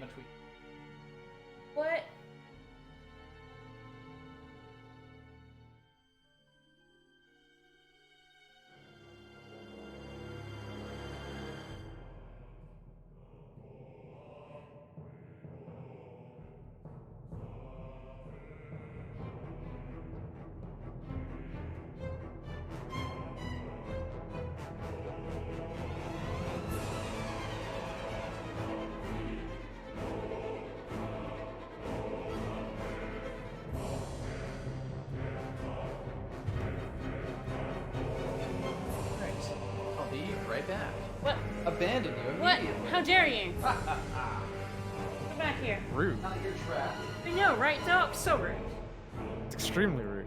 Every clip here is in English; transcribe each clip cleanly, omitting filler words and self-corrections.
game a tweet. What? I'll be right back. What? Abandon you What? immediately. How dare you? Come back here. Rude. Not your trap. I know, right, Doc? So rude. It's extremely rude.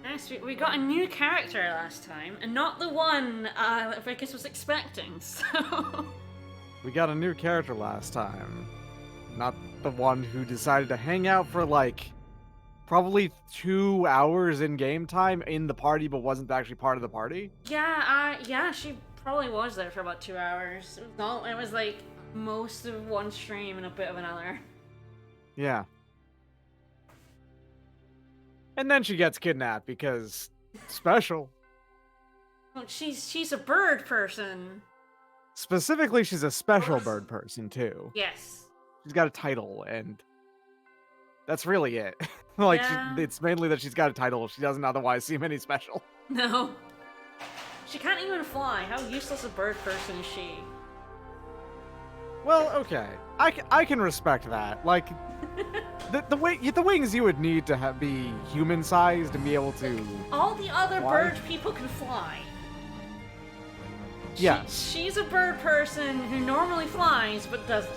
Nice, we got a new character last time, and not the one that Vickers was expecting, so... We got a new character last time. Not the one who decided to hang out for like probably 2 hours in game time in the party but wasn't actually part of the party. Yeah, she probably was there for about 2 hours. It was like most of one stream and a bit of another. Yeah. And then she gets kidnapped because special. Well, she's a bird person. Specifically, she's a special bird person too. Yes. She's got a title, and that's really it. Like, Yeah. it's mainly that she's got a title. She doesn't otherwise seem any special. No. She can't even fly. How useless a bird person is she? Well, okay. I can respect that. Like, the wings you would need to be human-sized and be able to... All the other fly? bird people can fly. Yes. She's a bird person who normally flies, but doesn't.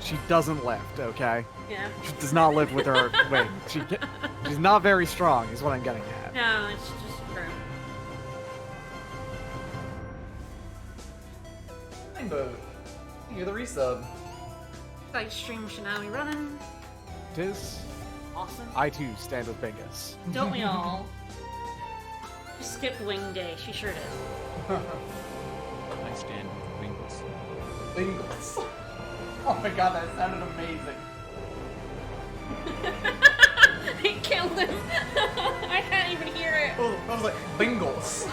She doesn't lift, okay? Yeah. She does not lift with her wings. She's not very strong, is what I'm getting at. No, it's just true. Rainbow. You're the resub. Like stream should now be running. Tis. Awesome. I too stand with Bingus. Don't we all? She skipped wing day. She sure did. I stand with Wingles. Bingles. Oh my god, that sounded amazing. He killed him. I can't even hear it. Oh, I was like, Bingles.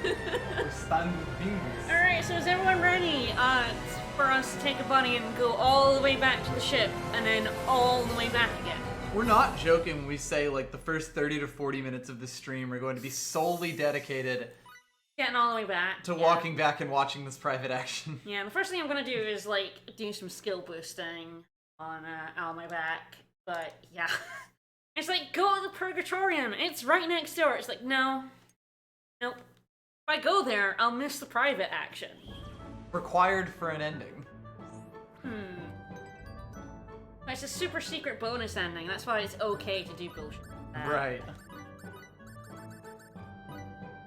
We're standing with Bingles. Alright, so is everyone ready for us to take a bunny and go all the way back to the ship and then all the way back again? We're not joking when we say like the first 30 to 40 minutes of the stream are going to be solely dedicated Getting all the way back. to yeah. walking back and watching this private action. Yeah, the first thing I'm gonna do is like do some skill boosting on my back. But yeah. It's like go to the Purgatorium, it's right next door. It's like, no. Nope. If I go there, I'll miss the private action. Required for an ending. But it's a super secret bonus ending, that's why it's okay to do bullshit like that. Right.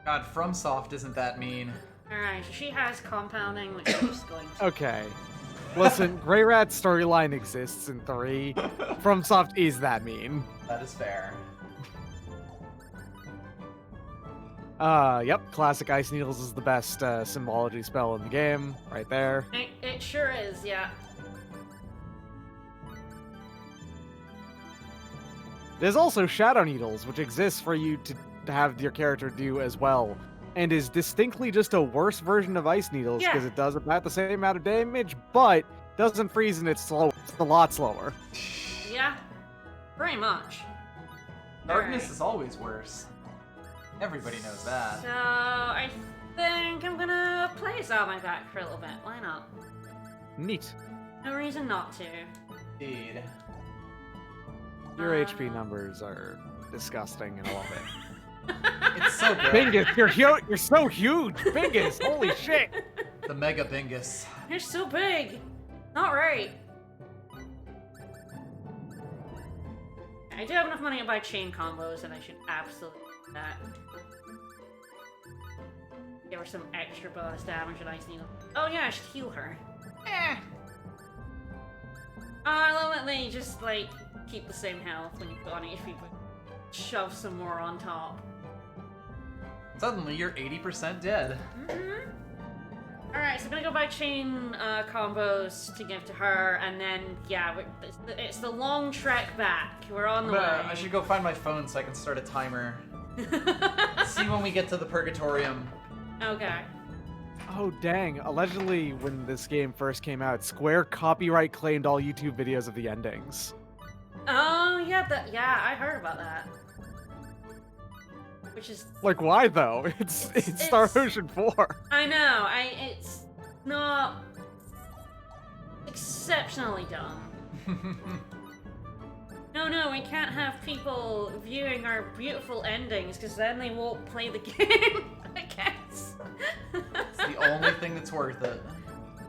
God, FromSoft isn't that mean. Alright, so she has compounding, which I'm just going to... Okay. Listen, Grey Rat's storyline exists in 3. FromSoft is that mean. That is fair. Yep, classic Ice Needles is the best symbology spell in the game, right there. It sure is, yeah. There's also Shadow Needles, which exists for you to have your character do as well, and is distinctly just a worse version of Ice Needles, because Yeah. it does about the same amount of damage, but doesn't freeze and it's slow. It's a lot slower. Yeah. Pretty much. Darkness Alright. is always worse. Everybody knows that. So, I think I'm gonna play as on my back for a little bit. Why not? Neat. No reason not to. Indeed. Your HP numbers are disgusting and all of it. It's so good. Bingus, you're so huge! Bingus, holy shit! The Mega Bingus. You're so big. Not right. I do have enough money to buy chain combos, and I should absolutely do that. Give her some extra bonus damage and Ice Needle. Oh yeah, I should heal her. I love that they just, like, keep the same health when you put on HP, but shove some more on top. Suddenly, you're 80% dead. Alright, so I'm gonna go buy chain combos to give to her, and then, yeah, it's the long trek back. We're on the way. I should go find my phone so I can start a timer. See when we get to the Purgatorium. Okay. Oh dang! Allegedly, when this game first came out, Square copyright claimed all YouTube videos of the endings. Oh, yeah, I heard about that. Which is... Like, why though? It's Star Ocean 4. I know, it's not exceptionally dumb. No, we can't have people viewing our beautiful endings, because then they won't play the game, I guess. It's the only thing that's worth it.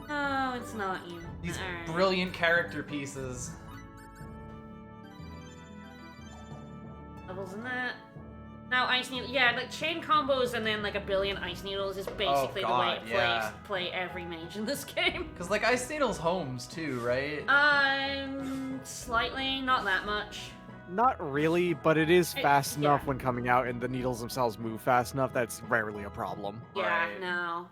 No, it's not you. These Alright. brilliant character pieces. Levels in that. Now, Ice Needle, yeah, like chain combos and then like a billion Ice Needles is basically the way God, it yeah. play every mage in this game. Because, like, Ice Needle's homes, too, right? Slightly, not that much. Not really, but it is fast yeah. enough when coming out, and the needles themselves move fast enough that's rarely a problem. Yeah, Right. no.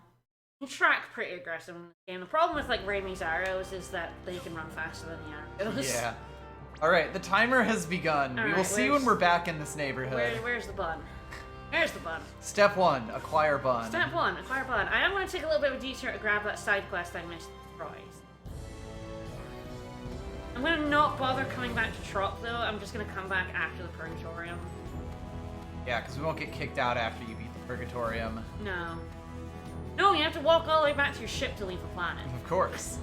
You track pretty aggressive in this game. The problem with like Raimi's arrows is that they can run faster than the arrows. Yeah. Alright, the timer has begun. We will Alright, see when we're back in this neighborhood. Where's the bun? Where's the bun? Step 1, acquire bun. Step 1, acquire bun. I am going to take a little bit of a detour to grab that side quest I missed with Roy's. I'm going to not bother coming back to Trop though. I'm just going to come back after the Purgatorium. Yeah, because we won't get kicked out after you beat the Purgatorium. No. No, you have to walk all the way back to your ship to leave the planet. Of course.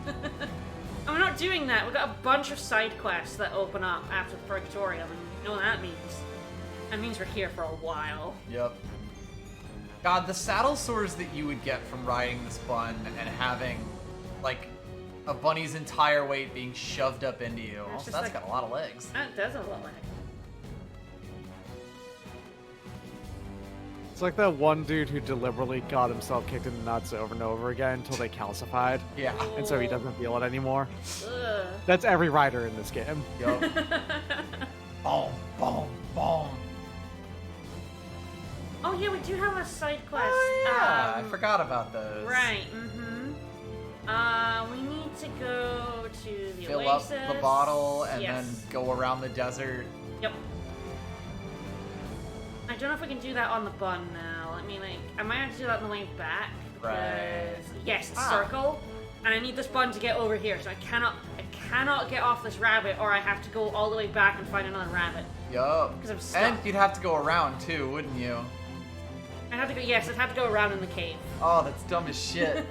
And we're not doing that. We've got a bunch of side quests that open up after the Purgatorium, and you know what that means. That means we're here for a while. Yep. God, the saddle sores that you would get from riding this bun and having, like, a bunny's entire weight being shoved up into you. It's just That's like- got a lot of legs. That does a lot like It's like that one dude who deliberately got himself kicked in the nuts over and over again until they calcified, Yeah. and so he doesn't feel it anymore. Ugh. That's every rider in this game. Yup. Boom, boom, boom. Oh yeah, we do have a side quest. Oh, yeah. I forgot about those. Right, we need to go to the Fill Oasis. up the bottle and Yes. then go around the desert. Yep. I don't know if we can do that on the bun now. I might have to do that on the way back. Right. because- Yes, it's Ah. circle. And I need this bun to get over here, so I cannot get off this rabbit, or I have to go all the way back and find another rabbit. Yup. Because I'm stuck. And you'd have to go around too, wouldn't you? I'd have to go around in the cave. Oh, that's dumb as shit.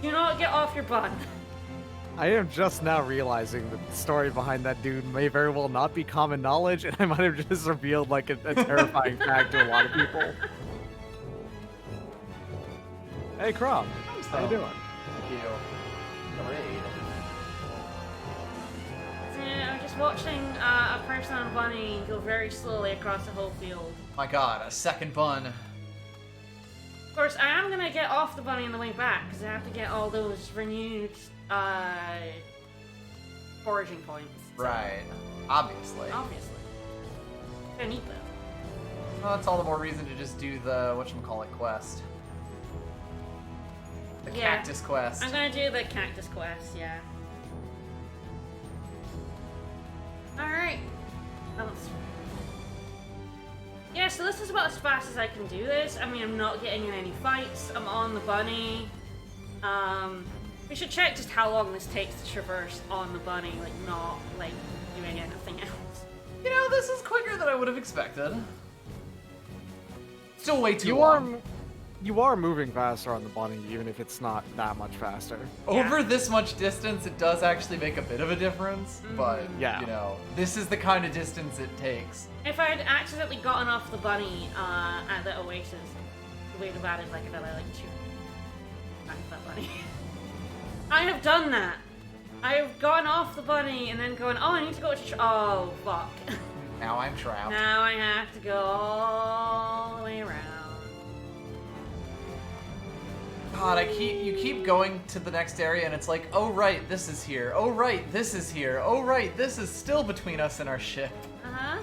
Do not get off your bun. I am just now realizing that the story behind that dude may very well not be common knowledge, and I might have just revealed like a terrifying fact to a lot of people. Hey, Crom. How you doing? Thank you. Great. Yeah, I'm just watching a person on a bunny go very slowly across the whole field. My god, a second bun. Of course, I am gonna get off the bunny on the way back, because I have to get all those renewed, foraging points. So, Right. Obviously. Obviously. Gonna need them. Well, that's all the more reason to just do the, whatchamacallit, quest. The Yeah. cactus quest. I'm gonna do the cactus quest, yeah. Alright. Yeah, so this is about as fast as I can do this. I mean, I'm not getting in any fights. I'm on the bunny. We should check just how long this takes to traverse on the bunny, like, not, like, doing anything else. You know, this is quicker than I would have expected. Still way too long. You are moving faster on the bunny, even if it's not that much faster. Over this much distance, it does actually make a bit of a difference, but, Yeah. you know, this is the kind of distance it takes. If I had accidentally gotten off the bunny at the Oasis, we would have added like another like 2 back to that bunny. I have done that. I have gone off the bunny and then going, oh, I need to go to. Oh fuck! Now I'm trapped. Now I have to go all the way around. God, you keep going to the next area and it's like, oh right, this is here. Oh right, this is here. Oh right, this is still between us and our ship. Uh-huh.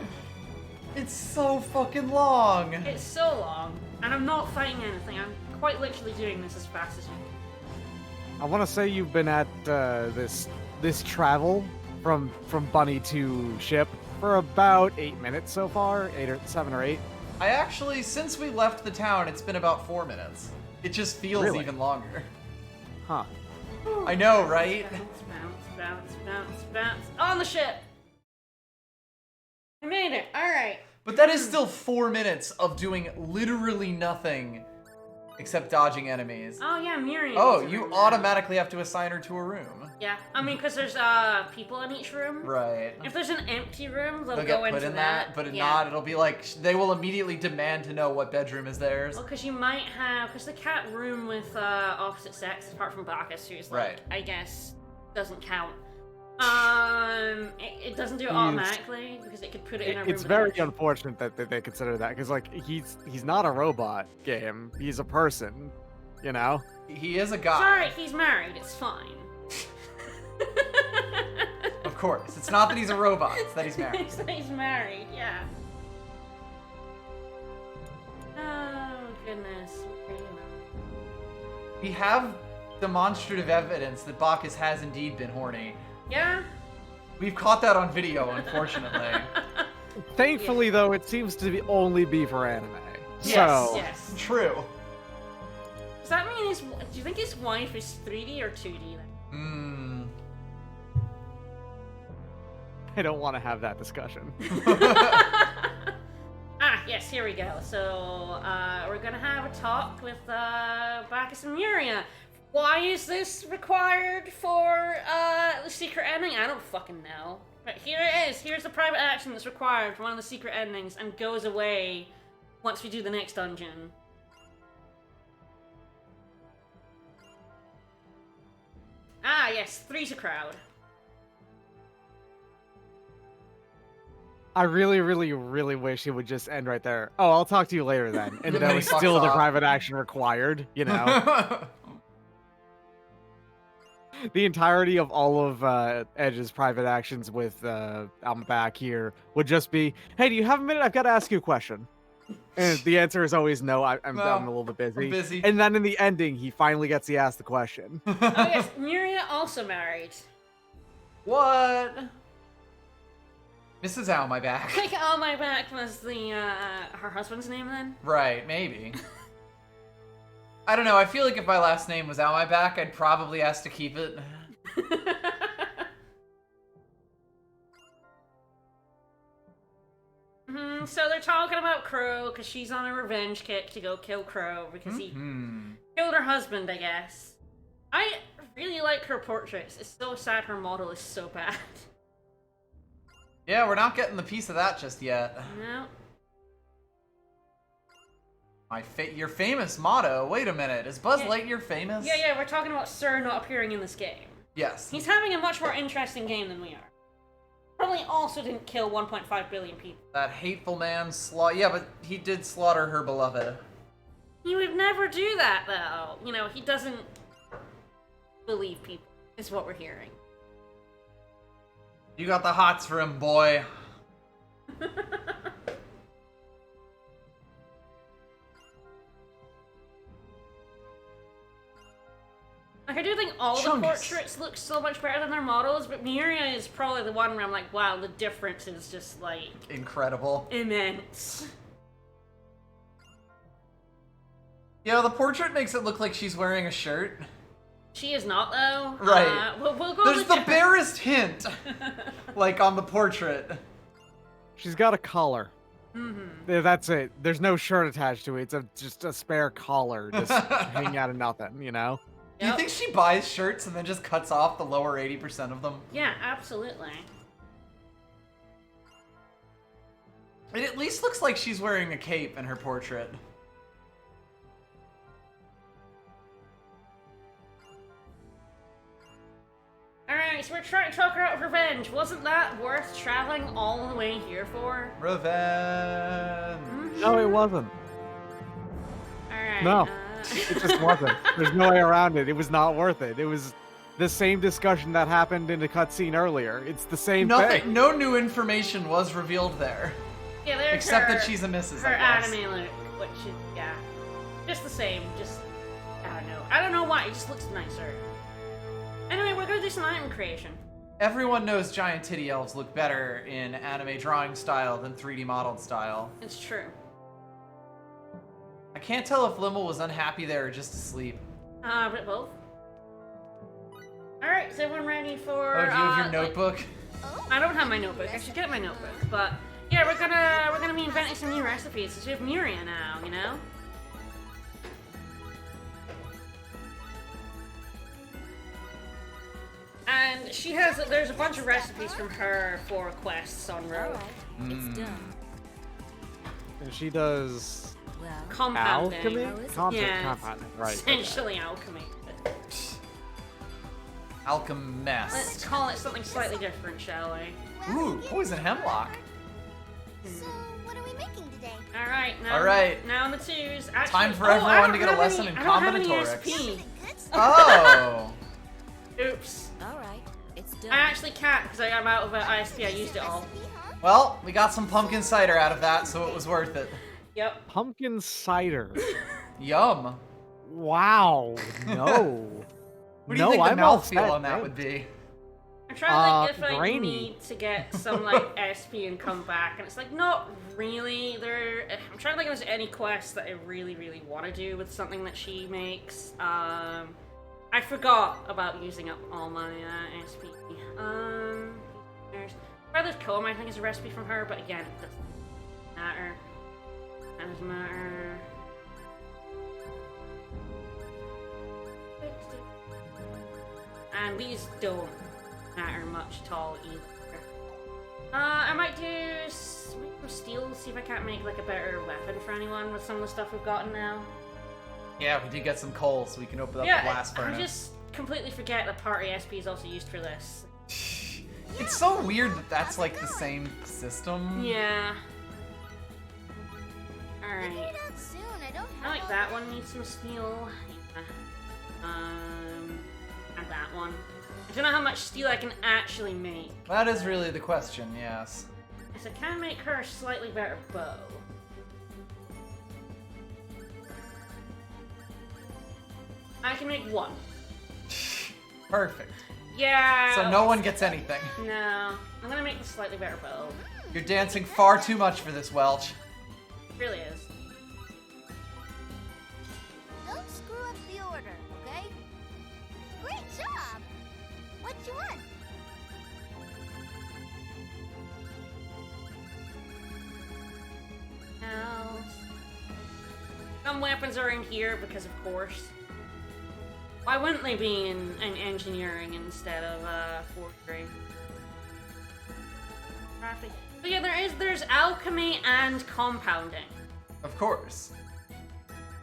It's so fucking long. It's so long, and I'm not fighting anything. I'm quite literally doing this as fast as you can. I want to say you've been at this travel from bunny to ship for about 8 minutes so far, 7 or 8. I actually, since we left the town, it's been about 4 minutes. It just feels Really? even longer. Huh. I know, right? Bounce. On the ship! I made it, alright. But that is still 4 minutes of doing literally nothing except dodging enemies. Oh yeah, Miriam. Oh, is you in there. automatically have to assign her to a room. Yeah, I mean, because there's people in each room. Right. If there's an empty room, they'll They'll go get put into in that, but if not, it'll be like, they will immediately demand to know what bedroom is theirs. Well, because you might have, because the cat room with opposite sex, apart from Bacchus, who's like, Right. I guess, doesn't count. It doesn't do it He's- automatically because it could put it in a room. It's with very Edge. unfortunate that they consider that because like he's not a robot game. He's a person, you know. He is a guy. Sorry, he's married. It's fine. Of course. It's not that he's a robot, it's that he's married. He's married. Yeah. Oh goodness. Okay, We have demonstrative evidence that Bacchus has indeed been horny. Yeah. We've caught that on video, unfortunately. Thankfully, though, it seems to only be for anime. Yes. So Yes. True. Does that mean do you think his wife is 3D or 2D then? I don't want to have that discussion. Yes, here we go. So, we're gonna have a talk with, Bacchus and Muria. Why is this required for, the secret ending? I don't fucking know. But here it is. Here's the private action that's required for one of the secret endings and goes away once we do the next dungeon. Yes, 3's a crowd. I really, really, really wish it would just end right there. Oh, I'll talk to you later then. And Then there he was fucks still the off. private action required, you know. The entirety of all of Edge's private actions with Alma back here would just be, hey, do you have a minute? I've got to ask you a question. And the answer is always no, I'm No, a little bit busy. I'm busy. And then in the ending, he finally gets to ask the question. Oh yes, Muria also married. What? Mrs. Ow, my back. I think On My Back was the, her husband's name then? Right, maybe. I don't know, I feel like if my last name was Ow, my back, I'd probably ask to keep it. So they're talking about Crow, because she's on a revenge kick to go kill Crow, because he killed her husband, I guess. I really like her portraits. It's so sad her model is so bad. Yeah, we're not getting the piece of that just yet. No. Your famous motto. Wait a minute, is Buzz Yeah. Lightyear famous? Yeah, we're talking about Sir not appearing in this game. Yes. He's having a much more interesting game than we are. Probably also didn't kill 1.5 billion people. That hateful man Yeah, but he did slaughter her beloved. He would never do that, though. You know, he doesn't believe people, is what we're hearing. You got the hots for him, boy. Like, I do think all the Chungus. portraits look so much better than their models, but Miria is probably the one where I'm like, wow, the difference is just, like, Incredible. immense. Yeah, the portrait makes it look like she's wearing a shirt. She is not, though. Right. We'll go There's with the barest hint, like on the portrait. She's got a collar. Mm-hmm. Yeah, that's it. There's no shirt attached to it. It's just a spare collar just hanging out of nothing, you know? Do you think she buys shirts and then just cuts off the lower 80% of them? Yeah, absolutely. It at least looks like she's wearing a cape in her portrait. Alright, so we're trying to talk her out of revenge. Wasn't that worth traveling all the way here for? Revenge. No, it wasn't. Alright. No. It just wasn't. There's no way around it. It was not worth it. It was the same discussion that happened in the cutscene earlier. It's the same thing. No new information was revealed there. Yeah, there's Except her, that she's a Mrs., her I guess. anime look, which is, yeah, just the same. Just I don't know why. It just looks nicer. Anyway, we're gonna do some item creation. Everyone knows giant titty elves look better in anime drawing style than 3D modeled style. It's true. I can't tell if Limmel was unhappy there or just asleep. But both. All right, is everyone ready for? Oh, do you have your notebook? I don't have my notebook. I should get my notebook, but yeah, we're gonna be inventing some new recipes. So we have Muria now, you know. And there's a bunch of recipes from her for quests on Rogue. It's done. And she does Well, Compounding. alchemy? Compounding, right. Essentially alchemy. Alchemist. Let's call it something slightly different, shall we? Ooh, poison hemlock. so what are we making today? All right, now. All right. Now on the twos. Actually, Time for I everyone don't to get a have lesson any- in I don't have any combinatorics. SP. Good stuff. Oh. Oops. All right, it's done. I actually can't because I'm out of ISP. I used it all. Recipe, huh? Well, we got some pumpkin cider out of that, so it was worth it. Yep. Pumpkin cider. Yum. Wow. No. What do you think the mouthfeel on that would be? I'm trying to think if I grainy. need to get some like SP and come back, and it's like not really. I'm trying to think if there's any quests that I really, really want to do with something that she makes. I forgot about using up all my SP. There's Brother's Comb, I think is a recipe from her, but again, it doesn't matter. That doesn't matter. And these don't matter much at all either. I might do some steel, see if I can't make like a better weapon for anyone with some of the stuff we've gotten now. Yeah, we did get some coal, so we can open up Yeah, the blast I furnace. just completely forget that party SP is also used for this. It's so weird that that's like the same system. Yeah. Figure Alright. it out soon. I don't I like have that one, needs some steel. Yeah. And that one. I don't know how much steel I can actually make. That is really the question, yes. Yes, I can make her a slightly better bow. I can make one. Perfect. Yeah. So no one gets anything. No. I'm gonna make a slightly better bow. You're dancing far too much for this, Welch. It really is. Don't screw up the order, okay? Great job! What you want? Else. Some weapons are in here because of course. Why wouldn't they be in engineering instead of forestry? Crafting. But yeah, there's alchemy and compounding. Of course.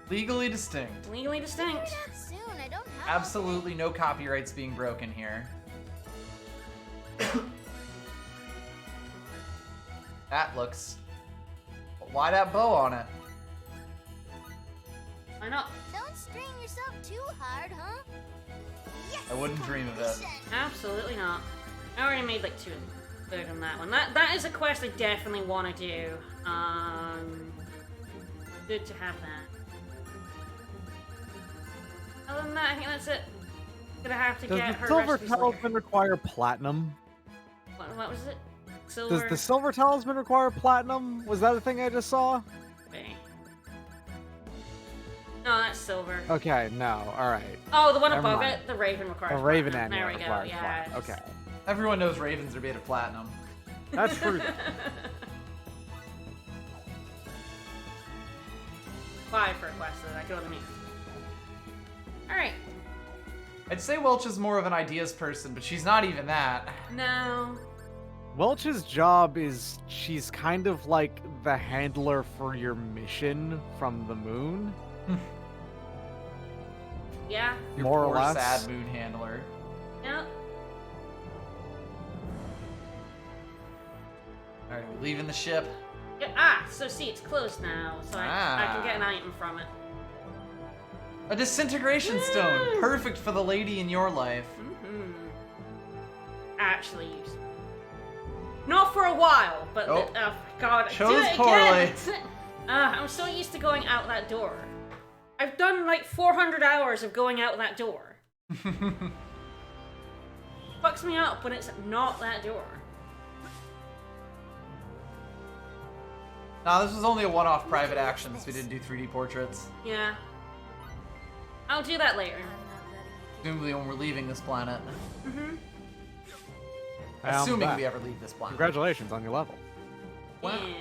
Legally distinct. Legally distinct. Figure it out soon. I don't have Absolutely no copyrights being broken here. That looks... Why that bow on it? Why not? Don't strain yourself too hard, huh? Yes! I wouldn't dream of it. Absolutely not. I already made like 2 third on that one. That is a quest I definitely want to do. Good to have that. Other than that, I think that's it. Gonna have to Does get the her silver recipes talisman later. require platinum? What was it? Silver. Does the silver talisman require platinum? Was that a thing I just saw? Okay. No, that's silver. Okay, no. Alright. Oh, the one Never above mind. it, the Raven requires. The Raven platinum. annual There we go. requires Yeah. platinum. Okay. Everyone knows ravens are made of platinum. That's true. 5 for a quest that I could only make. All right. I'd say Welch is more of an ideas person, but she's not even that. No. Welch's job is she's kind of like the handler for your mission from the moon. Yeah. Your More or poor, less. sad moon handler. Yep. Alright, we leaving the ship. Yeah, so see, it's closed now, so I can get an item from it. A disintegration stone, perfect for the lady in your life. Actually used. Not for a while, but Oh. oh god, Chose do it poorly. again. I'm so used to going out that door. I've done like 400 hours of going out that door. Fucks me up when it's not that door. Nah, this was only a one-off private action, so we didn't do 3D portraits. Yeah. I'll do that later. Presumably when we're leaving this planet. I'm Assuming back. we ever leave this planet. Congratulations on your level. Wow. Yeah.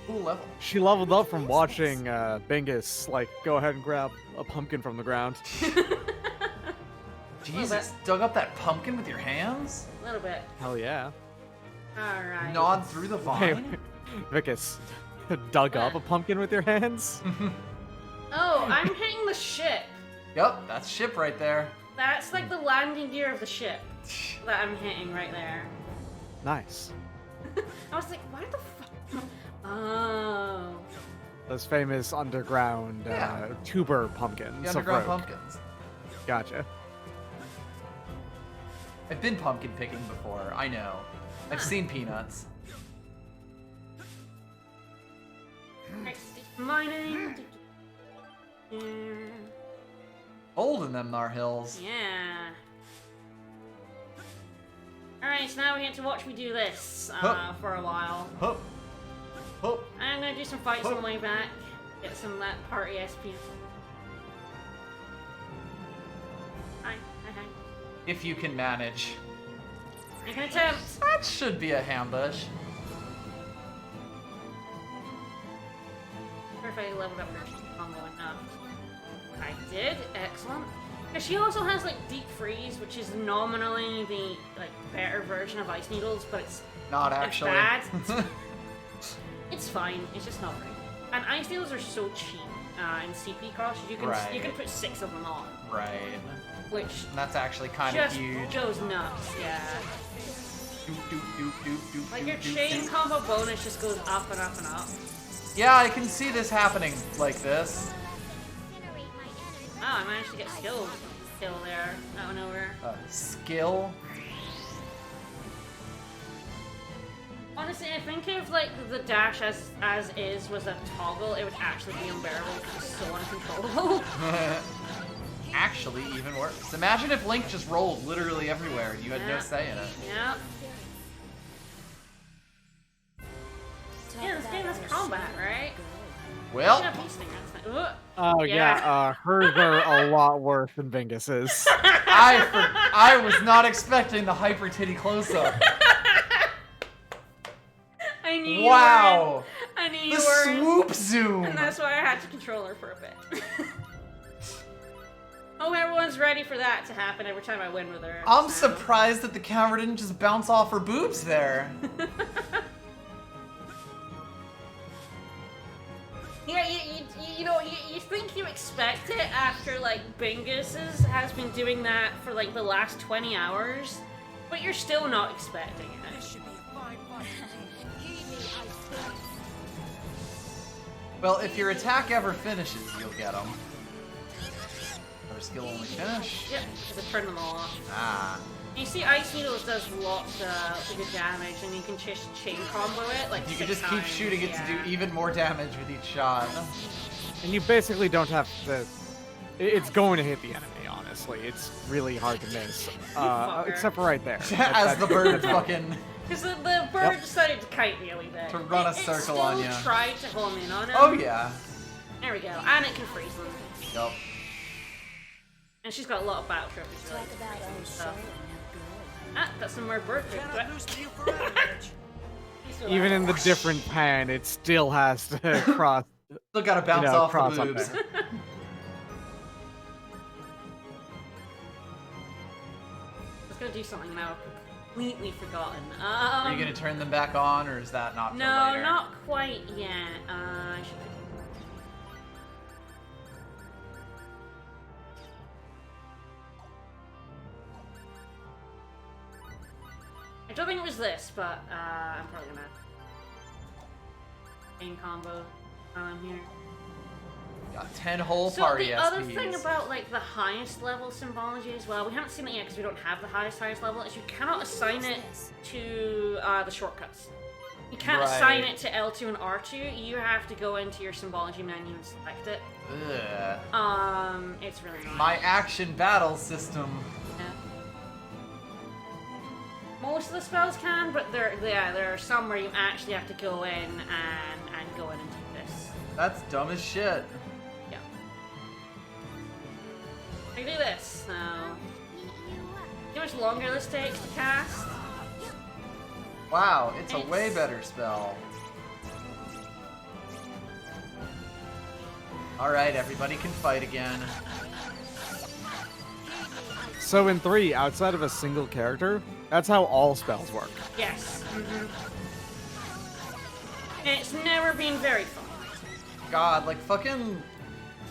Cool level. She leveled up from watching Bingus, like, go ahead and grab a pumpkin from the ground. Jesus, dug up that pumpkin with your hands? A little bit. Hell yeah. Alright. Gnawed through the Hey, vine? Vicus, dug up a pumpkin with your hands? Oh, I'm hitting the ship. Yup, that's ship right there. That's like the landing gear of the ship that I'm hitting right there. Nice. I was like, why the fuck? Oh. Those famous underground Yeah. tuber pumpkins. The of underground rogue. pumpkins. Gotcha. I've been pumpkin picking before, I know. I've seen peanuts. Mining. Old in them, Nar Hills. Yeah. Alright, so now we get to watch me do this Huh. for a while. Hup. Hup. I'm gonna do some fights on the way back. Get some of that party SP. Hi. If you can manage. I can attempt. That should be a ambush. Or if I leveled up her combo enough. I did. Excellent. And she also has like deep freeze, which is nominally the like better version of ice needles, but it's Not actually. bad. It's fine. It's just not very. And ice needles are so cheap in CP cost. You can Right. put 6 of them on, Right. which And that's actually kind of just huge. goes nuts. Yeah. Doop, doop, doop, doop, doop, Like doop, your doop, chain doop. combo bonus just goes up and up and up. Yeah, I can see this happening like this. Oh, I managed to get skill there. That went over. Skill. Honestly, I think if like the dash as is was a toggle, it would actually be unbearable because it's so uncontrollable. Actually, even worse. Imagine if Link just rolled literally everywhere and you had no Yeah. say in it. Yeah. Yeah, this game has combat, right? Well, Yeah, bee stinger, that's not- Ugh. Oh Yeah. yeah, hers are a lot worse than Bingus's. I was not expecting the hyper titty close up. I knew you Wow. were in. I knew you The were in. swoop zoom. And that's why I had to control her for a bit. Oh, everyone's ready for that to happen every time I win with her. I'm so. surprised that the camera didn't just bounce off her boobs there. Yeah, you think you expect it after, like, Bingus has been doing that for, like, the last 20 hours, but you're still not expecting it. Well, if your attack ever finishes, you'll get them. Or skill only finish. Yep, because I turned them all off. Ah. You see, Ice Needles does lots of good damage, and you can just chain combo it, like, You can 6 just keep times, shooting it to yeah. do even more damage with each shot. And you basically don't have to. It's going to hit the enemy, honestly. It's really hard to miss. fucker. Except for right there. As the bird fucking... Because the bird decided to kite me a wee bit. To run a It circle still on ya. tried to home in on him. Oh yeah. There we go. And it can freeze them. Yup. And she's got a lot of battle trophies for like freezing and stuff. Ah, got some more bird trophies. Even in the different pan, it still has to cross. Still gotta bounce You know, off cross the up boobs. there. I was gonna do something now completely forgotten. Are you gonna turn them back on, or is that not for No, later? not quite yet. I should. I don't think it was this, but I'm probably gonna. Main combo on here. Got 10 whole So party the SPs. other thing about like the highest level symbology as well, we haven't seen it yet because we don't have the highest level, is you cannot assign it to the shortcuts. You can't assign it to L2 and R2. You have to go into your symbology menu and select it. Ugh. It's really annoying. My action battle system. Yeah. Most of the spells can, but there are some where you actually have to go in and go in and do this. That's dumb as shit. Yeah. I do this, so... See how much longer this takes to cast? Wow, it's a way better spell. Alright, everybody can fight again. So in 3, outside of a single character, that's how all spells work. Yes. And it's never been very fun. God, like fucking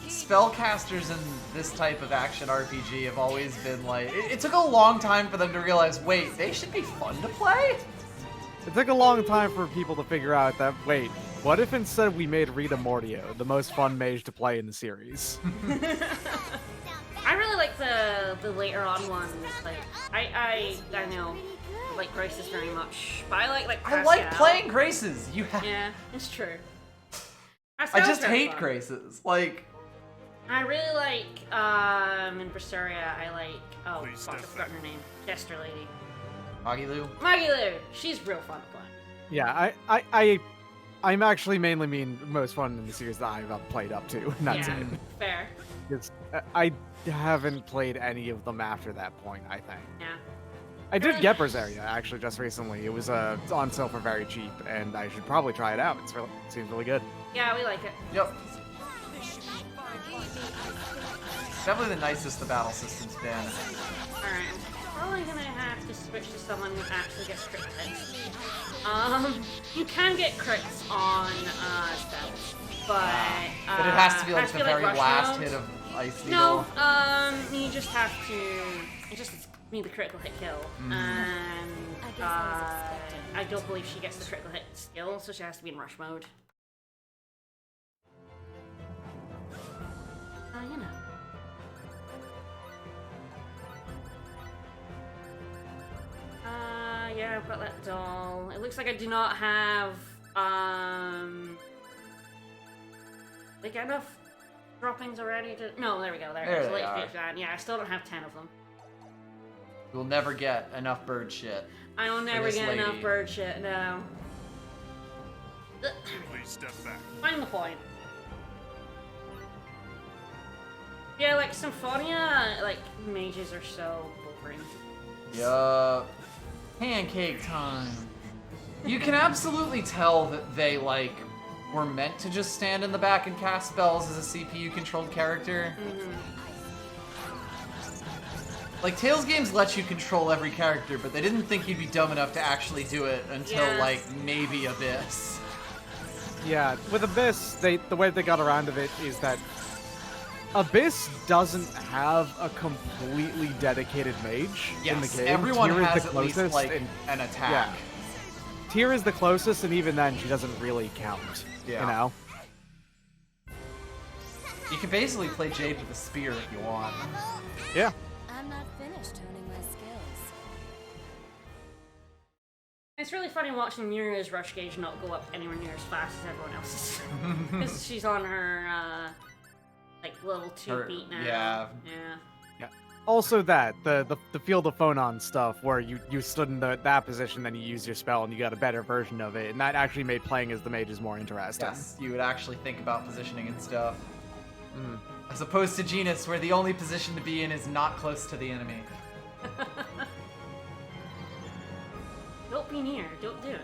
spellcasters in this type of action RPG have always been like... It took a long time for them to realize, wait, they should be fun to play? It took a long time for people to figure out that, wait, what if instead we made Rita Mordio the most fun mage to play in the series? I really like the later on ones. Like I know I like Graces very much, but I like I Pascal. like playing Graces. Yeah, it's true. I Pascal's just very hate fun. Graces. Like, I really like in Berseria. I like fuck, I've forgotten her name. Jester lady. Magilu. Magilu. She's real fun to play. Yeah, I'm actually mainly mean most fun in the series that I've played up to, and that's Yeah, it. fair. It's, I haven't played any of them after that point, I think. Yeah. I did get Berseria, actually, just recently. It was on sale for very cheap, and I should probably try it out. It seems really good. Yeah, we like it. Yep. Definitely the nicest the battle system's been. Alright, I'm probably gonna have to switch to someone who actually gets crit hits. You can get crits on spells, but But it has to be like has the to very rush last mode. hit of Ice No, Needle. you just have to. You just need the critical hit kill, and I don't believe she gets the critical hit skill, so she has to be in rush mode. You know. Yeah, I've got that doll. It looks like I do not have, like enough droppings already to... No, there we go, There so they like, are. yeah, I still don't have 10 of them. You'll never get enough bird shit. I will never this get enough lady. bird shit, no. Please step back. Find the point. Yeah, like Symphonia, like mages are so boring. Yup. Pancake time. You can absolutely tell that they, like, were meant to just stand in the back and cast spells as a CPU-controlled character. Like, Tales games let you control every character, but they didn't think you'd be dumb enough to actually do it until, Yeah. like, maybe Abyss. Yeah, with Abyss, the way they got around of it is that Abyss doesn't have a completely dedicated mage in the Yes, game. everyone Tyr is has the at least, closest, like, and an attack. Yeah. Tyr is the closest, and even then, she doesn't really count. Yeah. You know? You can basically play Jade with a spear if you want. Yeah. I'm not finished honing my skills. It's really funny watching Muria's rush gauge not go up anywhere near as fast as everyone else's. Because she's on her, like, level 2 Her- beat now. yeah. Yeah. Also that, the Field of Phonon stuff, where you stood in that position, then you used your spell, and you got a better version of it, and that actually made playing as the mages more interesting. Yes, you would actually think about positioning and stuff. Mm. As opposed to Genus, where the only position to be in is not close to the enemy. Don't be near. Don't do it.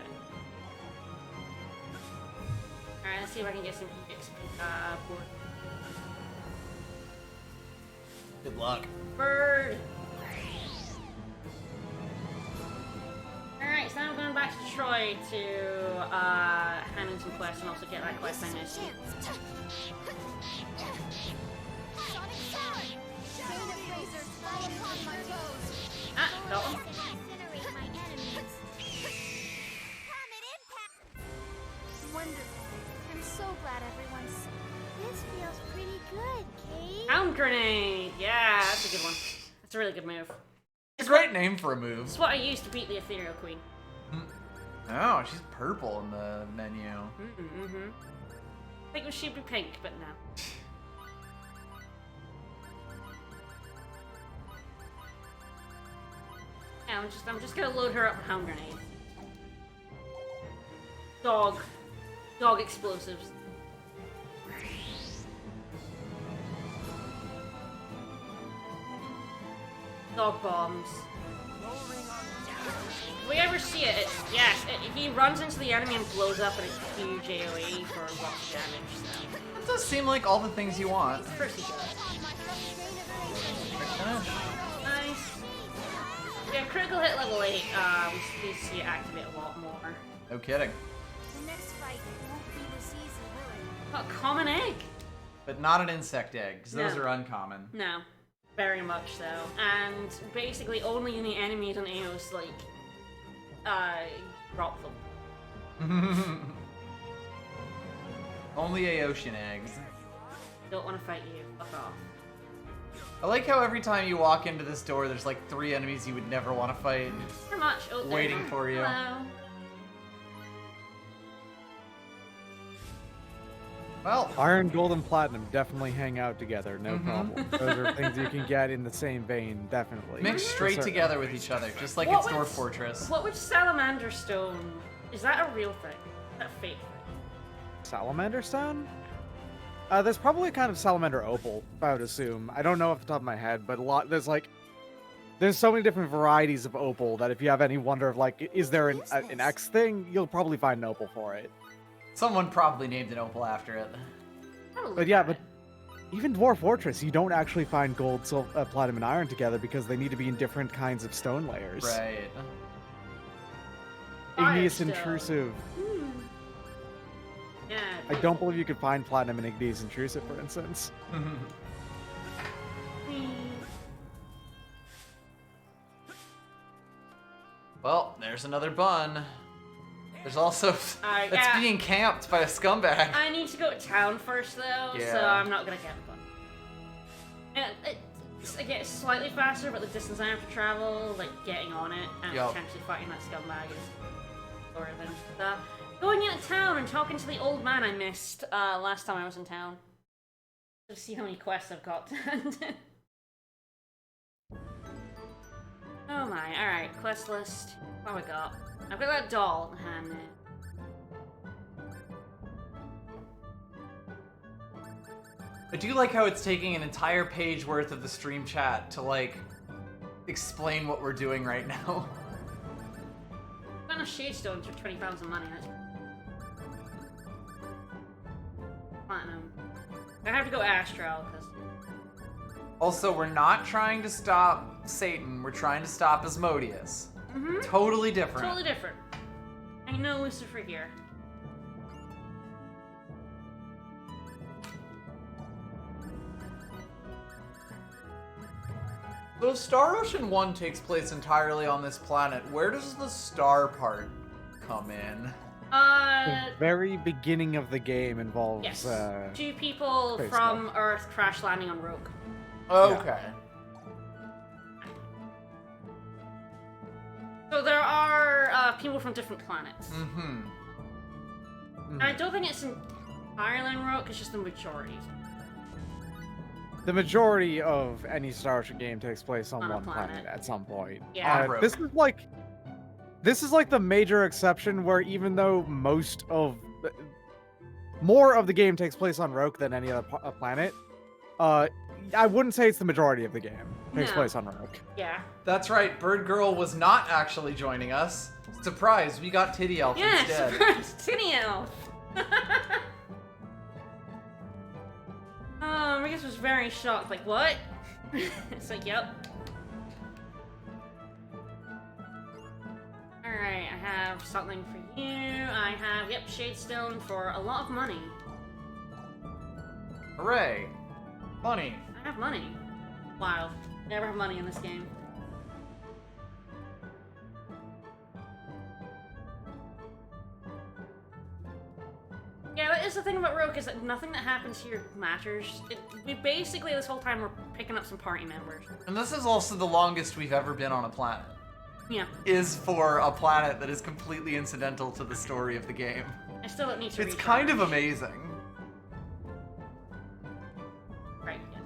Alright, let's see if I can get some XP. Good luck. Bird! Alright, so now I'm going back to Detroit to hand in some quests and also get that quest I missed. Sonic Sword! Chain of razors fall upon my toes. Ah, got one. Incinerate my enemies. Comet impact! Wonderful. I'm so glad everyone's... This feels pretty good, Kate. Hound grenade! Yeah, that's a good one. That's a really good move. It's a great name for a move. It's what I used to beat the Ethereal Queen. Oh, she's purple in the menu. Mm-hmm. I think she'd be pink, but no. Yeah, I'm just gonna load her up with Hound grenade. Dog explosives. Dog bombs. If we ever see it, he runs into the enemy and blows up and it's huge AoE for lots of damage, so. It does seem like all the things you want. Pretty good. Nice. We have critical hit level 8, we see it activate a lot more. No kidding. The next fight won't be this easy, will it? A common egg! But not an insect egg, because those No. are uncommon. No. Very much so. And basically only the enemies on Eos, like, drop them. Only Aocean eggs. Don't want to fight you. Fuck off. I like how every time you walk into this door, there's like 3 enemies you would never want to fight. Pretty much. Oh, there. Waiting for you. Hello. Well, Iron, Gold, and Platinum definitely hang out together, no Mhm. problem. Those are things you can get in the same vein, definitely. mixed For straight certain. together with each other, just like What its Dwarf would- Fortress. What would Salamander Stone... Is that a real thing? Is that a fake thing? Salamander Stone? There's probably a kind of Salamander Opal, I would assume. I don't know off the top of my head, but there's so many different varieties of Opal that if you have any wonder of, like, is there an X thing, you'll probably find an Opal for it. Someone probably named an opal after it. Probably But yeah, not. but even Dwarf Fortress, you don't actually find gold, platinum, and iron together because they need to be in different kinds of stone layers. Right. Igneous Firestone. Intrusive. Yeah. I don't believe you could find platinum in Igneous Intrusive, for instance. Well, there's another bun. There's also that's yeah. being camped by a scumbag. I need to go to town first, though, so Yeah. I'm not gonna get the button. And I get slightly faster, but the distance I have to travel, like getting on it and Yup. potentially fighting that scumbag is slower than stuff. Going into town and talking to the old man I missed last time I was in town. Let's see how many quests I've got. Oh my, alright, quest list. What have I got? I've got that doll in hand now. I do like how it's taking an entire page worth of the stream chat to like explain what we're doing right now. I've got enough shade stones for 20,000 money. That's platinum. I have to go astral because Also, we're not trying to stop Satan, we're trying to stop Asmodeus. Totally different. totally different. I know Lucifer here. So Star Ocean 1 takes place entirely on this planet. Where does the star part come in? The very beginning of the game involves Yes. 2 people space from Earth crash landing on Rogue. Okay. So there are people from different planets. Mm-hmm. I don't think it's entirely on Rogue, it's just the majority. the majority of any Star Ocean game takes place on On a one planet planet. at some point. Yeah. On Rogue. This is like the major exception where even though more of the game takes place on Rogue than any other planet, I wouldn't say it's the majority of the game takes No. place on Rogue. Yeah. That's right, Bird Girl was not actually joining us. Surprise, we got Titty Elf Yeah, instead. surprise! Tinny Elf! Rigus was very shocked, like, what? It's like, yep. Alright, I have something for you. I have, yep, Shadestone for a lot of money. Hooray. Funny. I have money. Wow. Never have money in this game. Yeah, is the thing about Rogue, is that nothing that happens here matters. We basically, this whole time, we're picking up some party members. And this is also the longest we've ever been on a planet. Yeah. Is for a planet that is completely incidental to the story of the game. I still don't need to It's recharge. kind of amazing. Right, yeah.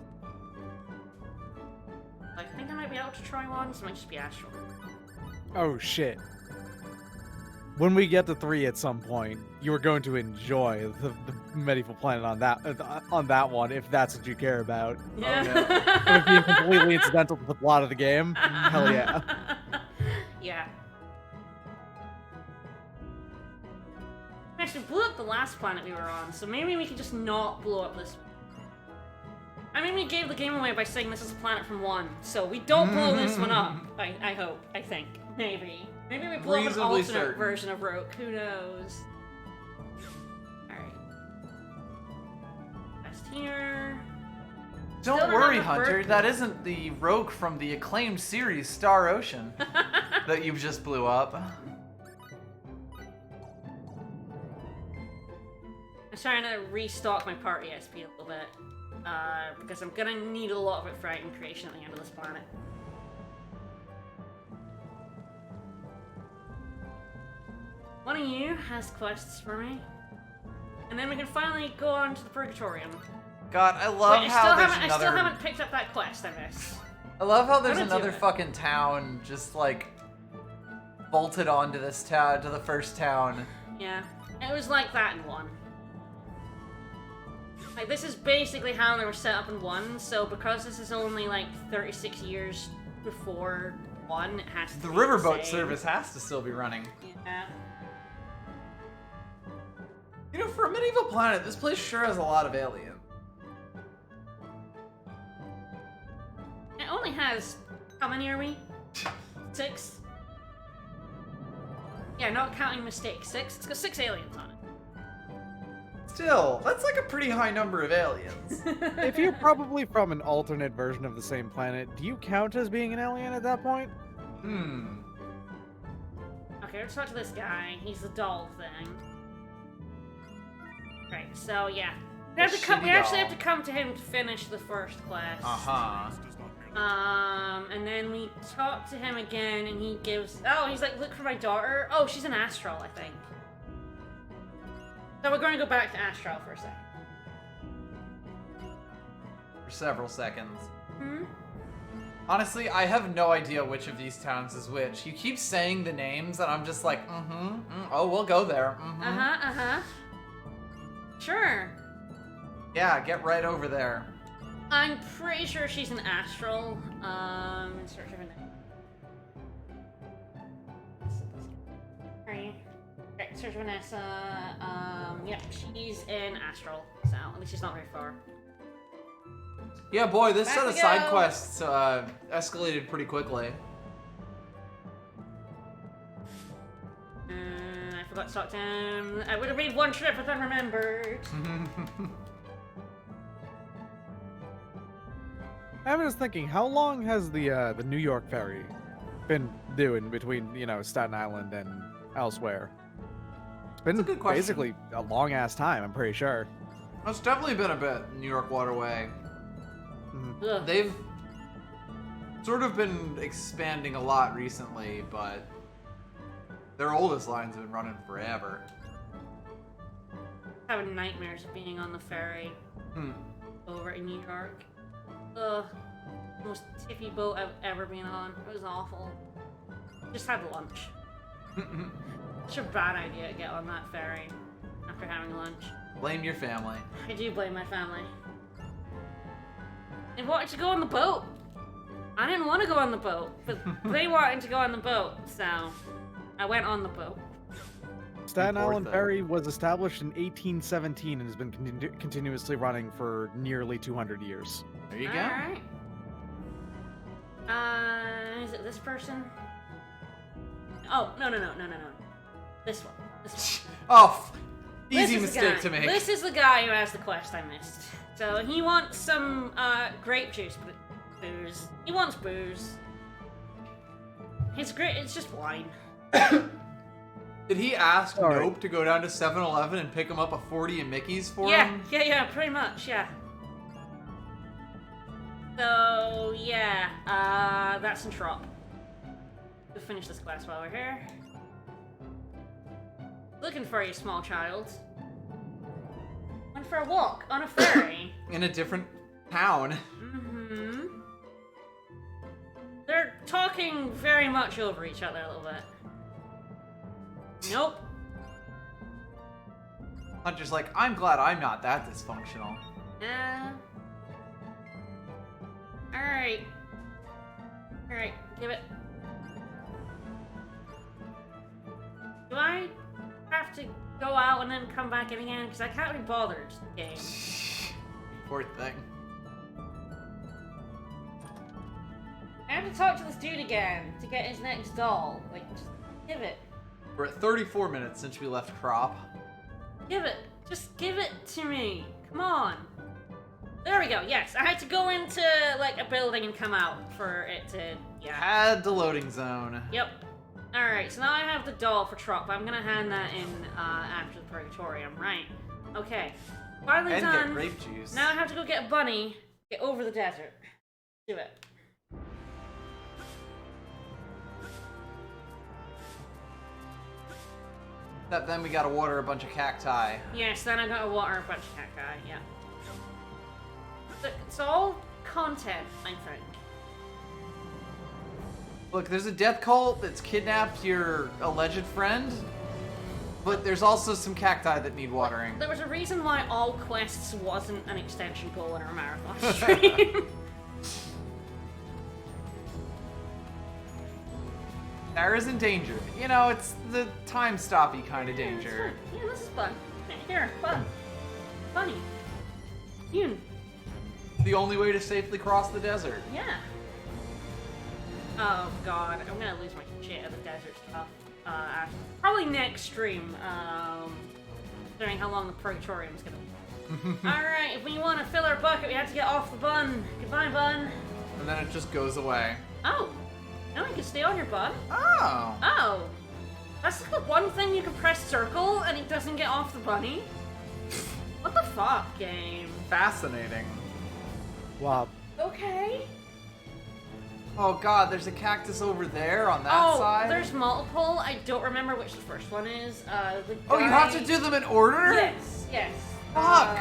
I think I might be able to try one, so it might just be Astral. Oh shit. When we get to 3 at some point, you are going to enjoy the medieval planet on that one, if that's what you care about. Yeah. It would be completely incidental to the plot of the game. Hell yeah. Yeah. We actually blew up the last planet we were on, so maybe we can just not blow up this one. I mean, we gave the game away by saying this is a planet from 1, so we don't blow this one up. I hope. I think. Maybe. Maybe we blow up an Reasonably alternate certain. version of Rogue. Who knows? Alright. That's here. Don't Still don't worry, have a Hunter. bird. That isn't the rogue from the acclaimed series Star Ocean that you just blew up. I'm trying to restock my party SP a little bit. Because I'm gonna need a lot of it for item creation at the end of this planet. One of you has quests for me. And then we can finally go on to the Purgatorium. God, I love how there's I another. still haven't picked up that quest I missed. I love how there's Gonna do another it. fucking town just like bolted onto this town, to the first town. Yeah. It was like that in 1. Like, this is basically how they were set up in 1, so because this is only like 36 years before 1, it has to The be riverboat same. service has to still be running. Yeah. You know, for a medieval planet, this place sure has a lot of aliens. It only has... How many are we? 6? Yeah, not counting mistakes. 6? It's got 6 aliens on it. Still, that's like a pretty high number of aliens. If you're probably from an alternate version of the same planet, do you count as being an alien at that point? Okay, let's talk to this guy. He's the doll thing. Right, so yeah. We shitty actually doll. have to come to him to finish the first quest. Uh-huh. And then we talk to him again, and he gives... Oh, he's like, look for my daughter. Oh, she's an Astral, I think. So we're going to go back to Astral for a second. For several seconds. Hmm? Honestly, I have no idea which of these towns is which. You keep saying the names, and I'm just like, oh, we'll go there. Uh-huh, uh-huh. Sure. Yeah, get right over there. I'm pretty sure she's an Astral. In search of a name. Are you? Okay, search Vanessa. Yep, she's in Astral, so at least she's not very far. Yeah, boy, this Back set we of side go. quests escalated pretty quickly. I forgot to talk to him. I would have made one trip if I remembered. I was thinking, how long has the New York ferry been doing between, you know, Staten Island and elsewhere? It's been That's a good question. basically a long ass time, I'm pretty sure. It's definitely been a bit, New York Waterway. Ugh. They've sort of been expanding a lot recently, but their oldest lines have been running forever. Having nightmares of being on the ferry Hmm. over in New York. Ugh. Most tippy boat I've ever been on. It was awful. Just had lunch. Such a bad idea to get on that ferry after having lunch. Blame your family. I do blame my family. They wanted to go on the boat. I didn't want to go on the boat, but they wanted to go on the boat, so I went on the boat. Staten Poor Island thing. Ferry was established in 1817 and has been continuously running for nearly 200 years. There you go. Alright. Is it this person? Oh, no. This one. This one. Oh, This easy is the mistake guy. to make. This is the guy who has the quest I missed. So he wants some grape juice booze. He wants booze. It's just wine. Did he ask Sorry. Nope to go down to 7-Eleven and pick him up a 40 and Mickey's for Yeah, him? yeah, pretty much, yeah. So, yeah, that's in Trop. We'll finish this class while we're here. Looking for you, small child. Went for a walk on a ferry. In a different town. Mm-hmm. They're talking very much over each other a little bit. Nope. Hunter's like, I'm glad I'm not that dysfunctional. Yeah. Alright. Alright, give it. Do I have to go out and then come back in again? Because I can't be bothered, game. Poor thing. I have to talk to this dude again to get his next doll. Like, just give it. We're at 34 minutes since we left Crop. Give it. Just give it to me. Come on. There we go. Yes, I had to go into, like, a building and come out for it to, yeah. Had the loading zone. Yep. Alright, so now I have the doll for Trop. I'm gonna hand that in after the Purgatorium. Right. Okay. Finally And done. get grape juice. Now I have to go get a bunny, get over the desert. Do it. Except then we gotta water a bunch of cacti. Yes, then I gotta water a bunch of cacti, yeah. It's all content, I think. Look, there's a death cult that's kidnapped your alleged friend, but there's also some cacti that need watering. There was a reason why all quests wasn't an extension goal in our marathon stream. Sarah's in danger. You know, it's the time-stoppy kind of danger. Yeah, this is fun. Here, fun. Funny. Yoon. The only way to safely cross the desert. Yeah. Oh god, I'm gonna lose my shit at the desert stuff. Probably next stream, considering how long the Purgatorium's gonna be. Alright, if we want to fill our bucket, we have to get off the bun. Goodbye, bun. And then it just goes away. Oh, now you can stay on your bun. Oh. Oh. That's the one thing you can press circle and it doesn't get off the bunny? What the fuck, game? Fascinating. Wow. Okay. Oh god, there's a cactus over there on that Oh, side. there's multiple. I don't remember which the first one is. The Oh, you have to guy- do them in order? Yes, yes. Fuck.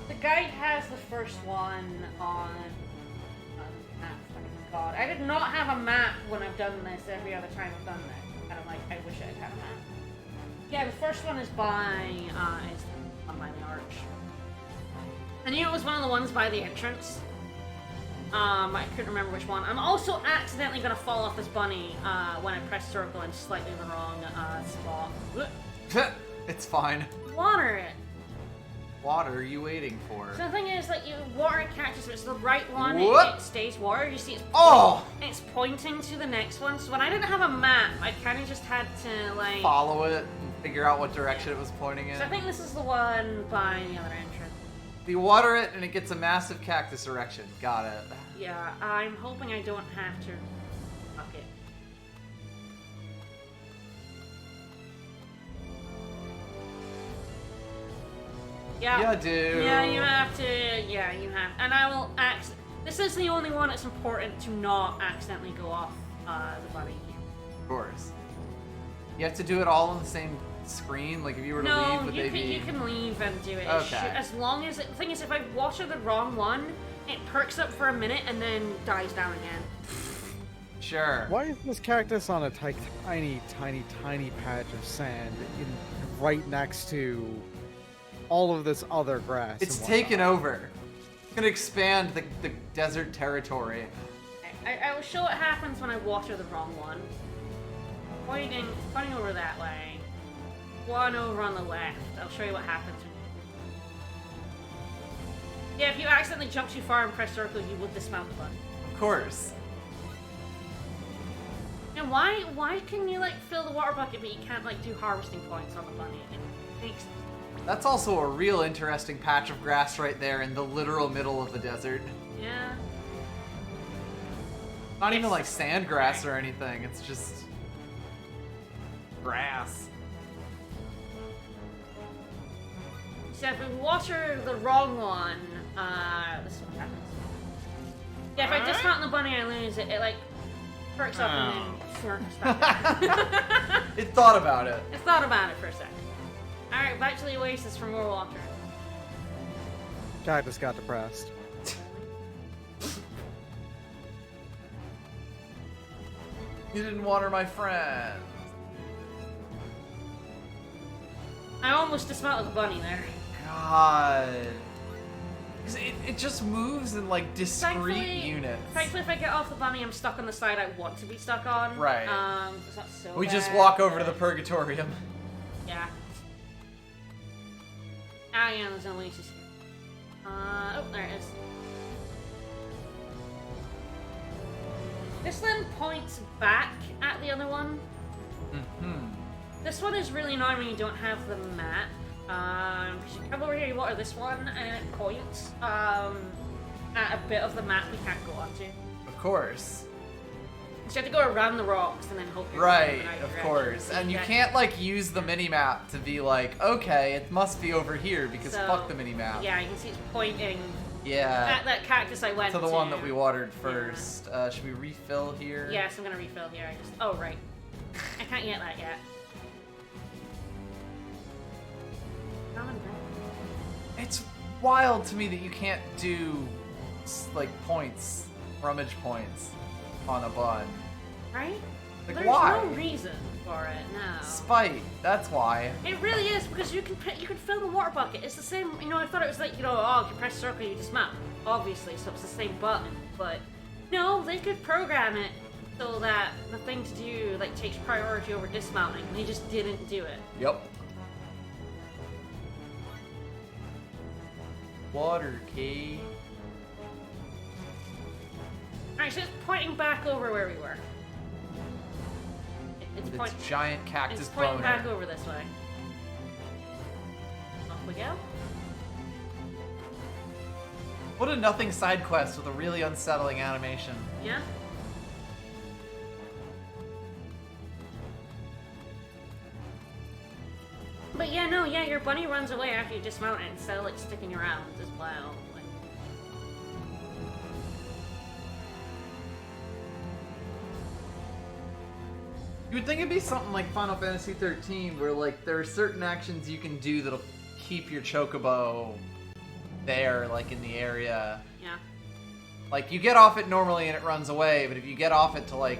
The guide has the first one on map. Thank God. I did not have a map when I've done this every other time I've done this. And I'm like, I wish I had a map. Yeah, the first one is by, is on by the arch. I knew it was one of the ones by the entrance. I couldn't remember which one. I'm also accidentally gonna fall off this bunny when I press circle in slightly the wrong spot. It's fine. Water it. What are you waiting for? So the thing is, like, you water a cactus, if it's the right one, What? it stays watered. You see, it's Oh! it's pointing to the next one. So when I didn't have a map, I kind of just had to like. Follow it and figure out what direction it was pointing in. So I think this is the one by the other entrance. You water it and it gets a massive cactus erection. Got it. Yeah, I'm hoping I don't have to. Fuck it. Yeah. Yeah, dude. Yeah, you have to. Yeah, you have. And I will This is the only one it's important to not accidentally go off the bunny. Of course. You have to do it all on the same screen? Like if you were to No, leave, would you they can, be... you can leave and do it. Okay. As long as... The thing is, if I water the wrong one, it perks up for a minute and then dies down again. Sure. Why is this cactus on a tiny, tiny, tiny patch of sand right next to all of this other grass? It's and taken whatnot? over. It's gonna expand the desert territory. I will show what happens when I water the wrong one. Pointing over that way. One over on the left. I'll show you what happens. Yeah, if you accidentally jump too far and press circle, you would dismount the button. Of course. And why can you like fill the water bucket but you can't like do harvesting points on the bunny? It makes That's also a real interesting patch of grass right there in the literal middle of the desert. yeah. Not even like sand grass or anything, it's just grass. So if we water the wrong one, this is what happens. Yeah, if I dismount the bunny, I lose it. It like perks up and then smirks back down. It thought about it. I thought about it for a second. Alright, back to the Oasis for more water. Guy just got depressed. You didn't water my friend. I almost dismounted the bunny there. God. 'Cause it just moves in like discrete Thankfully, units. Thankfully, if I get off the bunny, I'm stuck on the side I want to be stuck on. Right. It's not so We just bad, walk over to the but- Purgatorium. Yeah. Ah, yeah, there's an Oasis here. Oh, there it is. This then points back at the other one. Mm-hmm. This one is really annoying when you don't have the map. Because you come over here, you water this one, and it points at a bit of the map we can't go onto. Of course. So you have to go around the rocks and then hope you're Right, going in the right of direction. course. So And you get- can't like use the mini-map to be like, okay, it must be over here because So, fuck the mini-map. Yeah, you can see it's pointing Yeah. at that cactus I went To to. the one that we watered first. Should we refill here? Yes, I'm gonna refill here. Oh, right. I can't get that yet. Common ground. It's wild to me that you can't do like points, rummage points on a bun. Right? Like There's why? no reason for it, no. Spite. That's why. It really is, because you can fill the water bucket. It's the same, you know, I thought it was like, you know, oh, you press circle, you dismount. Obviously, so it's the same button. But no, they could program it so that the thing to do, like, takes priority over dismounting. They just didn't do it. Yep. Water key. Alright, so it's pointing back over where we were. It's It's pointing. giant cactus It's pointing boner. back over this way. Off we go. What a nothing side quest with a really unsettling animation. Yeah. But yeah, no, yeah, your bunny runs away after you dismount it instead of like sticking around as well. Like, You would think it'd be something like Final Fantasy 13, where like there are certain actions you can do that'll keep your chocobo there, like in the area. yeah. Like you get off it normally and it runs away, but if you get off it to like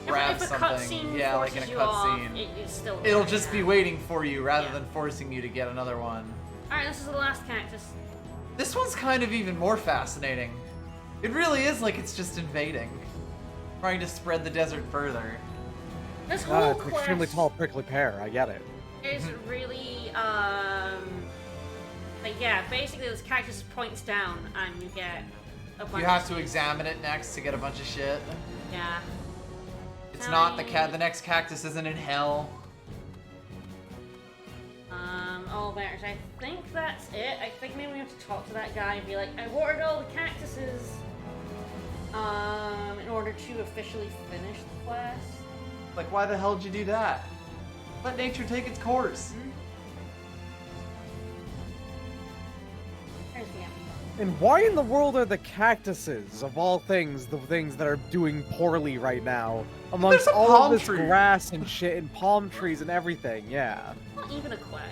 grab if a something, cutscene yeah, like in a forces you off, cutscene, it's still it'll there, just yeah. be waiting for you rather Yeah. than forcing you to get another one. Alright, this is the last cactus. This one's kind of even more fascinating. It really is like it's just invading, trying to spread the desert further. This whole It's an extremely quest tall prickly pear. I get it. is really, like, yeah, basically this cactus points down and you get a bunch You have of to examine it next to get a bunch of shit. Yeah. It's not the next cactus isn't in hell. All bears. I think that's it. I think maybe we have to talk to that guy and be like, I watered all the cactuses, in order to officially finish the quest. Like, why the hell did you do that? Let nature take its course. There's the empty. And why in the world are the cactuses, of all things, the things that are doing poorly right now? Amongst There's a all palm of this tree. grass and shit and palm trees and everything, yeah. Not even a quest.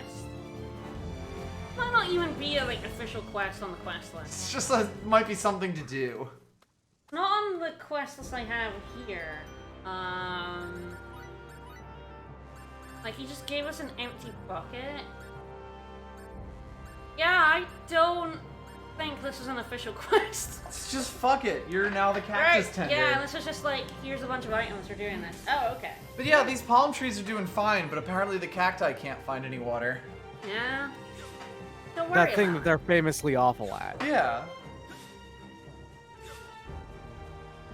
Might not even be a like official quest on the quest list. It's just might be something to do. Not on the quest list I have here. Like he just gave us an empty bucket. Yeah, I don't think this is an official quest. It's just fuck it. You're now the cactus tender. Yeah, this is just like, here's a bunch of items for doing this. Oh, okay. But yeah, these palm trees are doing fine, but apparently the cacti can't find any water. Yeah. Don't worry That thing that about they're famously awful at. Yeah.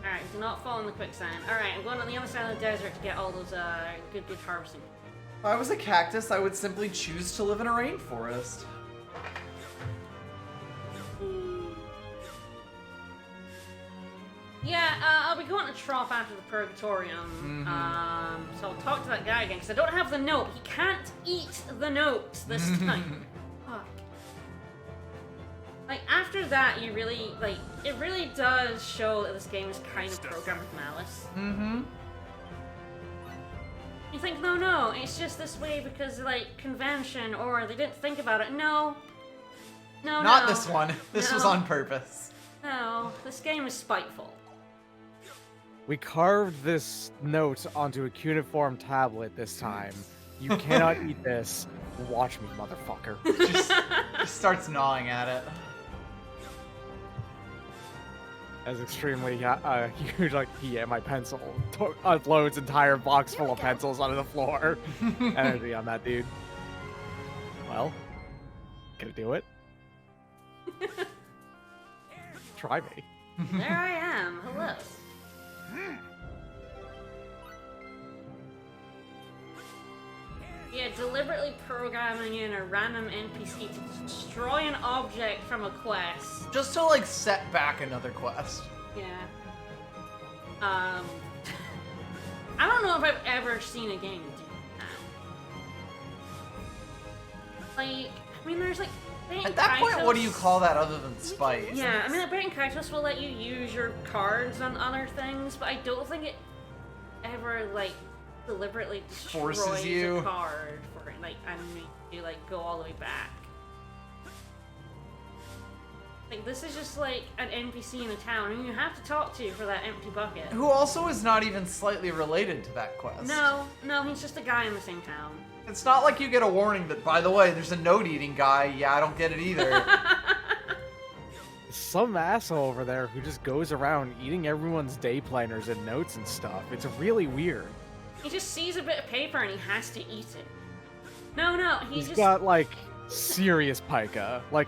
Alright, do not fall in the quicksand. Alright, I'm going on the other side of the desert to get all those good harvesting. If I was a cactus, I would simply choose to live in a rainforest. Yeah, I'll be going to Trough after the Purgatorium. So I'll talk to that guy again, because I don't have the note. He can't eat the note this time. Fuck. after that, you really, like, it really does show that this game is kind of programmed with malice. Mm-hmm. You think, no, it's just this way because, like, convention, or they didn't think about it. No. No, Not no. this one. This was No. on purpose. No, this game is spiteful. We carved this note onto a cuneiform tablet this time. You cannot eat this. Watch me, motherfucker. Just starts gnawing at it. As extremely huge, like, yeah, my pencil unloads entire box full of pencils onto the floor. Energy on that dude. Well, gonna do it. Try me. There I am. Hello. Yeah, deliberately programming in a random NPC to destroy an object from a quest. Just to, like, set back another quest. Yeah. I don't know if I've ever seen a game do that. Like, I mean, there's like... At that point, what do you call that other than spite? Yeah, I mean, like, Bait Kaitos will let you use your cards on other things, but I don't think it ever, like, deliberately destroys Forces you. a card for, like, and make you, like, go all the way back. Like, this is just, like, an NPC in a town who you have to talk to for that empty bucket. Who also is not even slightly related to that quest. No, he's just a guy in the same town. It's not like you get a warning that, by the way, there's a note-eating guy. Yeah, I don't get it either. Some asshole over there who just goes around eating everyone's day planners and notes and stuff. It's really weird. He just sees a bit of paper and he has to eat it. No, He's just... got, like, serious pica. Like,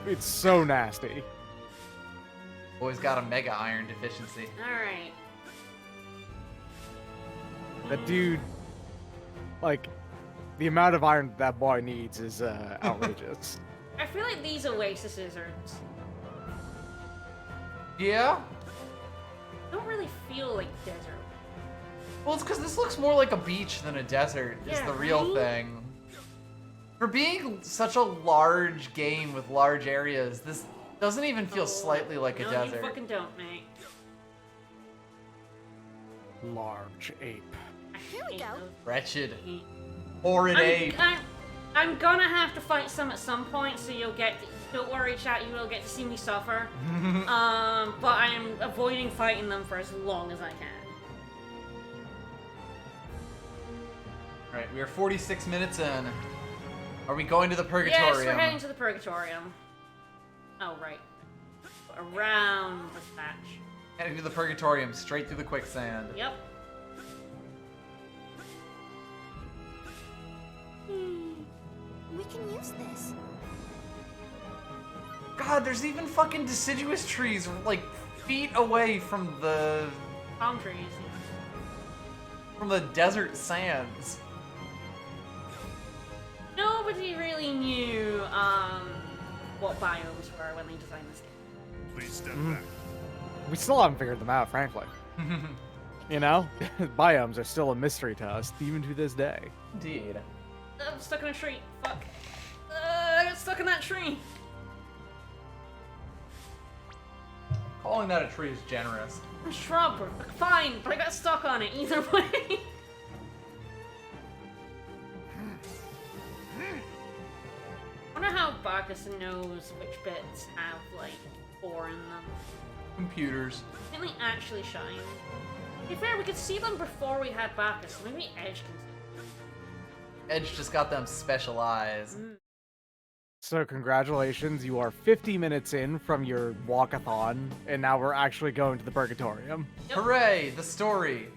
it's so nasty. Boy's got a mega iron deficiency. Alright. That dude, like, the amount of iron that boy needs is outrageous. I feel like these oases Yeah? don't really feel like desert. Well, it's because this looks more like a beach than a desert, is Yeah, the real right? thing. For being such a large game with large areas, this doesn't even feel slightly like a no, desert. you fucking don't, mate. Large ape. Here we go. Wretched. Horrid ape. I'm gonna have to fight some at some point, so you'll get. Don't worry, chat. You will get to see me suffer. But I am avoiding fighting them for as long as I can. Alright, we are 46 minutes in. Are we going to the Purgatorium? Yes, we're heading to the Purgatorium. Oh, right. Around this patch. Heading to the Purgatorium, straight through the quicksand. Yep. We can use this. God, there's even fucking deciduous trees, like, feet away from the Palm trees. desert sands. Nobody really knew what biomes were when they designed this game. Please step back. We still haven't figured them out, frankly. You know? Biomes are still a mystery to us, even to this day. Indeed. I'm stuck in a tree. Fuck. I got stuck in that tree. Calling that a tree is generous. I'm shrub. Fine, but I got stuck on it either way. I wonder how Bacchus knows which bits have, like, ore in them. Computers. Can they actually shine? To be fair, we could see them before we had Bacchus, so maybe Edge can see them. Edge just got them special eyes. So congratulations, you are 50 minutes in from your walkathon, and now we're actually going to the Purgatorium. Yep. Hooray! The story.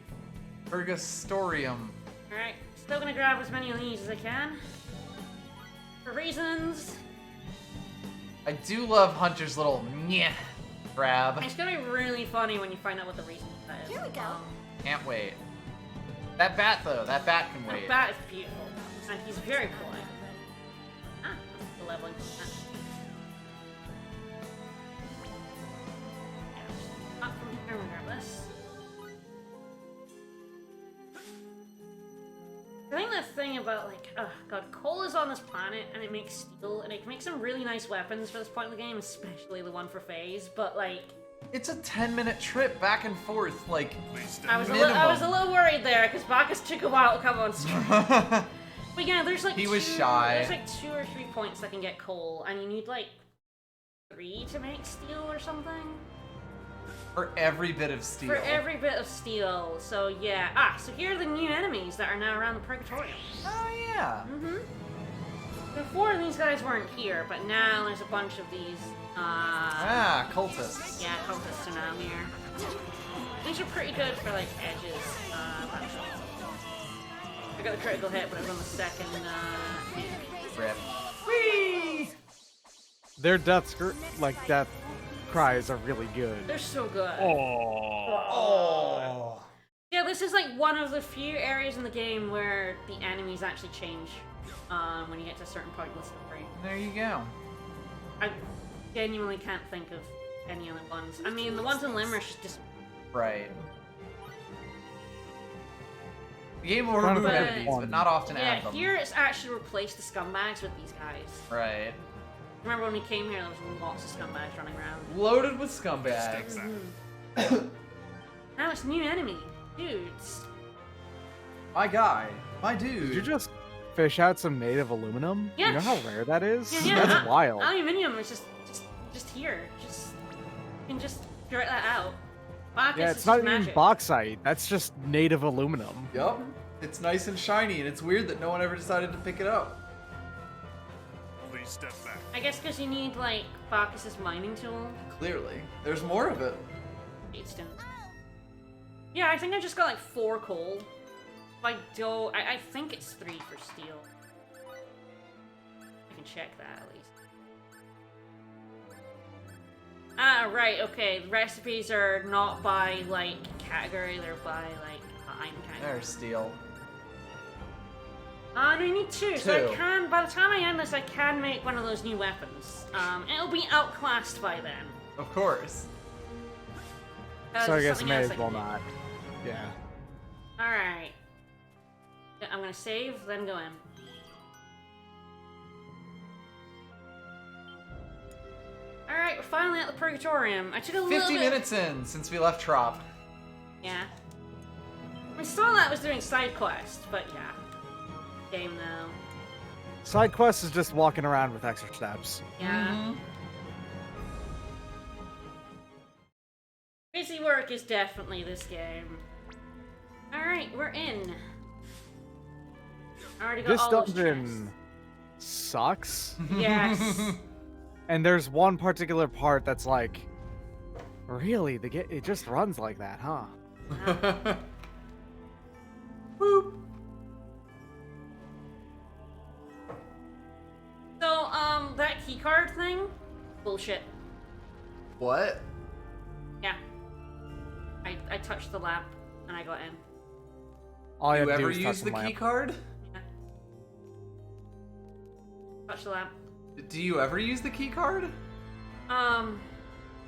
Purgastorium. Alright, still gonna grab as many of these as I can. For reasons. I do love Hunter's little nyeh grab. It's gonna be really funny when you find out what the reason for that is. Here we go. Can't wait. That bat, though, that bat can The wait. bat is beautiful, and he's very coy. Ah, that's the leveling. Ah. Up from here, we'll grab this. I think the thing about, like, oh god, coal is on this planet, and it makes steel, and it can make some really nice weapons for this point in the game, especially the one for Phase, but, like... It's a 10-minute trip back and forth, like, I was minimum. a little worried there, because Bacchus took a while to come on stream. But yeah, there's like He was shy. There's like 2 or 3 points that can get coal, and you need like 3 to make steel or something. For every bit of steel. For every bit of steel. So yeah. So here are the new enemies that are now around the Purgatorium. Oh yeah. Before these guys weren't here, but now there's a bunch of these. Cultists. Yeah, cultists are now here. These are pretty good for like edges. I got the critical hit, but it was on the second. Rip. Whee! Their death cries are really good. They're so good. Oh. Yeah, this is like one of the few areas in the game where the enemies actually change when you get to a certain point in the story. There you go. I genuinely can't think of any other ones. I mean, the ones in Limerish just... Right. The game will Trying to remove think of enemies, one. but not often Yeah, add them. here it's actually replaced the scumbags with these guys. Right. Remember when we came here, there was lots of scumbags running around. Loaded with scumbags. Now it's new enemy. Dudes. My guy. My dude. Did you just fish out some native aluminum? Yeah. You know how rare that is? Yeah. That's wild. Aluminium is just here. You can just figure that out. Bacchus Yeah, is it's not just even magic. bauxite. That's just native aluminum. Yup. It's nice and shiny, and it's weird that no one ever decided to pick it up. Please step back. I guess because you need, like, Bacchus's mining tool. Clearly. There's more of it. Stone. Yeah, I think I just got, like, 4 coal. I think it's 3 for steel. I can check that, at least. Ah, right, okay. The recipes are not by, like, category, they're by, like, item category. There's steel. No, I need 2, so I 2. can, by the time I end this, I can make one of those new weapons. It'll be outclassed by then. Of course. So I there's guess something may else as I well can do. not. Yeah. Alright. I'm gonna save, then go in. Alright, we're finally at the Purgatorium. I took a little 50 bit... minutes in since we left Trop. Yeah. I saw that was doing side quests, but yeah. Game though. Side quest is just walking around with extra steps. Yeah. Busy work is definitely this game. Alright, we're in. I already got This all those dungeon sucks. chests. Yes. And there's one particular part that's like, really, it just runs like that, huh? Boop. So, that keycard thing? Bullshit. What? Yeah. I touched the lamp and I got in. All you You have to do ever is touch use the lamp. key card? Yeah. Touch the lamp. Do you ever use the key card? No.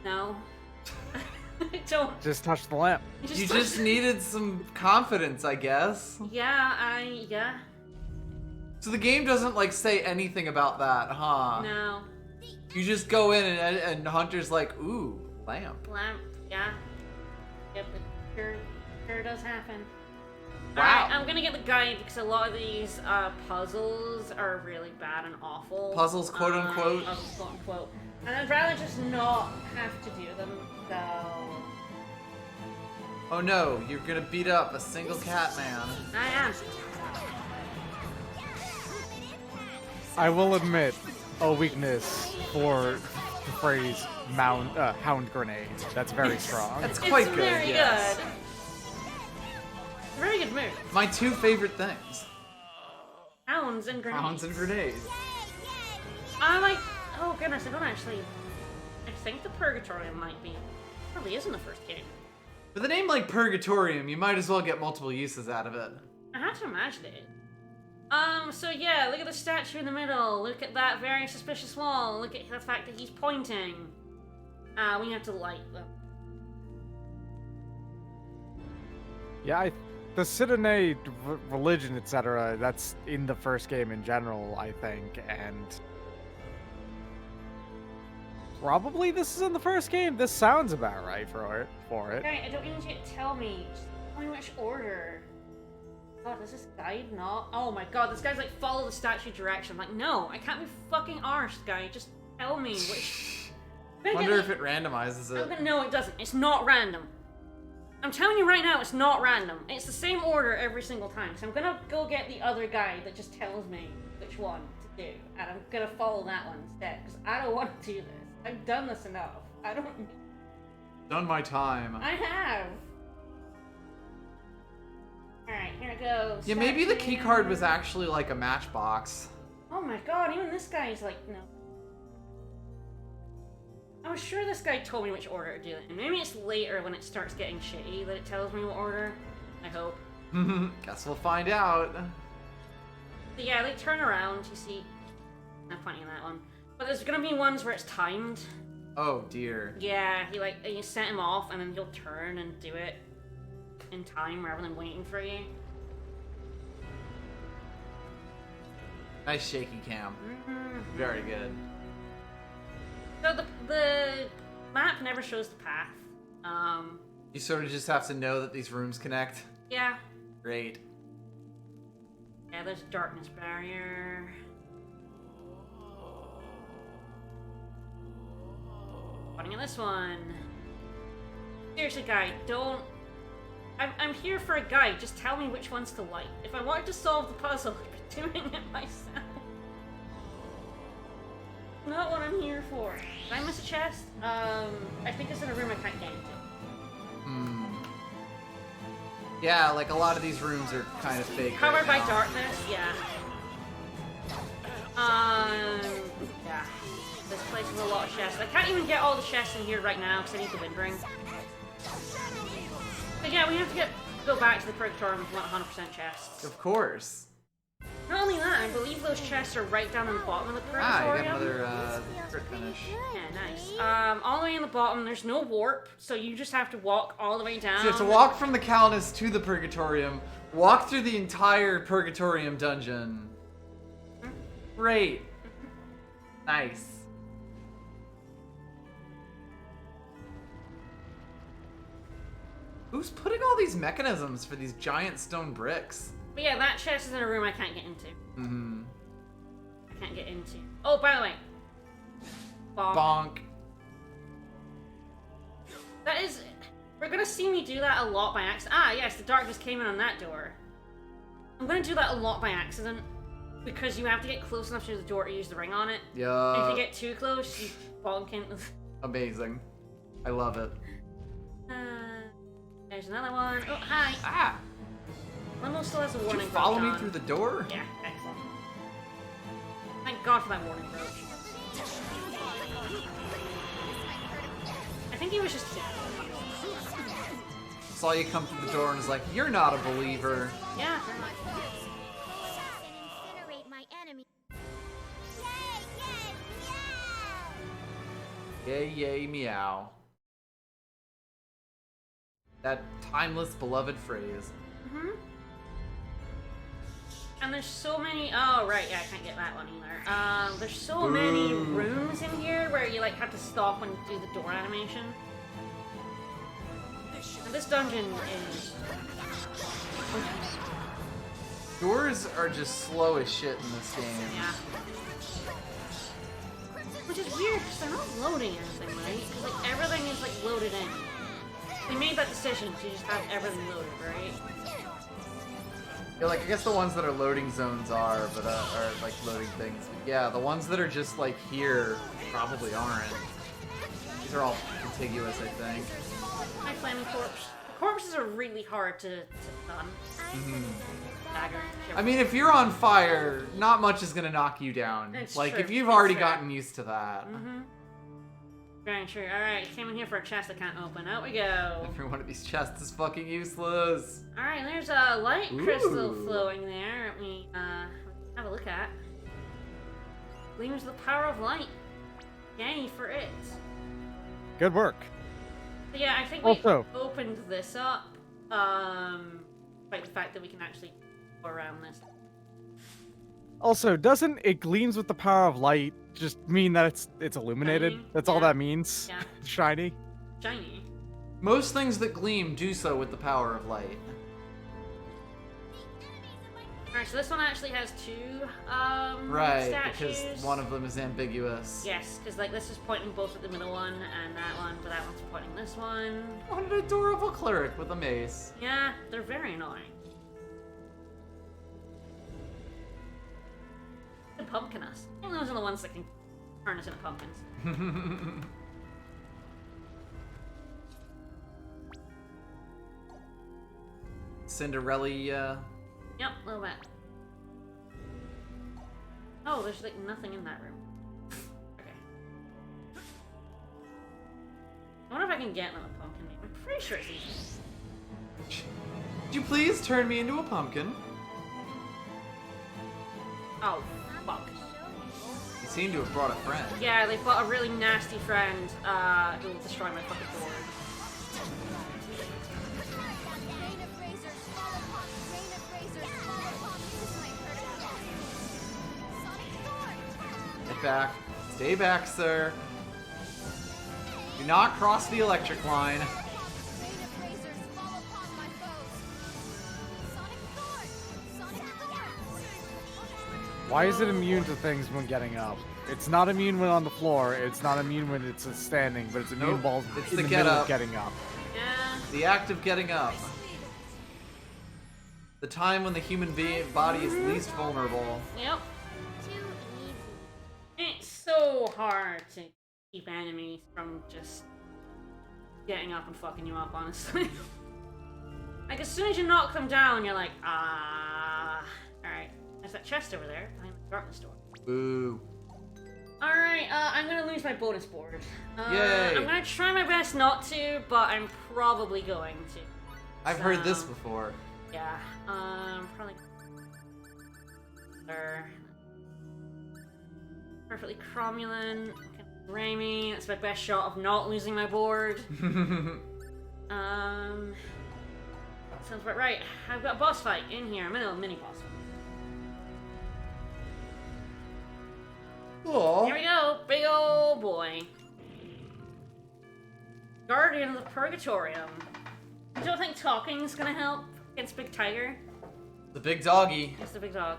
I don't. Just touch the lamp. You just needed some confidence, I guess. Yeah. So the game doesn't like say anything about that, huh? No. You just go in and Hunter's like, ooh, lamp. Lamp, yeah. Yep, it sure does happen. Wow. Alright, I'm gonna get the guide because a lot of these puzzles are really bad and awful. Puzzles, quote unquote. Puzzles, quote unquote. And I'd rather just not have to do them, so... Oh no, you're gonna beat up a single cat man. I am. I will admit, a weakness for the phrase hound grenade. That's very strong. That's quite It's good, very yes. good. Very good move. My 2 favorite things. Hounds and grenades. Hounds and grenades. I'm like, oh goodness, I don't actually... I think the Purgatorium might be... Probably is in the first game. With a name like Purgatorium, you might as well get multiple uses out of it. I have to imagine it. So yeah, look at the statue in the middle. Look at that very suspicious wall. Look at the fact that he's pointing. We have to light them. Yeah, the Sidonate religion, etc., that's in the first game in general, I think, and probably this is in the first game. This sounds about right for it. Okay, I don't need you to tell me. Just tell me which order. God, does this guide not? Oh my god, this guy's like, follow the statue direction. I'm like, no, I can't be fucking arsed, guy. Just tell me which. Wonder if it randomizes it. No, it doesn't. It's not random. I'm telling you right now, it's not random. It's the same order every single time. So I'm gonna go get the other guy that just tells me which one to do, and I'm gonna follow that one instead, because I don't want to do this. I've done this enough. I don't. Done my time. I have. Alright, here it goes. Yeah, maybe the key card was actually like a matchbox. Oh my god, even this guy is like, no. I was sure this guy told me which order to do it in. Maybe it's later when it starts getting shitty that it tells me what order. I hope. Guess we'll find out. So yeah, they turn around, you see. I'm pointing at that one. But there's gonna be ones where it's timed. Oh dear. Yeah, you set him off and then he'll turn and do it in time rather than waiting for you. Nice shaky cam. Very good. So the map never shows the path. You sort of just have to know that these rooms connect. Yeah. Great. Yeah, there's a darkness barrier. Pointing at this one. Seriously, guy, don't. I'm here for a guide. Just tell me which ones to light. If I wanted to solve the puzzle, I'd be doing it myself. Not what I'm here for. Did I miss a chest? I think it's in a room I can't get into. Yeah, like a lot of these rooms are kind of fake. Covered by right now. darkness, yeah. Yeah. This place is a lot of chests. I can't even get all the chests in here right now because I need the wind ring. But yeah, we have to go back to the Purgatorium if we want 100% chests. Of course. Not only that, I believe those chests are right down in the bottom of the Ah, Purgatorium. you got another crit finish. Yeah, nice. All the way in the bottom, there's no warp, so you just have to walk all the way down. So you have to walk from the Calnus to the Purgatorium, walk through the entire Purgatorium dungeon. Great. Nice. Who's putting all these mechanisms for these giant stone bricks? But yeah, that chest is in a room I can't get into. Mm-hmm. I can't get into. Oh, by the way. Bonk. Bonk. That is... We're gonna see me do that a lot by accident. Ah, yes, the darkness came in on that door. I'm gonna do that a lot by accident. Because you have to get close enough to the door to use the ring on it. And if you get too close, you bonk into... Amazing. I love it. There's another one. Oh, hi. Ah! Limo still has a Did warning you follow brooch me on. through the door? Yeah, excellent. Thank God for that warning brooch. I think he was just... Saw you come through the door and was like, you're not a believer. Yeah. And incinerate my enemy. Yay, yay, meow. That timeless, beloved phrase. And there's so many... Oh, right, yeah, I can't get that one either. There's so many rooms in here where you, like, have to stop when you do the door animation. And this dungeon is... Doors are just slow as shit in this game. Yeah. Which is weird, because they're not loading anything, right? Because, like, everything is, like, loaded in. They made that decision to just have everything loaded, right? Yeah, like, I guess the ones that are loading zones are, but, are, like, loading things. But yeah, the ones that are just, like, here probably aren't. These are all contiguous, I think. My flaming corpse. The corpses are really hard to stun. Dagger. I mean, if you're on fire, not much is gonna knock you down. It's like, true. if you've It's already fair. gotten used to that. Very true. Alright, came in here for a chest I can't open. Out we go. Every one of these chests is fucking useless. Alright, there's a light crystal Ooh. flowing there. Let me have a look at. Gleams the power of light. Yay for it. Good work. So yeah, I think we Also- opened this up by despite the fact that we can actually go around this. Also, doesn't it gleams with the power of light just mean that it's illuminated? Shiny? That's all Yeah. that means? Yeah. Shiny? Shiny. Most things that gleam do so with the power of light. Alright, so this one actually has two Right, statues. because one of them is ambiguous. Yes, because like this is pointing both at the middle one and that one, but that one's pointing this one. What an adorable cleric with a mace. Yeah, they're very annoying. They pumpkin us. I think those are the ones that can turn us into pumpkins. Cinderella, Yep, a little bit. Oh, there's like nothing in that room. Okay. I wonder if I can get another pumpkin. I'm pretty sure it's easy. Would you please turn me into a pumpkin? Oh, fuck. You seem to have brought a friend. Yeah, they bought a really nasty friend who will destroy my fucking board. Rain of razors, fall upon me. Rain of razors, fall upon me. This might hurt. Sonic Thorn. Get back. Stay back, sir. Do not cross the electric line. Rain of razors, fall upon my foes. Sonic Thorn. Sonic Thorn. Why is it immune to things when getting up? It's not immune when on the floor, it's not immune when it's standing, but it's immune Nope, while it's in the the get middle up. of getting up. Yeah. The act of getting up. The time when the human body is least vulnerable. Yep. Too easy. It's so hard to keep enemies from just getting up and fucking you up, honestly. Like, as soon as you knock them down, you're like, ah. Alright, there's that chest over there behind the darkness door. Boo. Alright, I'm gonna lose my bonus board. Yay. I'm gonna try my best not to, but I'm probably going to. I've heard this So, before. Yeah, probably. Perfectly cromulent. Raimi. That's my best shot of not losing my board. Sounds about right. I've got a boss fight in here. I'm in a mini boss fight. Cool. Here we go. Big ol' boy. Guardian of the Purgatorium. You don't think talking is gonna help against Big Tiger? The big doggy. It's the big dog.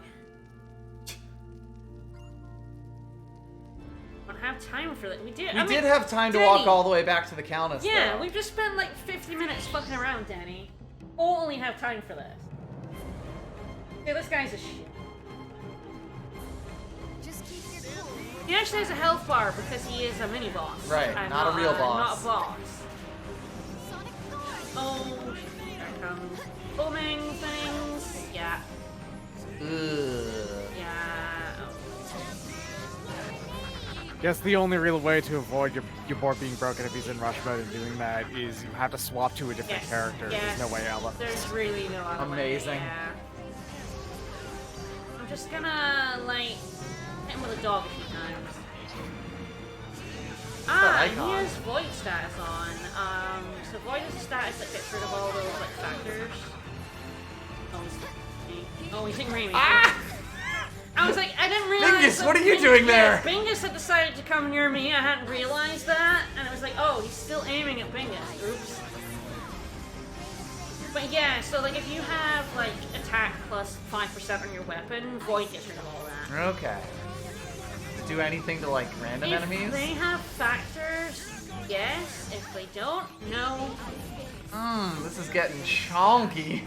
Don't have time for that. We did. We I mean, did have time to Denny. walk all the way back to the countess. Yeah, though. we've just spent like 50 minutes fucking around, Danny. Only have time for this. Yeah, this guy's a shit. Just keep your cool. He actually has a health bar because he is a mini boss. Right, and not a real boss. Not a boss. Sonic Thorn. Oh, shit, here it comes. Booming things. Yeah. Ugh. Yeah. Oh. Guess the only real way to avoid your board being broken if he's in rush mode and doing that is you have to swap to a different Yes. character. Yes. There's no way out. There's really no other Amazing. way. Yeah. I'm just gonna, like, hit him with a dog a few times. Ah, and he icon. has Void status on. So Void is a status that gets rid of all those, like, factors. Oh, he's hitting Raimi. Ah! I was like, I didn't realize. Bingus, that what are you doing there? Bingus had decided to come near me. I hadn't realized that, and it was like, oh, he's still aiming at Bingus. Oops. But yeah, so like if you have like attack plus 5% on your weapon, Void gets rid of all that. Okay. Does it do anything to like random If enemies? they have factors, yes. If they don't, no. This is getting chonky.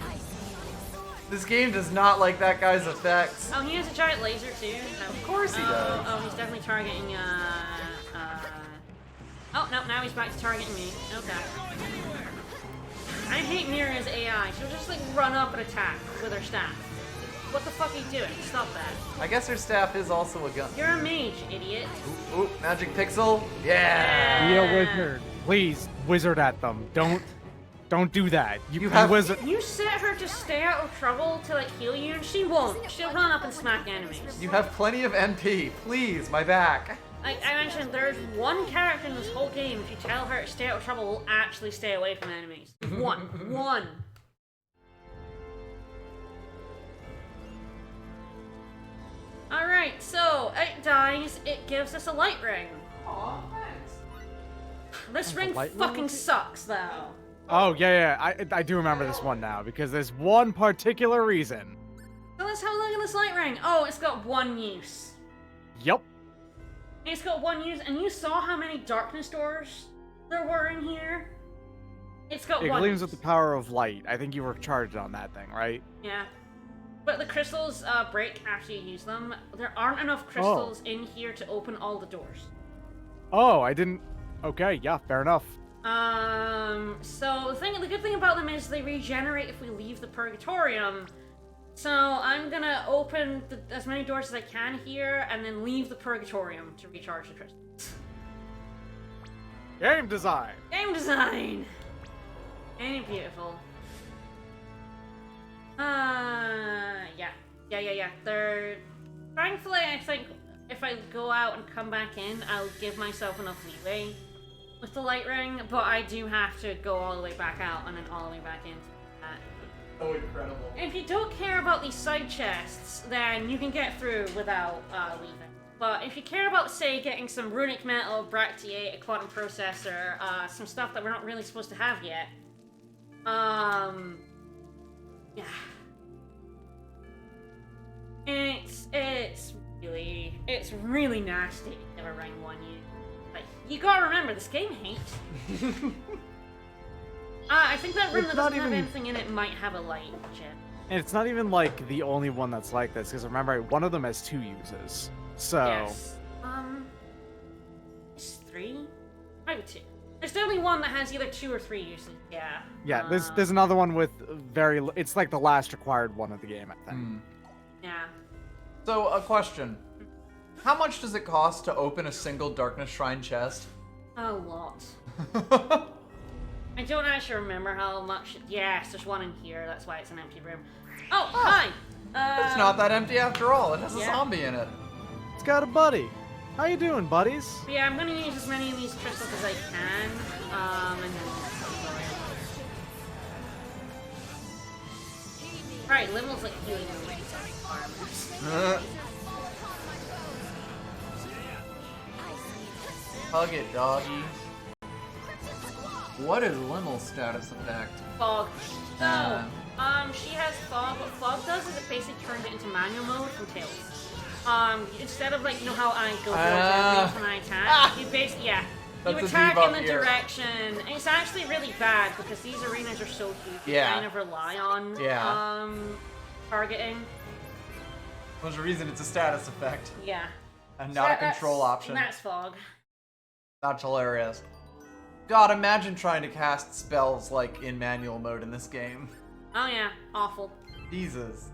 This game does not like that guy's effects. Oh, he has a giant laser too. Of course he does. Oh, he's definitely targeting. Oh no, now he's back to targeting me. Okay. I hate Miria's AI. She'll just like run up and attack with her staff. What the fuck are you doing? Stop that. I guess her staff is also a gun. You're a mage, idiot. Ooh, ooh, magic pixel. Yeah. Be a wizard. Please, wizard at them. Don't do that. You have- wizard. You set her to stay out of trouble to like heal you, and she won't. She'll run up and smack enemies. You have plenty of MP. Please, my back. Like I mentioned, there's one character in this whole game, if you tell her to stay out of trouble, will actually stay away from enemies. One. Alright, so it dies, it gives us a light ring. Aw, thanks. This ring light ring fucking with it? sucks, though. Oh, yeah. I do remember this one now, because there's one particular reason. So let's have a look at this light ring. Oh, it's got one use. Yep. It's got one use, and you saw how many darkness doors there were in here? It's got It one gleams use. with the power of light. I think you were charged on that thing, right? Yeah. But the crystals break after you use them. There aren't enough crystals in here to open all the doors. Oh, I didn't... Okay, yeah, fair enough. So the good thing about them is they regenerate if we leave the Purgatorium. So I'm gonna open as many doors as I can here, and then leave the Purgatorium to recharge the crystals. Game design! Game design! Ain't it beautiful? Yeah. They're... Thankfully, I think if I go out and come back in, I'll give myself enough leeway with the light ring, but I do have to go all the way back out and then all the way back into that. Oh, incredible. If you don't care about these side chests, then you can get through without leaving. But if you care about, say, getting some runic metal, bractiate, a quantum processor, some stuff that we're not really supposed to have yet, yeah. It's really nasty to give a rank 1 use. Like, you gotta remember, this game hates you. I think that room It's that not doesn't have even- anything in it might have a light, Jim. And it's not even, like, the only one that's like this, because remember, one of them has 2 uses. So... Yes. It's 3? Maybe 2. There's definitely one that has either 2 or 3 uses, yeah. Yeah, there's another one with it's like the last required one of the game, I think. Yeah. So, a question. How much does it cost to open a single Darkness Shrine chest? A lot. I don't actually remember how much. Yes, there's one in here. That's why it's an empty room. Oh, hi! It's not that empty after all. It has a yeah. zombie in it. It's got a buddy. How you doing, buddies? But yeah, I'm gonna use as many of these crystals as I can. And then. Right, Limel's like healing me. Hug it, doggy. What is Limel's status effect? Fog. So, Uh. she has fog. What fog does is it basically turns it into manual mode from Tails. Instead of like, you know how I go towards enemies when I attack, you basically, yeah. That's You a attack debuff in the here. direction. It's actually really bad because these arenas are so huge. You Yeah. kind of rely on targeting. There's a reason it's a status effect Yeah. and So not a that's- control option. That's fog. That's hilarious. God, imagine trying to cast spells like in manual mode in this game. Oh yeah, awful. Jesus.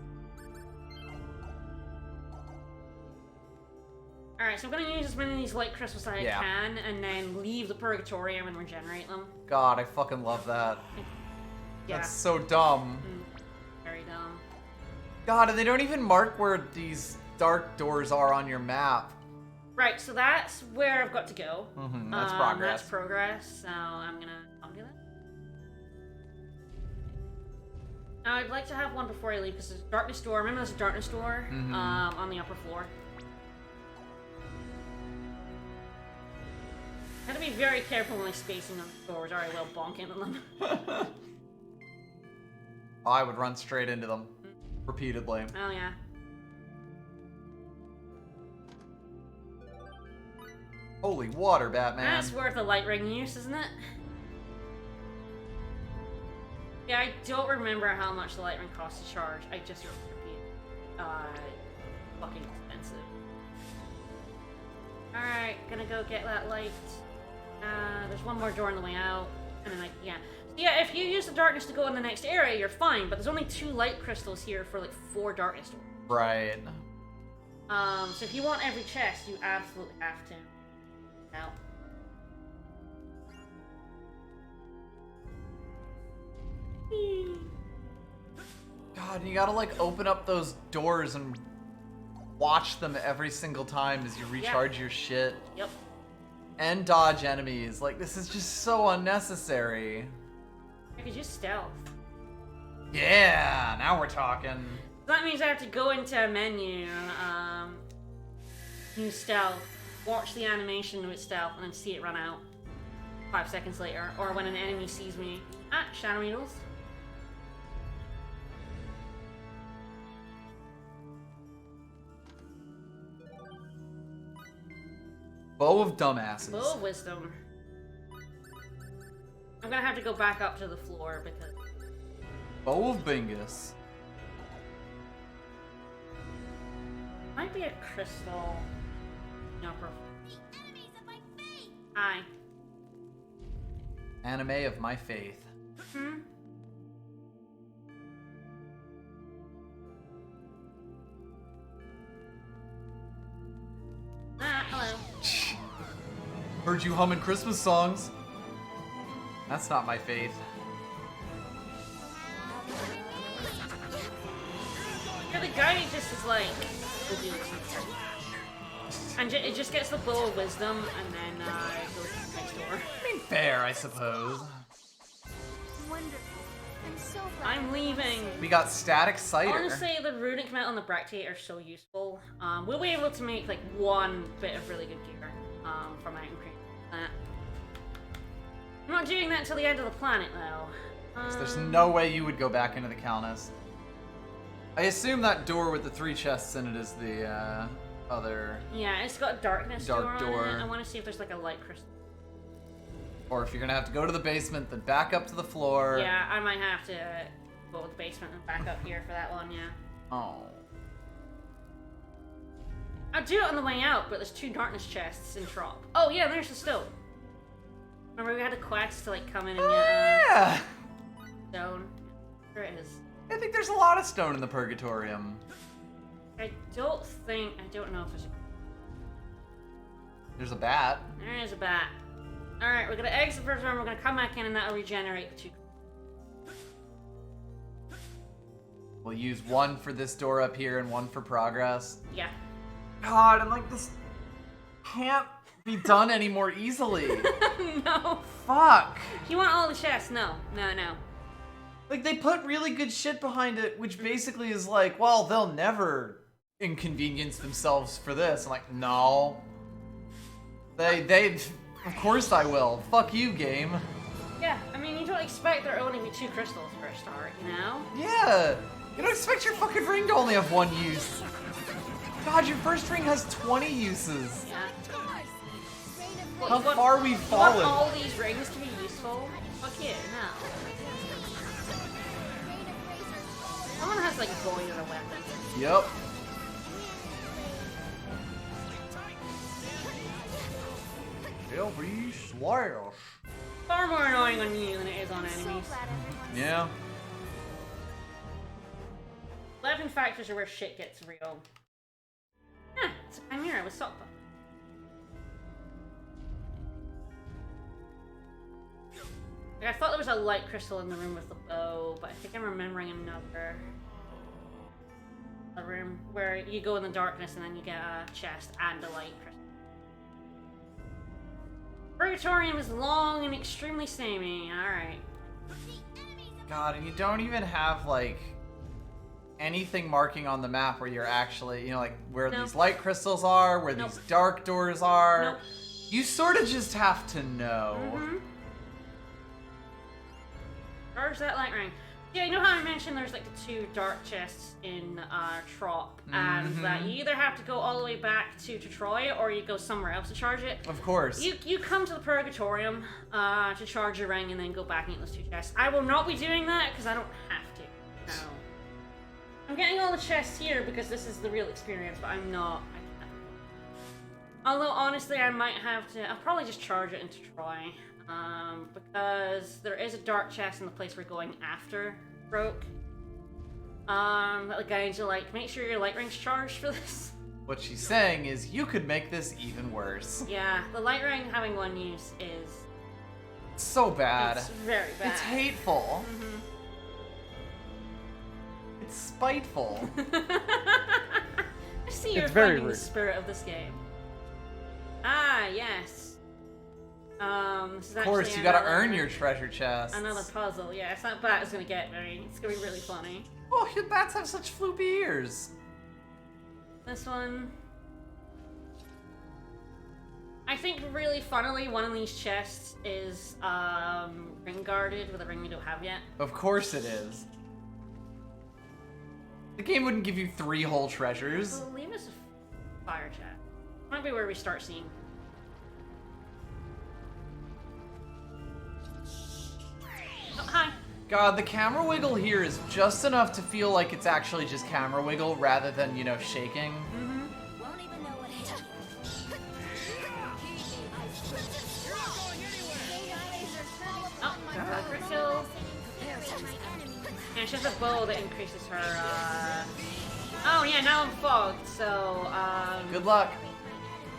Alright, so I'm gonna use as many of these light crystals as I Yeah. can, and then leave the Purgatorium and regenerate them. God, I fucking love that. Yeah. That's so dumb. Very dumb. God, and they don't even mark where these dark doors are on your map. Right, so that's where I've got to go. That's progress. That's progress, so I'm gonna do that. Now, I'd like to have one before I leave, because there's a darkness door. Remember there's a darkness door on the upper floor. Gotta be very careful when I'm spacing on the doors, or I will bonk into them. I would run straight into them. Repeatedly. Oh, yeah. Holy water, Batman. That's worth a light ring use, isn't it? Yeah, I don't remember how much the light ring costs to charge. I just remember being fucking expensive. Alright, gonna go get that light. There's one more door on the way out. And then yeah. So yeah, if you use the darkness to go in the next area, you're fine, but there's only 2 light crystals here for like 4 darkness doors. Right. So if you want every chest, you absolutely have to. Now. God, you gotta like open up those doors and watch them every single time as you recharge your shit. Yep. And dodge enemies. Like, this is just so unnecessary. I could use stealth. Yeah, now we're talking. That means I have to go into a menu, use stealth, watch the animation with stealth, and then see it run out 5 seconds later, or when an enemy sees me. Ah, Shadow Needles. Bow of dumbasses. Bow of Wisdom. I'm gonna have to go back up to the floor because... Bow of Bingus. Might be a crystal. No, The enemies of my faith! Hi. Anime of my faith. Hmm? Ah, hello. Heard you humming Christmas songs. That's not my faith. Yeah, the guy just is like... And it just gets the Bow of Wisdom, and then it goes to the next door. I mean, fair, I suppose. Wonderful. I'm so glad. I'm leaving. We got static cider. Honestly, the runic metal and the bractate are so useful. We'll be able to make like one bit of really good gear from Mountain Cream. I'm not doing that until the end of the planet, though. So there's no way you would go back into the Calnus. I assume that door with the 3 chests in it is the other... Yeah, it's got a darkness Dark door door. on it. I want to see if there's like a light crystal. Or if you're gonna have to go to the basement, then back up to the floor. Yeah, I might have to go to the basement and back up here for that one, yeah. Oh. I'll do it on the way out, but there's 2 darkness chests in Trop. Oh yeah, there's the stone. Remember we had a quest to like come in and get Yeah! stone? There it is. I think there's a lot of stone in the Purgatorium. I don't know if there's a... There's a bat. There is a bat. Alright, we're gonna exit the first room, we're gonna come back in and that'll regenerate the 2. We'll use one for this door up here and one for progress. Yeah. God, and like this can't be done any more easily. No. Fuck. You want all the chests? No. No, no. Like, they put really good shit behind it, which basically is like, well, they'll never inconvenience themselves for this. I'm like, no. They, of course I will. Fuck you, game. Yeah, I mean, you don't expect there only be 2 crystals for a start, you know? Yeah. You don't expect your fucking ring to only have 1 use. God, your first ring has 20 uses. Yeah. Rain of How far we've You want fallen. all these rings to be useful? Fuck yeah, no. Someone has like a boy or a weapon. Yep. Heavy slash. Far more annoying on you than it is on so enemies. glad everyone's Yeah. Weapon factors are where shit gets real. Huh, it's a chimera with sock buff. Like, I thought there was a light crystal in the room with the bow, but I think I'm remembering another a room where you go in the darkness and then you get a chest and a light crystal. Purgatorium is long and extremely samey. Alright. God, and you don't even have, like, anything marking on the map where you're actually, you know, like, where No. these light crystals are, where Nope. these dark doors are. Nope. You sort of just have to know. Mm-hmm. Charge that light ring. Yeah, you know how I mentioned there's like the 2 dark chests in Trop, and that you either have to go all the way back to Troy or you go somewhere else to charge it. Of course. You come to the Purgatorium to charge your ring and then go back and get those 2 chests. I will not be doing that because I don't have to. No. I'm getting all the chests here because this is the real experience, but I'm not. I can't. Although honestly, I might have to. I'll probably just charge it into Troy. Because there is a dark chest in the place we're going after broke. The guys are like, make sure your light ring's charged for this. What she's saying is you could make this even worse. Yeah, the light ring having 1 use is It's so bad. it's very bad. It's hateful. Mhm. It's spiteful. I see you're It's very finding the rude. spirit of this game. Ah, yes. This is Of course, actually you gotta another- earn your treasure chest. Another puzzle. Yeah, it's that bat is gonna get me. It's gonna be really funny. Oh, your bats have such floopy ears. This one. I think really funnily, one of these chests is ring guarded with a ring we don't have yet. Of course it is. The game wouldn't give you 3 whole treasures. I believe it's a fire chest. Might be where we start seeing. Oh, hi. God, the camera wiggle here is just enough to feel like it's actually just camera wiggle rather than, you know, shaking. Won't even know what hit you. Oh, got a crit kill. And she has a bow that increases her, Oh yeah, now I'm fogged, so, Good luck.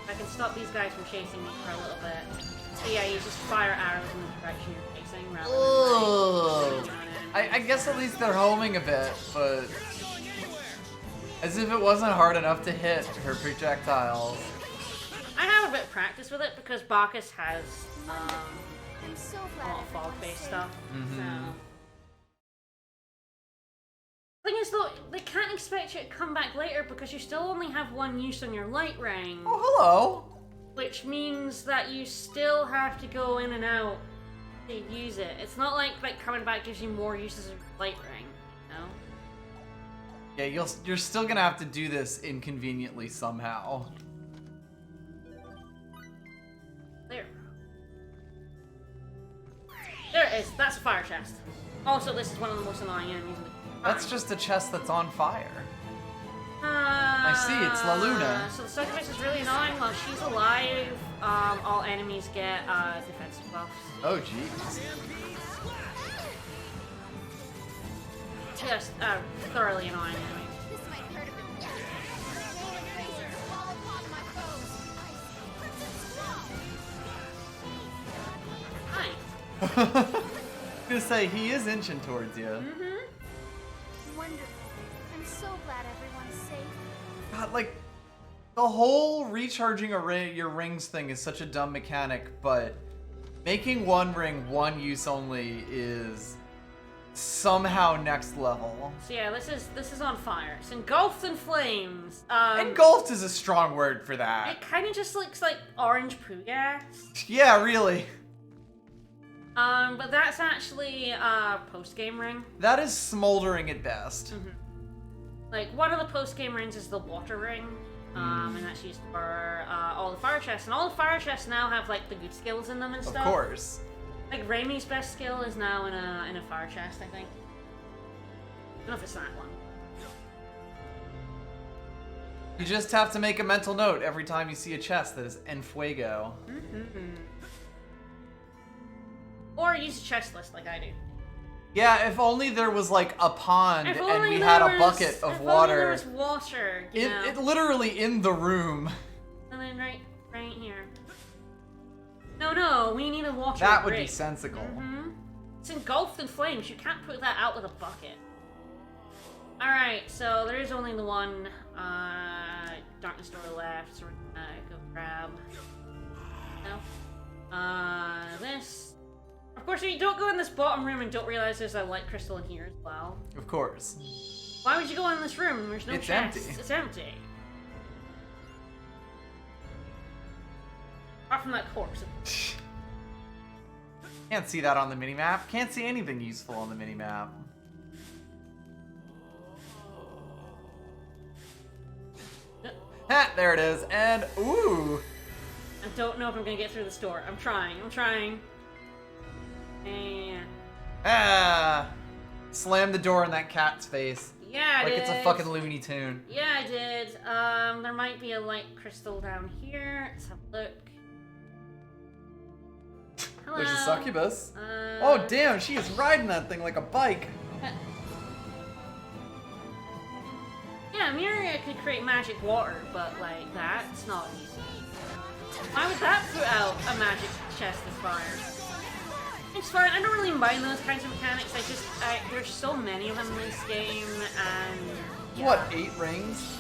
I can stop these guys from chasing me for a little bit. So yeah, you just fire arrows in the direction you're facing rather Ugh. than I guess at least they're homing a bit, but... As if it wasn't hard enough to hit her projectiles. I have a bit of practice with it because Bacchus has, I'm so a glad lot of fog-based everyone's safe. stuff, Mhm. so... Thing is though, they can't expect you to come back later because you still only have 1 use on your light ring. Oh, hello. Which means that you still have to go in and out to use it. It's not like coming back gives you more uses of your light ring, you know? Yeah, you're still gonna have to do this inconveniently somehow. There. There it is. That's a fire chest. Also, this is one of the most annoying enemies in the game. That's just a chest that's on fire. I see, it's La Luna. So the succubus is really annoying. While she's alive, all enemies get defensive buffs. Oh, jeez. Just thoroughly annoying enemies. This might hurt a bit. Rain of razors fall upon my foes. I see. Hi. I was gonna say, he is inching towards you. Wonderful. I'm so glad everyone's safe. God, like, the whole recharging your rings thing is such a dumb mechanic, but making 1 ring 1 use only is somehow next level. So yeah, this is on fire. It's engulfed in flames. Engulfed is a strong word for that. It kind of just looks like orange poo gas. Yeah, really. But that's actually a post-game ring. That is smoldering at best. Like, one of the post-game rings is the water ring. And that's used for all the fire chests. And all the fire chests now have, like, the good skills in them and Of stuff. course. Like, Raimi's best skill is now in a fire chest, I think. I don't know if it's that one. You just have to make a mental note every time you see a chest that is en fuego. Or use a chest list like I do. Yeah, if only there was like a pond If and only we there had a was- bucket of if water. Only there was water, you know? It literally in the room. And then right here. No, we need a water That would be rig. sensical. It's engulfed in flames. You can't put that out with a bucket. Alright, so there is only the one darkness door left, so we're gonna go grab. No. This. Of course, if you don't go in this bottom room and don't realize there's a light crystal in here as well. Of course. Why would you go in this room? There's no It's chest. empty. It's empty. Apart from that corpse. Can't see that on the minimap. Can't see anything useful on the minimap. Ha! There it is. And ooh! I don't know if I'm gonna get through this door. I'm trying. And Ah! Slam the door in that cat's face. yeah, I Like did. it's a fucking Looney Tune. Yeah, I did. There might be a light crystal down here. Let's have a look. Hello. There's a succubus. Uh, Oh damn, she is riding that thing like a bike. Yeah, Miria could create magic water, but like that's not easy. Why would that put out a magic chest of fire? It's fine. I don't really mind those kinds of mechanics. There's so many of them in this game, and yeah. What, 8 rings?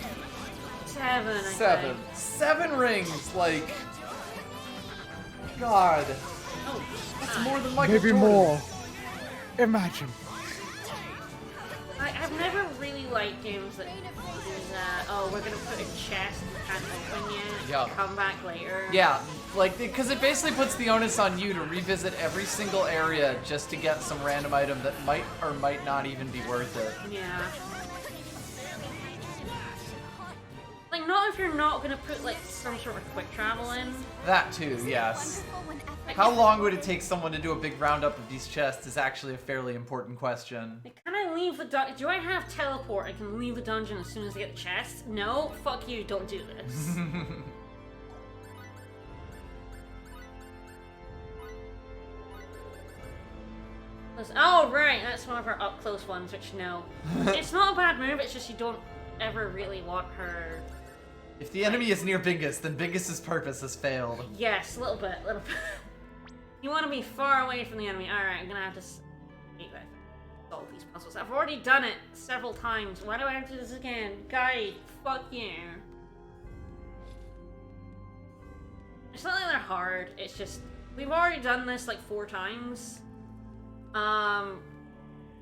7, I 7. think. 7 rings, like... God. Oh, That's more than Michael Maybe Jordan. more. Imagine. I I've never really liked games that do that. Oh, we're gonna put a chest you can't open yet. Yeah. Come back later. Yeah, like, because it basically puts the onus on you to revisit every single area just to get some random item that might or might not even be worth it. Yeah. Like, not if you're not gonna put, like, some sort of quick travel in. That too, yes. Wonderful when effort How long would it take someone to do a big roundup of these chests is actually a fairly important question. Like, can I leave the dungeon? Do I have teleport? I can leave the dungeon as soon as I get the chest? No? Fuck you, don't do this. Oh, right, that's one of her up-close ones, which no. It's not a bad move, it's just you don't ever really want her... If the enemy is near Bingus, then Bingus's purpose has failed. Yes, a little bit, a little bit. You want to be far away from the enemy. Alright, I'm gonna have to solve these puzzles. I've already done it several times. Why do I have to do this again? Guy, fuck you. It's not that they're hard, it's just... We've already done this like 4 times. I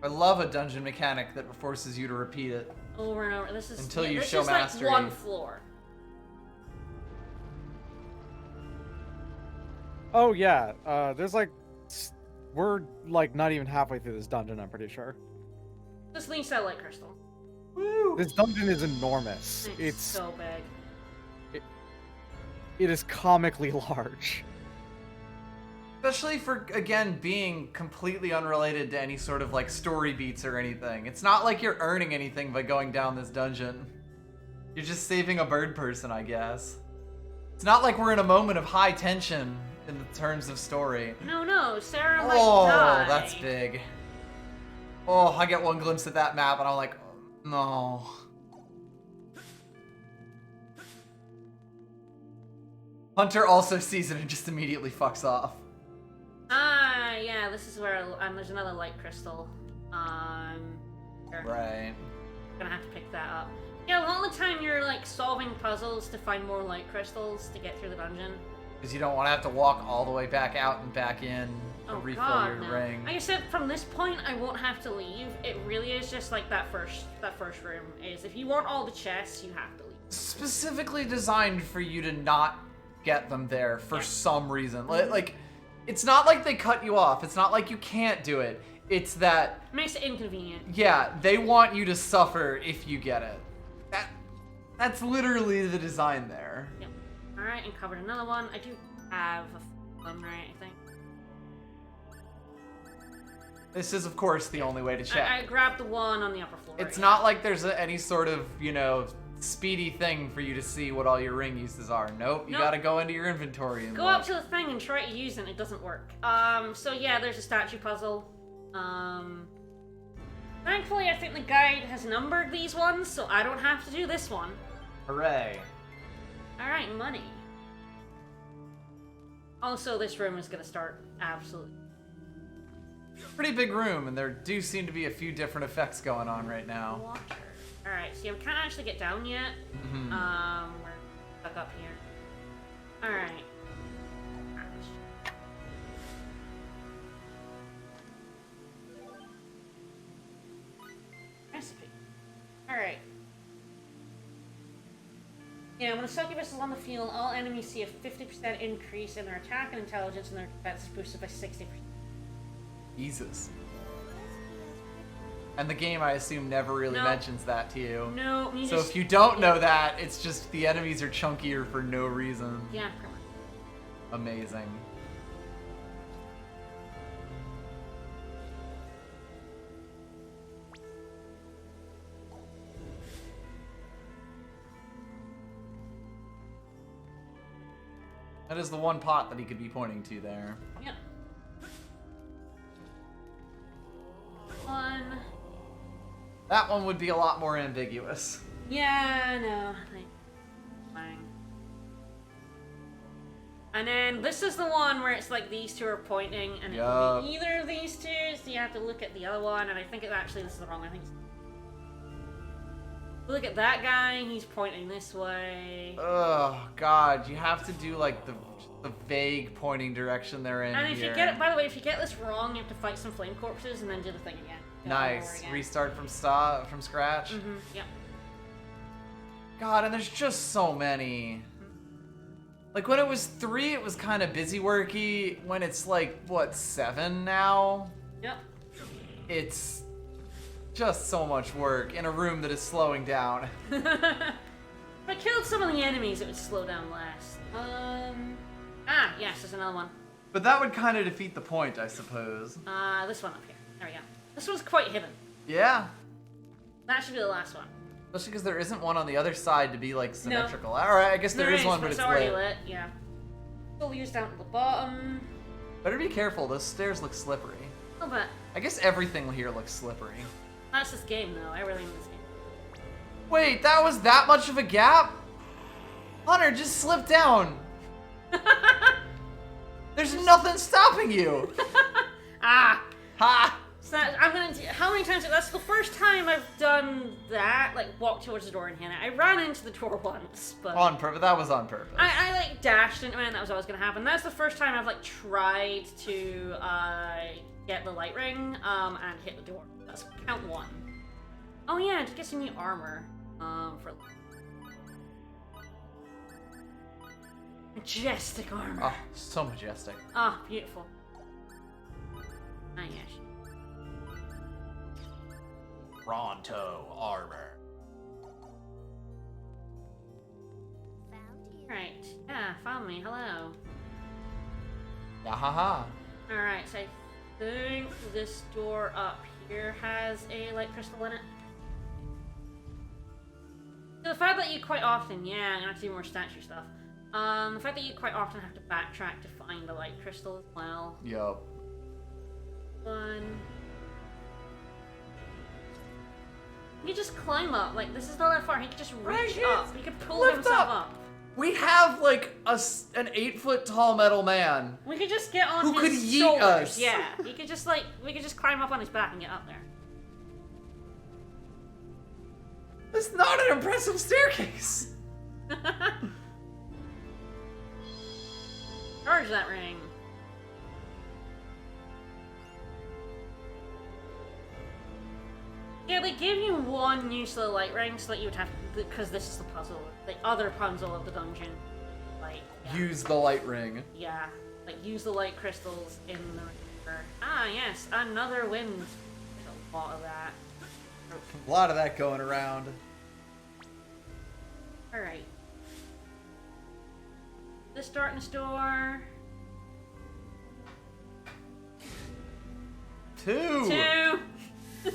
love a dungeon mechanic that forces you to repeat it. Over and over. This is Until you this show is mastery. like one floor. Oh yeah, there's like, we're like not even halfway through this dungeon, I'm pretty sure. This leads to light crystal. Woo! This dungeon is enormous. It's so big. It is comically large. Especially for, again, being completely unrelated to any sort of, like, story beats or anything. It's not like you're earning anything by going down this dungeon. You're just saving a bird person, I guess. It's not like we're in a moment of high tension in the terms of story. No, Sarah might Oh, die. that's big. Oh, I get one glimpse at that map and I'm like, oh, no. Hunter also sees it and just immediately fucks off. Ah, yeah, this is where, there's another light crystal. Here. Right. Gonna have to pick that up. Yeah, a lot of the time you're, like, solving puzzles to find more light crystals to get through the dungeon. Because you don't want to have to walk all the way back out and back in to Oh refill god, your no. ring. Like I said, from this point, I won't have to leave. It really is just like that first room is. If you want all the chests, you have to leave. Specifically designed for you to not get them there for Yeah. some reason. Like, it's not like they cut you off. It's not like you can't do it. It's that, It makes it inconvenient. yeah, they want you to suffer if you get it. That's literally the design there. Yep. Alright, and covered another one. I do have one, right, I think. This is, of course, the only way to check. I grabbed the one on the upper floor. It's yeah. not like there's any sort of, speedy thing for you to see what all your ring uses are. Nope, you Nope. gotta go into your inventory and Go look. up to the thing and try to use it, and it doesn't work. So yeah, there's a statue puzzle. Thankfully, I think the guide has numbered these ones, so I don't have to do this one. Hooray. Alright, money. Also, this room is gonna start absolutely. Pretty big room, and there do seem to be a few different effects going on right now. Water. Alright, so we can't actually get down yet. Mhm. We're stuck up here. Alright. Recipe. Alright. Yeah, when the succubus is on the field, all enemies see a 50% increase in their attack and intelligence, and their defense is boosted by 60%. Jesus. And the game, I assume, never really No. mentions that to you. No, you So just... if you don't know that, it's just the enemies are chunkier for no reason. Yeah, pretty much. Amazing. That is the one pot that he could be pointing to there. Yeah. One. That one would be a lot more ambiguous. Yeah, no. Fine. And then this is the one where it's like these two are pointing, and it will be either of these two, so you have to look at the other one, and I think this is the wrong one. I think look at that guy, he's pointing this way. Oh god, you have to do like the the vague pointing direction they're in And if here. you get it, by the way, if you get this wrong, you have to fight some flame corpses and then do the thing again. Do it all over Nice. again. Restart from scratch. Yep. God, and there's just so many. Like when it was 3, it was kind of busy worky. When it's like what 7 now, Yep. it's just so much work in a room that is slowing down. If I killed some of the enemies, it would slow down less. Yes, there's another one. But that would kind of defeat the point, I suppose. This one up here. There we go. This one's quite hidden. Yeah. That should be the last one. Especially because there isn't one on the other side to be like symmetrical. Alright, I guess there is one, but it's already lit. lit. Yeah. Still used down at the bottom. Better be careful, those stairs look slippery. A little bit. I guess everything here looks slippery. That's this game, though. I really like this game. Wait, that was that much of a gap? Hunter, just slip down. There's nothing stopping you. Ah! Ha! So I'm gonna. How many times? That's the first time I've done that. Like walk towards the door and hit it. I ran into the door once, but On purpose. That was on purpose. I like dashed into it, and that was always gonna happen. That's the first time I've like tried to get the light ring and hit the door. That's count 1. Oh yeah, to get some new armor. For majestic armor. Oh, so majestic. Ah, beautiful. Ah yes. Ronto armor. Found you. Right. Yeah, found me. Hello. Yahaha. Alright, so I think this door up here has a light crystal in it. So the fact that you quite often, yeah, I'm gonna have to do more statue stuff. The fact that you quite often have to backtrack to find the light crystal as well. Yup. One. He could just climb up. Like, this is not that far. He could just reach here. up. He could pull Lift himself up. up. We have like an 8-foot tall metal man. We could just get on Who his could yeet shoulders. us. Yeah. He could just like we could just climb up on his back and get up there. That's not an impressive staircase. Charge that ring. Yeah, they give you one use of the light ring so that you would have to, because this is the puzzle, the other puzzle of the dungeon. Like, yeah. Use the light ring. Yeah, like use the light crystals in the river. Ah, yes, another wind. There's a lot of that. A lot of that going around. Alright. This darkness door. 2. 2.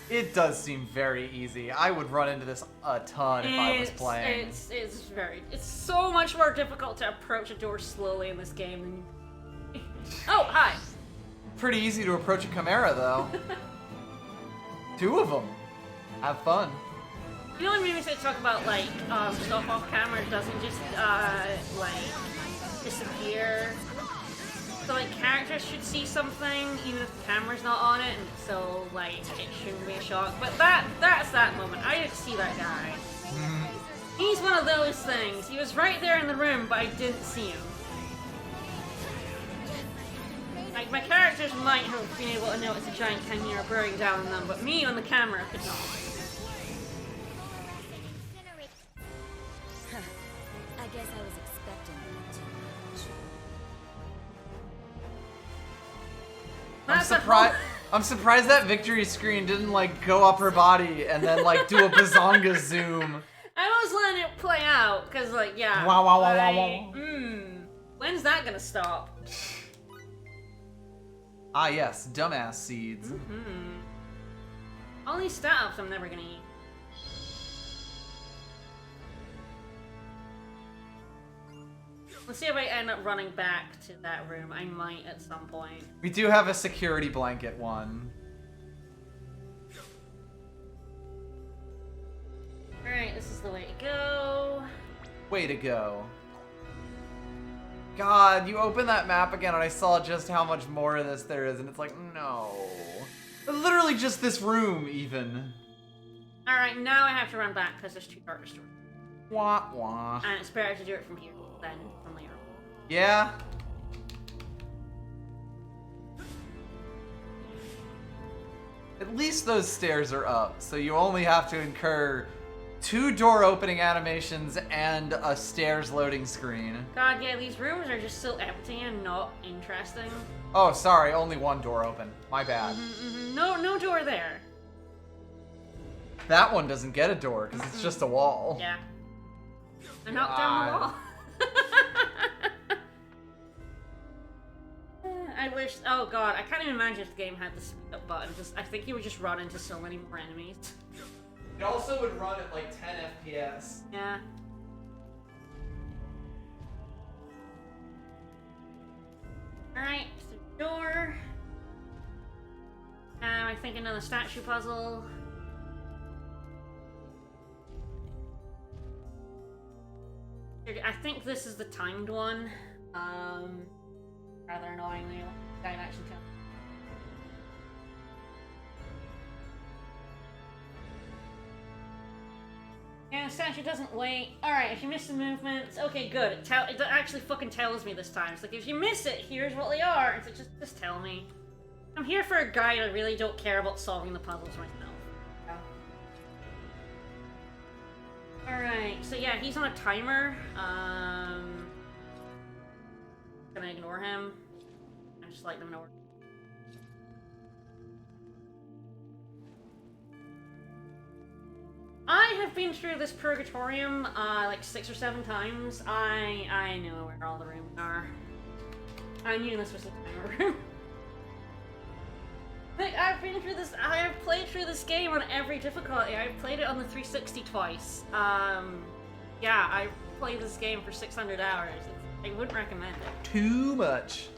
It does seem very easy. I would run into this a ton if I was playing. It's so much more difficult to approach a door slowly in this game than. Oh, hi! Pretty easy to approach a Chimera, though. 2 of them. Have fun. You know when movies they talk about like stuff off camera doesn't just like disappear. So like characters should see something even if the camera's not on it, and so like it shouldn't be a shock. But that's that moment. I didn't see that guy. He's one of those things. He was right there in the room, but I didn't see him. Like my characters might have been able to notice a giant chimera burrowing down on them, but me on the camera could not. I guess I was expecting too much. I'm That's a surprised. whole- I'm surprised that victory screen didn't like go up her body and then like do a bazonga zoom. I was letting it play out, cause like yeah. Wow, wow, wow, like, wow, wow. When's that gonna stop? Ah yes, dumbass seeds. All these stuff I'm never gonna eat. Let's see if I end up running back to that room. I might at some point. We do have a security blanket one. Alright, this is the way to go. Way to go. God, you open that map again and I saw just how much more of this there is and it's like, no. Literally just this room, even. Alright, now I have to run back because there's 2 darkness doors. Wah, wah. And it's better to do it from here than from later. Yeah. At least those stairs are up, so you only have to incur 2 door opening animations and a stairs loading screen. God, yeah, these rooms are just so empty and not interesting. Oh, sorry, only 1 door open. My bad. No door there. That one doesn't get a door because it's just a wall. Yeah. I knocked down the wall. I wish. Oh god, I can't even imagine if the game had the speed up button. I think you would just run into so many more enemies. It also would run at like 10 FPS. Yeah. Alright, so door. I think another statue puzzle. I think this is the timed one. Rather annoyingly, I can actually tell. Yeah, statue doesn't wait. Alright, if you miss the movements, okay, good. It actually fucking tells me this time. It's like, if you miss it, here's what they are. It's like, just tell me. I'm here for a guide. I really don't care about solving the puzzles myself. Yeah. Alright, so yeah, he's on a timer. Gonna ignore him. I just like them to work. I have been through this purgatorium like 6 or 7 times. I know where all the rooms are. I knew this was a timer room. Like, I've been through this. I have played through this game on every difficulty. I've played it on the 360 twice. Yeah, I played this game for 600 hours. I wouldn't recommend it. Too much.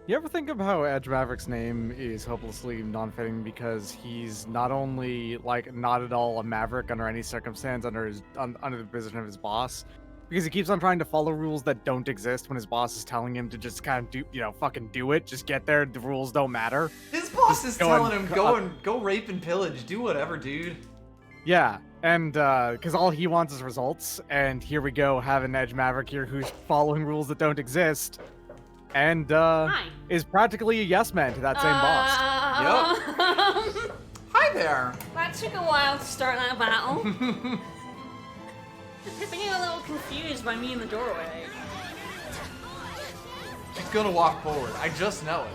You ever think of how Edge Maverick's name is hopelessly non-fitting because he's not only like not at all a Maverick under any circumstance under the position of his boss, because he keeps on trying to follow rules that don't exist when his boss is telling him to just kind of do, fucking do it, just get there. The rules don't matter. His boss is telling him go go rape and pillage, do whatever, dude. Yeah, and because all he wants is results, and here we go, have an Edge Maverick here who's following rules that don't exist. And is practically a yes man to that same boss. Yup. Hi there. That took a while to start that battle. I think I'm a little confused by me in the doorway. She's gonna walk forward. I just know it.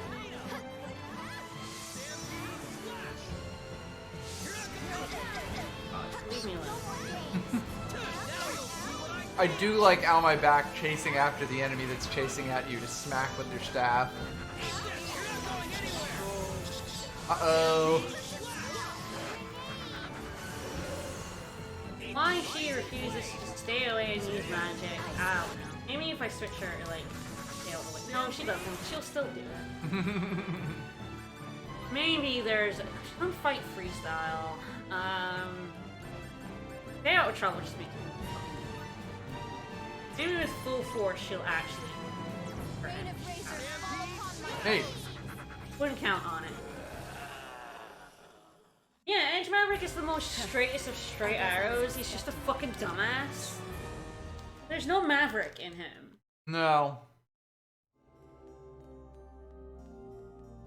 Leave me alone. I do like out my back chasing after the enemy that's chasing at you to smack with your staff. Uh-oh. Why she refuses to stay away and use magic? I don't know. Maybe if I switch her, like, stay out of the way. No, she doesn't. She'll still do it. Maybe there's... She doesn't fight freestyle. Stay out of trouble just makes me... Maybe with full force, she'll actually... Rain of razors fall upon my Hey. Wouldn't count on it. Yeah, Edge Maverick is the most straightest of straight arrows. He's just a fucking dumbass. There's no Maverick in him. No.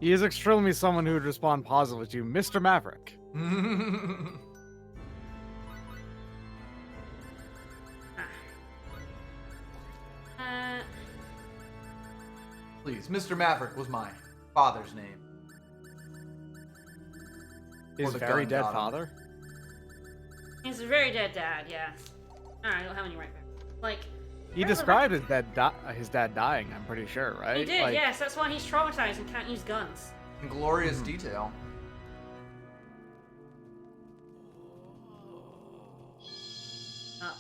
He is extremely someone who would respond positively to Mr. Maverick. Please, Mr. Maverick was my father's name. His the very gun dead got him. father? He's a very dead dad, yeah. Alright, I don't have any right back. Like, He described his dad dying, I'm pretty sure, right? he did, Like, yes, that's why he's traumatized and can't use guns. Glorious detail. Up.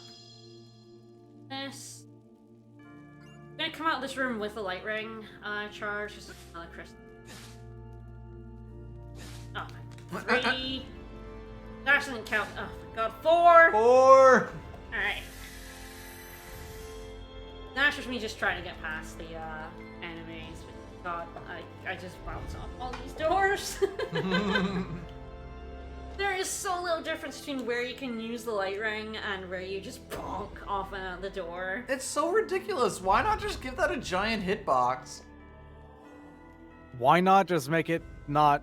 This. I'm gonna come out of this room with a light ring charge. Just another crystal. Oh, my. 3. That doesn't count. Oh my god. 4! 4! Alright. That's just me just trying to get past the enemies. God, I just bounce off all these doors. There is so little difference between where you can use the light ring and where you just bonk off the door. It's so ridiculous. Why not just give that a giant hitbox? Why not just make it not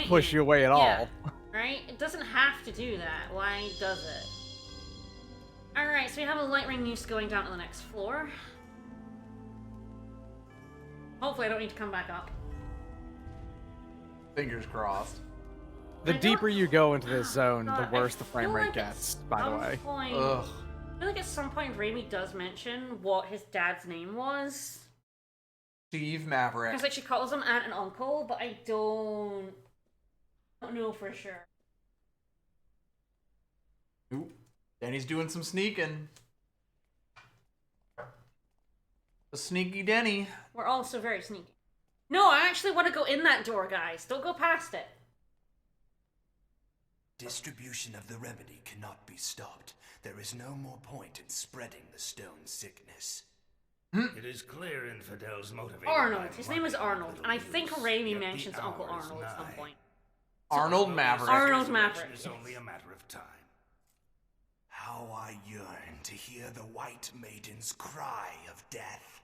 push you away at Yeah, all? right? It doesn't have to do that. Why does it? Alright, so we have a light ring noose going down to the next floor. Hopefully I don't need to come back up. Fingers crossed. The I don't- deeper you go into this zone, God, the worse the frame feel rate like gets, at by the some way. point- Ugh. I feel like at some point Raimi does mention what his dad's name was. Steve Maverick. Because like she calls him aunt and uncle, but I don't know for sure. Oop. Denny's doing some sneaking. The sneaky Denny. We're also very sneaky. No, I actually want to go in that door, guys. Don't go past it. Distribution of the remedy cannot be stopped. There is no more point in spreading the stone sickness. It is clear Infidel's motivated. Arnold. by His name is money Arnold, and and I little think use, Raimi yet the mentions Uncle hour is Arnold at some nigh. point. Arnold Maverick. Arnold Resurrection Maverick, is yes. only a matter of time. How I yearn to hear the White Maiden's cry of death.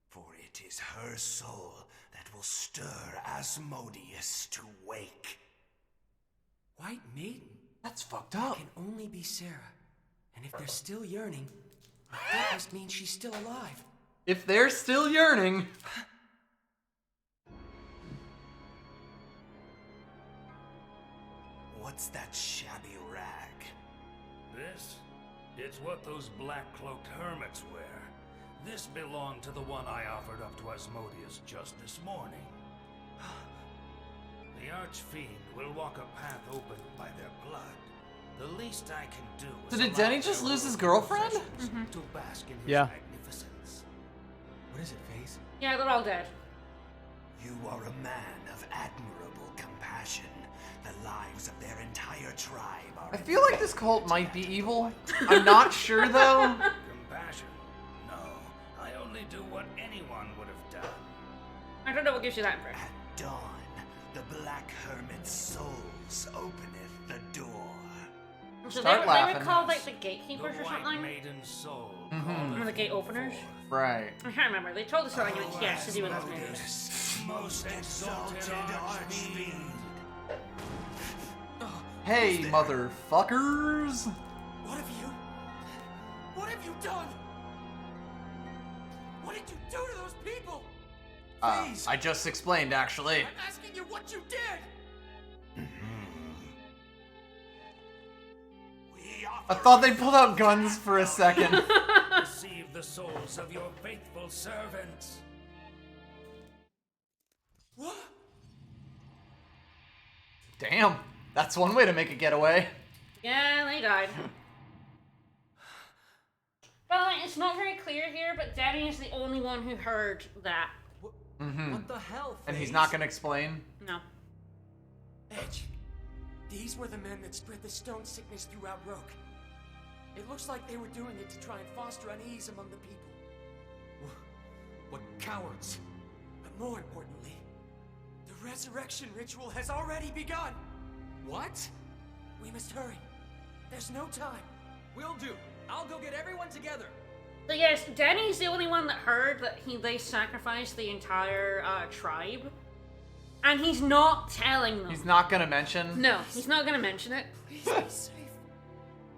For it is her soul that will stir Asmodeus to wake. White Maiden That's fucked up. can only be Sarah. And if they're still yearning, that must mean she's still alive. If they're still yearning. What's that shabby rag? This? It's what those black-cloaked hermits wear. This belonged to the one I offered up to Asmodeus just this morning. The Archfiend will walk a path opened by their blood. The least I can do is So did allow Denny just their lose his own girlfriend? possessions to bask in his Yeah. magnificence. What is it, FaZe? Yeah, they're all dead. You are a man of admirable compassion. The lives of their entire tribe are. I feel like this cult might be evil. I'm not sure though. Compassion? No, I only do what anyone would have done. I don't know what gives you that impression. At dawn, the black hermit's souls openeth the door. So Start they were laughing. called like the The gatekeepers or White something? Maiden's soul. Or the gate openers? Right. I can't remember. They told us something yes to do with those movies. Most exalted Archfiend. Hey, motherfuckers. What have you? What have you done? What did you do to those people? FaZe, I just explained, actually. I'm asking you what you did! We offer I thought they pulled out guns for a second. Receive the souls of your faithful servants. What? Damn. That's one way to make a getaway. Yeah, they died. Well, it's not very clear here, but Denny is the only one who heard that. What the hell, And he's FaZe? not gonna explain. No. Edge, these were the men that spread the stone sickness throughout Roke. It looks like they were doing it to try and foster unease among the people. What cowards! But more importantly, the resurrection ritual has already begun! What? We must hurry. There's no time. Will do. I'll go get everyone together. So yes, Denny's the only one that heard that they sacrificed the entire tribe. And he's not telling them. He's not gonna mention. No, he's not gonna mention it. Please be safe.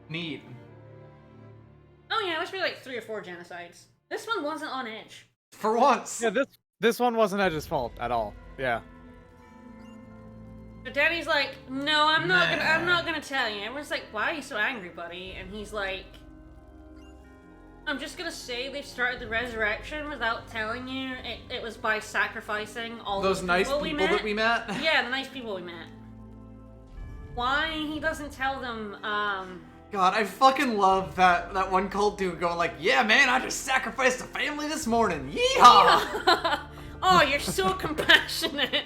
Neat. Oh yeah, there's been like 3 or 4 genocides. This one wasn't on Edge. For once. Yeah, this one wasn't Edge's fault at all. Yeah. So Denny's like, no, I'm not gonna tell you. Everyone's like, why are you so angry, buddy? And he's like, I'm just gonna say they started the resurrection without telling you. It was by sacrificing all Those nice people people that we met. Yeah, the nice people we met. Why he doesn't tell them, God, I fucking love that one cult dude going like, yeah, man, I just sacrificed a family this morning. Yeehaw! oh, you're so compassionate.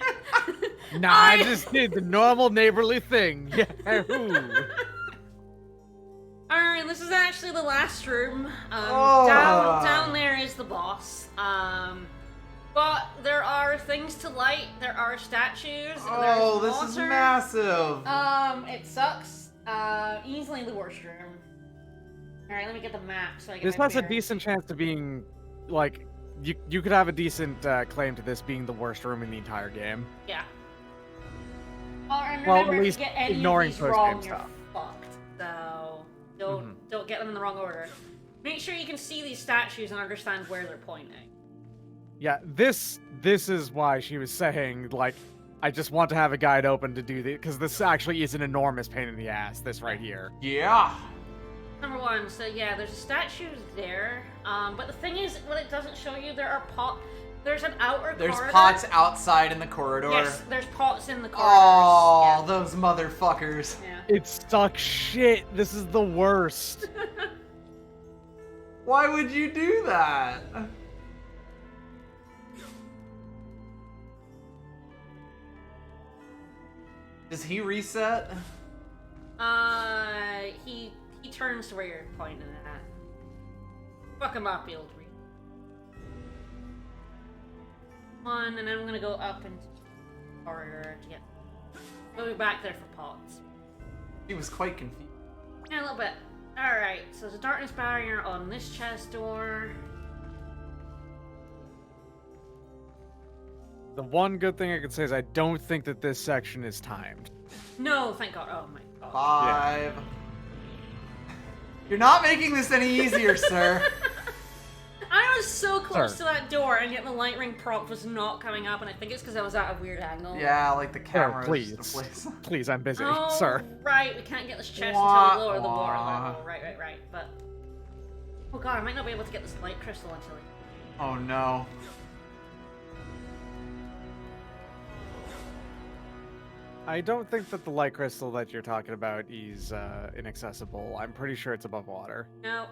Nah, I just did the normal neighborly thing. Yahoo! Alright, this is actually the last room. Oh. Down there is the boss. But there are things to light. There are statues. Oh, there's this is water. massive. It sucks. Easily the worst room. All right, let me get the map so I can. This has a decent chance of being, like, you could have a decent claim to this being the worst room in the entire game. Yeah. Oh, and Well, remember, at least if you get any ignoring of these post-game wrong, you're stuff. fucked. So don't get them in the wrong order. Make sure you can see these statues and understand where they're pointing. Yeah, this is why she was saying, like, I just want to have a guide open to do this, because this actually is an enormous pain in the ass, this right here. Yeah. Number one, so yeah, there's a statue there. But the thing is, what it doesn't show you, there's an outer There's corridor. pots outside in the corridor. Yes, there's pots in the corridors. Oh, yeah. those motherfuckers. Yeah. It sucks shit. This is the worst. Why would you do that? Does he reset? He turns to where you're pointing at. Fuck him up, you'll read. One, and then I'm gonna go up into the corridor to get. We'll be back there for pots. He was quite confused. Yeah, a little bit. Alright, so there's a darkness barrier on this chest door. The one good thing I can say is I don't think that this section is timed. No, thank God. Oh my God. 5. You're not making this any easier, sir. I was so close Sir. to that door, and yet the light ring prompt was not coming up, and I think it's because I was at a weird angle. Yeah, like the Sir, camera. please. is the place. Please, I'm busy, Oh, sir. right, we can't get this chest Wah, until we lower the water wah. level. Right, but... Oh god, I might not be able to get this light crystal until... Oh no. I don't think that the light crystal that you're talking about is inaccessible. I'm pretty sure it's above water. No.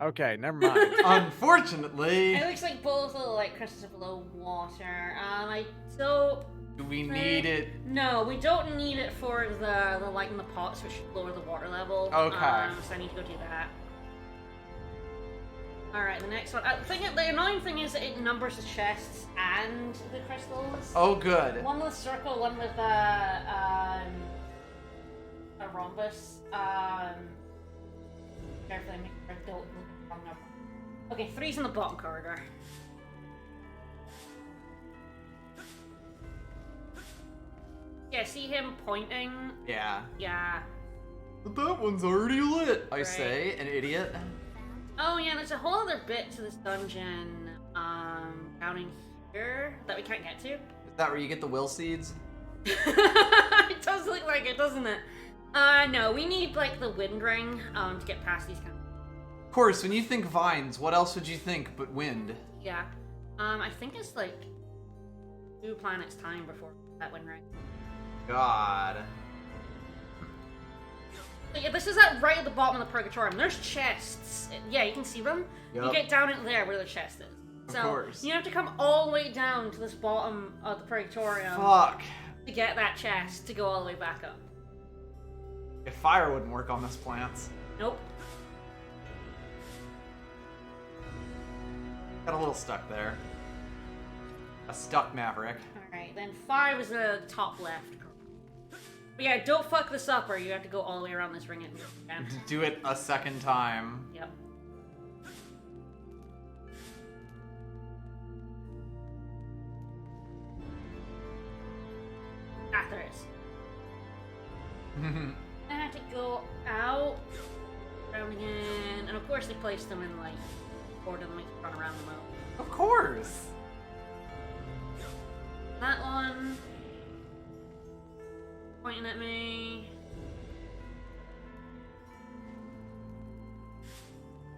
Okay, never mind. Unfortunately. It looks like both of the light crystals are below water. I don't... Do we need it? No, we don't need it for the light in the pots, which should lower the water level. Okay. So I need to go do that. Alright, the next one. The annoying thing is that it numbers the chests and the crystals. Oh, good. One with a circle, one with a rhombus. Carefully make sure I don't look at the wrong number. Okay, 3's in the bottom corridor. Yeah, see him pointing? Yeah. Yeah. But that one's already lit, I Right. say, an idiot. Oh yeah, there's a whole other bit to this dungeon, down in here that we can't get to. Is that where you get the will seeds? It does look like it, doesn't it? No, we need like the wind ring, to get past these kind of... Of course, when you think vines, what else would you think but wind? Yeah. I think it's like 2 planets time before that wind ring. God. But yeah, this is at right at the bottom of the Purgatorium. There's chests. Yeah, you can see them. You Yup. get down in there where the chest is. So course. you have to come all the way down to this bottom of the Purgatorium Fuck. to get that chest to go all the way back up. If fire wouldn't work on this plant. Nope. Got a little stuck there. A stuck maverick. Alright, then 5 is the top left. But yeah, don't fuck this up or you have to go all the way around this ring again. Do it a second time. Yep. Ah, there is. I have to go out, around again, and of course they place them in like order that makes you run around them out. Of course. That one pointing at me.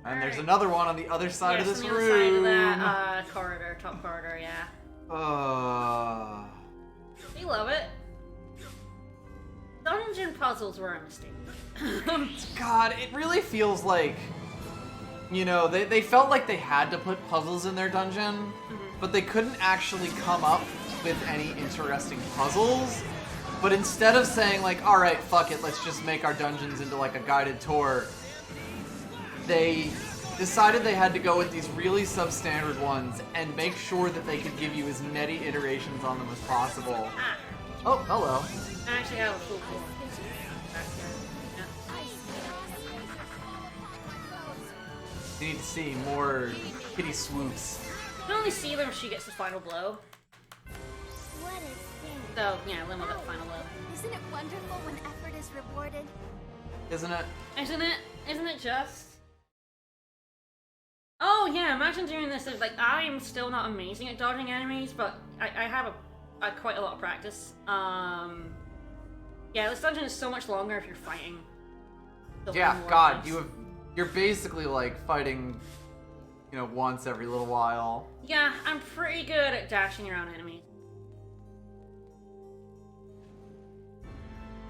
And there's Alright. another one on the other side Yes, of this on the room. other side of that corridor, top corridor, yeah. They love it. Dungeon puzzles were a mistake. God, it really feels like, you know, they felt like they had to put puzzles in their dungeon, but they couldn't actually come up with any interesting puzzles. But instead of saying like, all right, fuck it, let's just make our dungeons into like a guided tour, they decided they had to go with these really substandard ones and make sure that they could give you as many iterations on them as possible. Ah, Oh, hello. I actually have a full core. You need to see more kitty swoops. You can only see them if she gets the final blow. What a thing. So, yeah, Limo got the final blow. Isn't it wonderful when effort is rewarded? Isn't it? Isn't it? Isn't it just? Oh yeah, imagine doing this. Like, I'm still not amazing at dodging enemies, but I have quite a lot of practice. Yeah, this dungeon is so much longer if you're fighting. Yeah, God, you're basically like fighting, you know, once every little while. Yeah, I'm pretty good at dashing around enemies.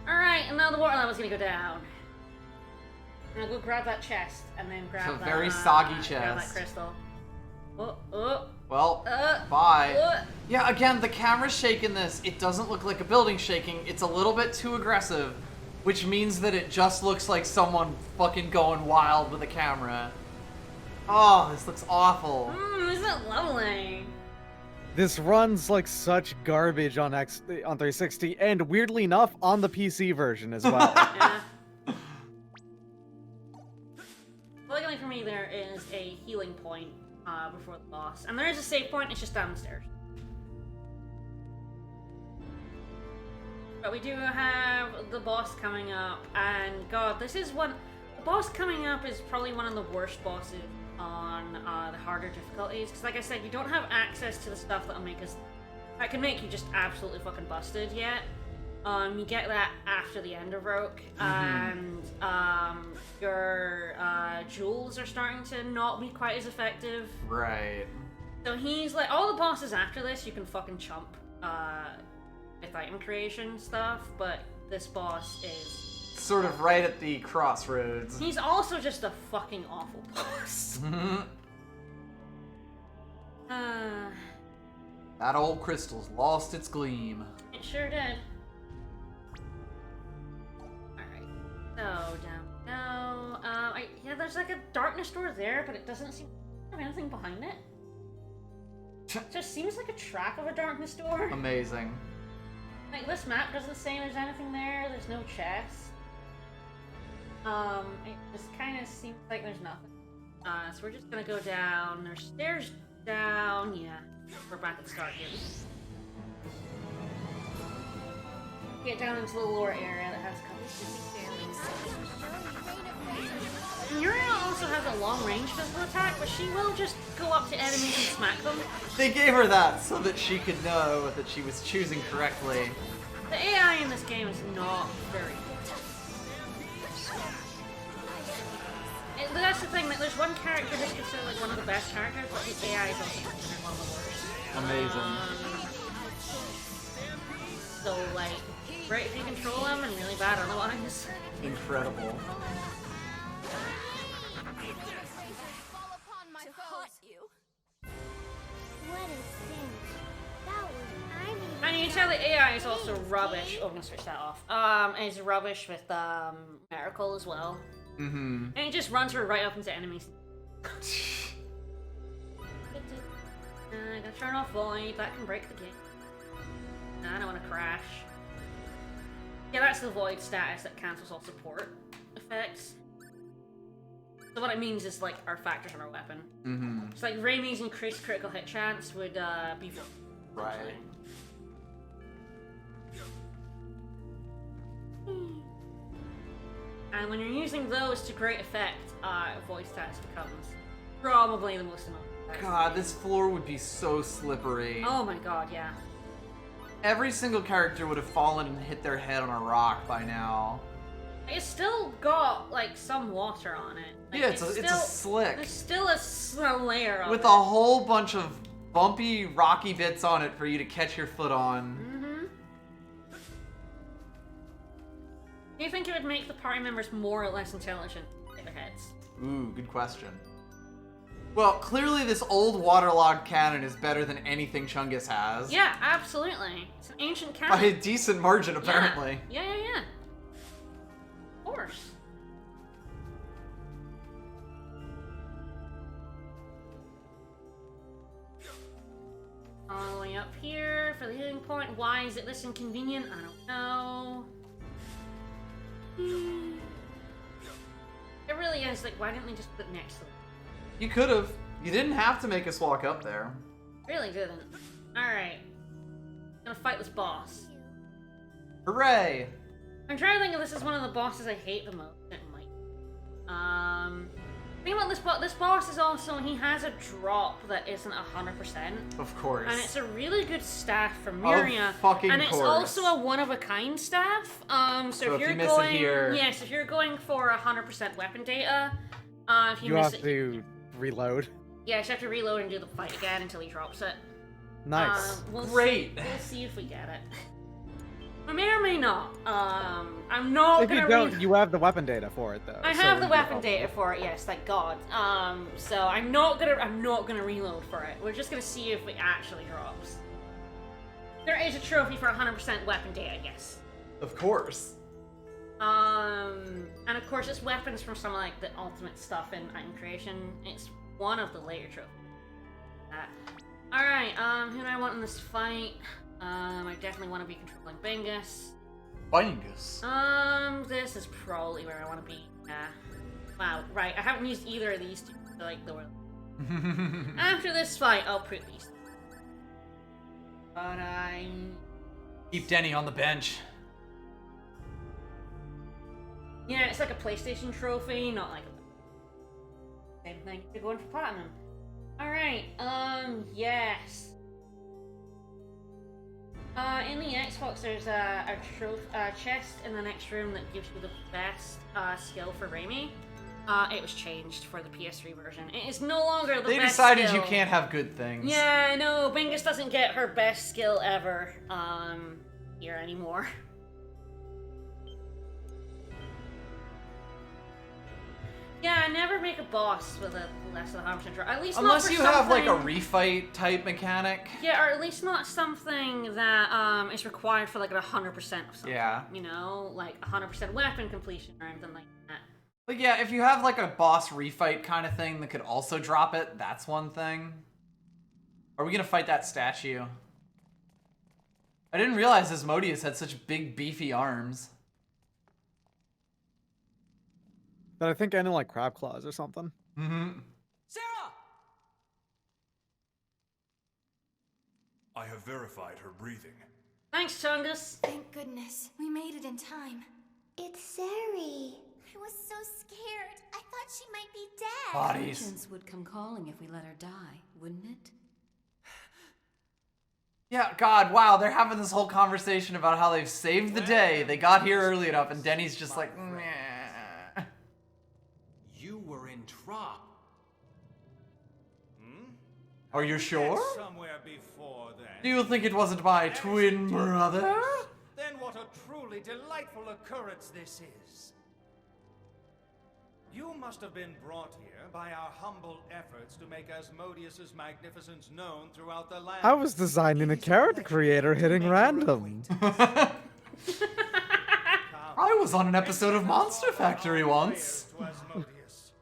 Alright, and now the water level's gonna go down. I'm gonna go grab that chest, and then grab It's a that, very soggy grab that chest. crystal. Oh. Well, bye. Yeah, again, the camera's shaking this. It doesn't look like a building shaking. It's a little bit too aggressive, which means that it just looks like someone fucking going wild with a camera. Oh, this looks awful. Isn't it lovely? This runs like such garbage on 360, and weirdly enough, on the PC version as well. Yeah. Luckily for me, there is a healing point before the boss. And there is a save point, it's just downstairs. But we do have the boss coming up, and God, this is one... The boss coming up is probably one of the worst bosses on the harder difficulties. Because like I said, you don't have access to the stuff that'll make us... That can make you just absolutely fucking busted yet. You get that after the end of Roke, and your jewels are starting to not be quite as effective. Right. So he's like, all the bosses after this you can fucking chump with item creation stuff, but this boss is Sort of right at the crossroads. he's also just a fucking awful boss. That old crystal's lost its gleam. It sure did. So, down we go. Yeah, there's like a darkness door there, but it doesn't seem to have anything behind it. It just seems like a track of a darkness door. Amazing. Like, this map doesn't say there's anything there, there's no chest. It just kind of seems like there's nothing. So we're just gonna go down. There's stairs down. Yeah, we're back at the start here. Get down into the lower area that has a couple of Muriel also has a long-range physical attack, but she will just go up to enemies and smack them. They gave her that so that she could know that she was choosing correctly. The AI in this game is not very good. That's the thing, that there's one character who's considered like one of the best characters, but his AI is also considered one of the worst. Amazing. So like, great if you control him and really bad otherwise. Incredible. Fall upon my foes. You. What a thing. That was And you can tell the AI is also rubbish. Oh, I'm gonna switch that off. Is rubbish with Miracle as well. Mm-hmm. And it just runs her right up into enemies. I gotta turn off Void, that can break the game. Nah, I don't wanna crash. Yeah, that's the Void status that cancels all support effects. So what it means is, like, our factors on our weapon. Mm-hmm. It's like Raimi's increased critical hit chance would be Void. Right. And when you're using those to great effect, Void status becomes probably the most annoying. God, this floor would be so slippery. Oh my god, yeah. Every single character would have fallen and hit their head on a rock by now. It's still got, like, some water on it. Like, Yeah, it's a slick. There's still a layer of With it. a whole bunch of bumpy, rocky bits on it for you to catch your foot on. Mm-hmm. Do you think it would make the party members more or less intelligent with their heads? Ooh, good question. Well, clearly this old waterlogged cannon is better than anything Chungus has. Yeah, absolutely. It's an ancient By cannon. a decent margin, apparently. Yeah. Of course. up here for the healing point. Why is it this inconvenient? I don't know. It really is, like, why didn't they just put it next to them? You could have. You didn't have to make us walk up there. Really didn't. Alright. Gonna fight this boss. Hooray! I'm trying to think if this is one of the bosses I hate the most. It might. Thing about this boss is also, he has a drop that isn't 100%. Of course. And it's a really good staff from Miria. Fucking and it's course. also a one-of-a-kind staff. So if you're you miss going, it here... Yes, if you're going for 100% weapon data, if you You miss have it, to reload. yeah, you have to reload and do the fight again until he drops it. Nice. Great. We'll see if we get it. We may or may not. I'm not If gonna. you don't, you have the weapon data for it though. I so have the it'd be weapon helpful. data for it. Yes, thank God. So I'm not gonna reload for it. We're just gonna see if it actually drops. There is a trophy for 100% weapon data. Yes. Of course. And of course, it's weapons from some of like the ultimate stuff in item creation. It's one of the later trophies. All right. Who do I want in this fight? I definitely want to be controlling Bingus. Bingus. This is probably where I want to be. Wow, right. I haven't used either of these two. So, like the world. After this fight, I'll put these. Two. But I Keep Denny on the bench. yeah, it's like a PlayStation trophy, not like a same thing. You're going for platinum. All right. Yes. In the Xbox, there's a chest in the next room that gives you the best skill for Raimi. It was changed for the PS3 version. It is no longer the best They decided skill. you can't have good things. Yeah, no, Bingus doesn't get her best skill ever here anymore. Yeah, I never make a boss with a less than 100% drop. At least Unless not for you have like a something- refight type mechanic. Yeah, or at least not something that is required for like 100% of something. Yeah. You know, like 100% weapon completion or anything like that. Like, yeah, if you have like a boss refight kind of thing that could also drop it, that's one thing. Are we gonna fight that statue? I didn't realize Asmodeus had such big, beefy arms. But I think ended like crab claws or something. Mm-hmm. Sarah! I have verified her breathing. Thanks, Chungus. Thank goodness. We made it in time. It's Sari. I was so scared. I thought she might be dead. Bodies. Conscience would come calling if we let her die, wouldn't it? Yeah, God, wow, they're having this whole conversation about how they've saved the day. They got here early enough, and Denny's just like, meh. You were in Trop. Are you sure? Somewhere before then. Do you think it wasn't my twin brother? Then what a truly delightful occurrence this is. You must have been brought here by our humble efforts to make Asmodeus's magnificence known throughout the land. I was designing a character creator hitting random. I was on an episode of Monster Factory once. To Asmodeus.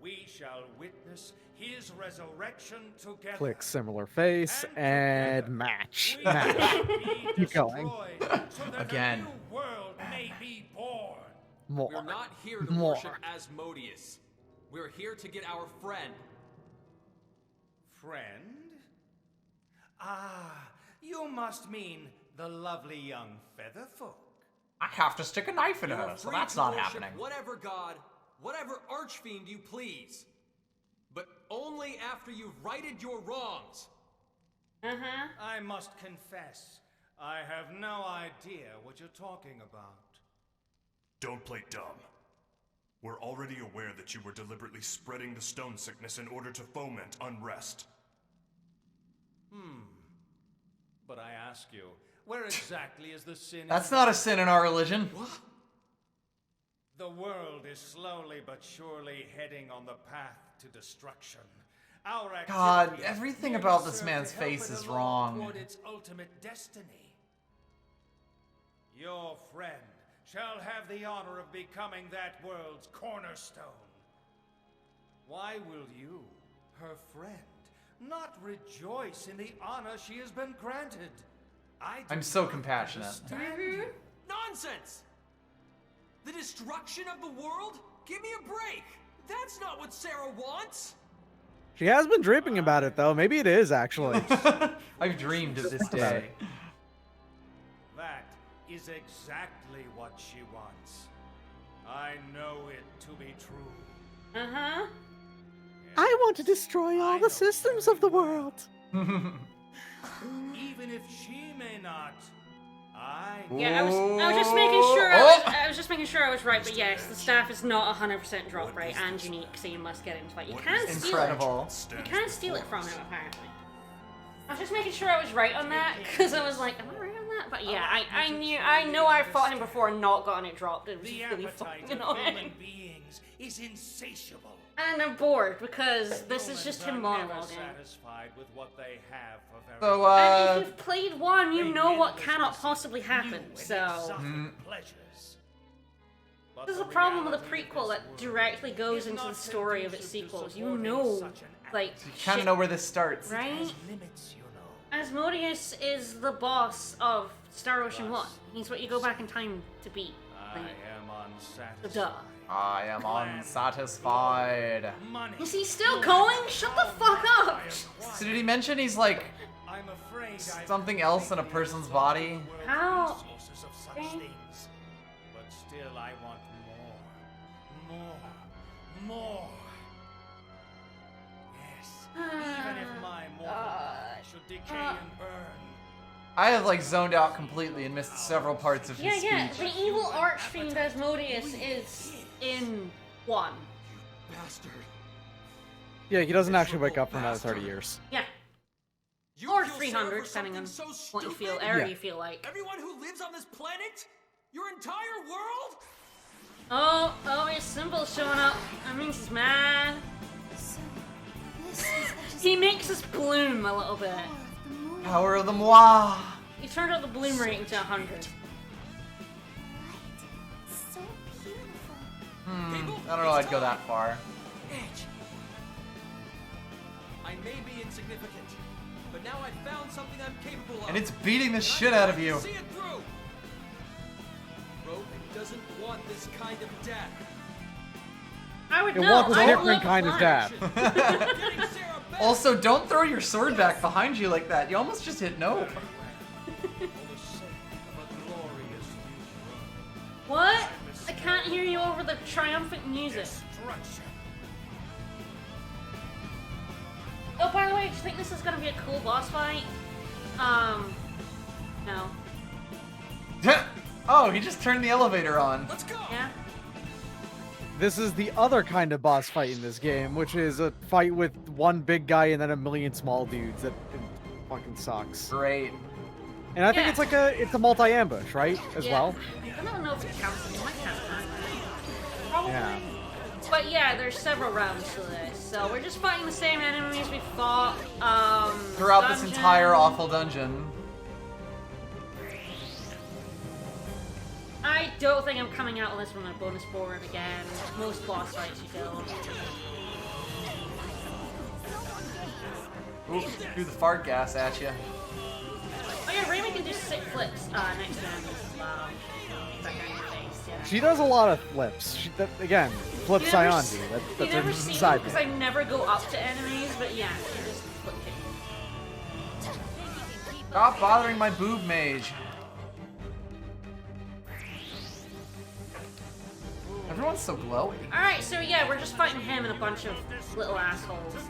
We shall witness his resurrection together. Click similar face and match. We Match. shall be Keep going. destroyed so that Again. a new world may be born. More. We're not here to More. worship Asmodeus. We're here to get our friend. Friend? Ah, you must mean the lovely young featherfolk. I have to stick a knife in You're her, so free that's to not worship happening. Whatever god, whatever archfiend you please. But only after you've righted your wrongs. Uh-huh. I must confess, I have no idea what you're talking about. Don't play dumb. We're already aware that you were deliberately spreading the stone sickness in order to foment unrest. But I ask you, where exactly is the sin? That's not a sin in our religion. The world is slowly but surely heading on the path to destruction. Our God, activities everything merely about this serve man's to help face it is along wrong. Toward its ultimate destiny. Your friend shall have the honor of becoming that world's cornerstone. Why will you, her friend, not rejoice in the honor she has been granted. I'm so compassionate. understand you. Nonsense! The destruction of the world? Give me a break! That's not what Sarah wants! She has been dreaming about it, though. Maybe it is, actually. I've dreamed of this day. That is exactly what she wants. I know it to be true. Uh-huh. I want to destroy all the systems of the world. Even if she may not, Yeah, I was just making sure. I was just making sure I was right. But yes, the staff is not 100% drop rate and unique, so you must get into it. You can steal it. You can steal it from him, apparently. I was just making sure I was right on that because I was like, am I right on that? But yeah, I know I fought him before and not gotten it dropped. It was really fucking annoying. beings is insatiable. And I'm bored because this is just him monologuing. Satisfied with what they have for very So, and if you've played one, you know what cannot possibly happen. So this is a problem with a prequel that directly goes into the story of its sequels. You know, like You kind of know where this starts. right? Asmodeus is the boss of Star Ocean 1. He's what you go back in time to beat. I am unsatisfied. Duh. I am unsatisfied. Is he still going? Shut the fuck up! So did he mention he's like I'm afraid something else in a person's body? How? sources of such things. But still I want more. Yes. Even if my mortal body should decay and burn. I have like zoned out completely and missed several parts of his Yeah, speech. the evil archfiend Asmodeus is in 1. Bastard. Yeah, he doesn't actually wake up for another 30 years. Yeah. You Or kill 300, Sarah for depending on something so what you feel, stupid? area you feel like. Everyone who lives on this planet? Your entire world? Oh, his symbol's showing up. That means he's mad. So, this is the He makes us bloom a little bit. Power of the moi. He turned out the bloom rating to 100. so beautiful. I don't know I'd go that far. Edge. I may be insignificant, but now I've found something I'm capable of. And it's beating the shit out of you. See it through. Rogue doesn't want this kind of death. I would It know. wants a I don't different love kind of Flash. death. Getting Sarah back. Also, don't throw your sword back behind you like that. You almost just hit no. For the sake of a glorious future. What? I can't hear you over the triumphant music. Destruction. Oh, by the way, do you think this is gonna be a cool boss fight? No. Oh, he just turned the elevator on. Let's go. Yeah? This is the other kind of boss fight in this game, which is a fight with one big guy and then a million small dudes. That fucking sucks. Great. And I think Yeah. it's a multi-ambush, right? As Yeah. well. I don't know if it counts. It might count. Probably. Yeah. But yeah, there's several rounds to this, so we're just fighting the same enemies we fought Throughout this dungeon. entire awful dungeon. I don't think I'm coming out on this one on a bonus board again. Most boss fights you don't. Ooh, threw the fart gas at you. Oh yeah, Raymond can do sick flips next to enemies as well. That guy in your face, yeah. She does a lot of flips. Again, flips You never Sion s- do. You That's never her see me side. because I never go up to enemies, but yeah, she just flip kick. Stop bothering my boob mage. Everyone's so glowy. Alright, so yeah, we're just fighting him and a bunch of little assholes. He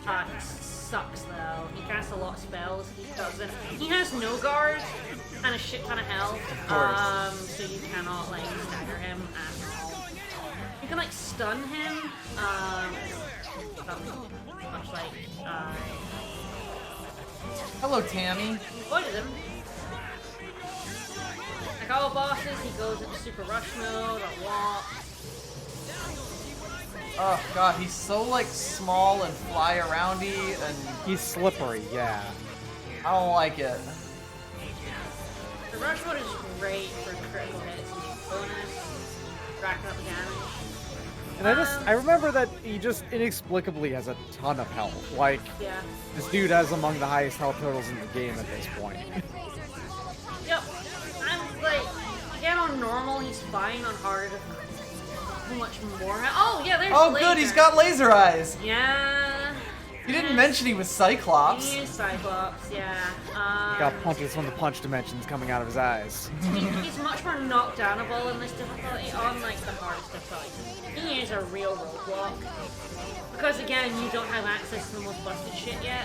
sucks though. He casts a lot of spells. He doesn't. He has no guard and a shit ton of health. So you cannot like stagger him at all. You can like stun him. Much like Hello, Tammy. he avoided him. Like all bosses, he goes into super rush mode or walk. Oh god, he's so like small and fly aroundy, and He's slippery, yeah. I don't like it. The rush mode is great for critical hits and bonus, racking up the damage. And I remember that he just inexplicably has a ton of health. Like, Yeah. this dude has among the highest health totals in the game at this point. Yep. I'm like, again on normal, he's fine. On hard, how much more? Oh yeah, there's. Oh, laser. good, he's got laser eyes. Yeah. You didn't mention he was Cyclops. He is Cyclops. Yeah. He got punches from the punch dimensions coming out of his eyes. He's much more knockdownable in this difficulty, on like the hardest difficulty. He is a real roadblock. Because again, you don't have access to the most busted shit yet.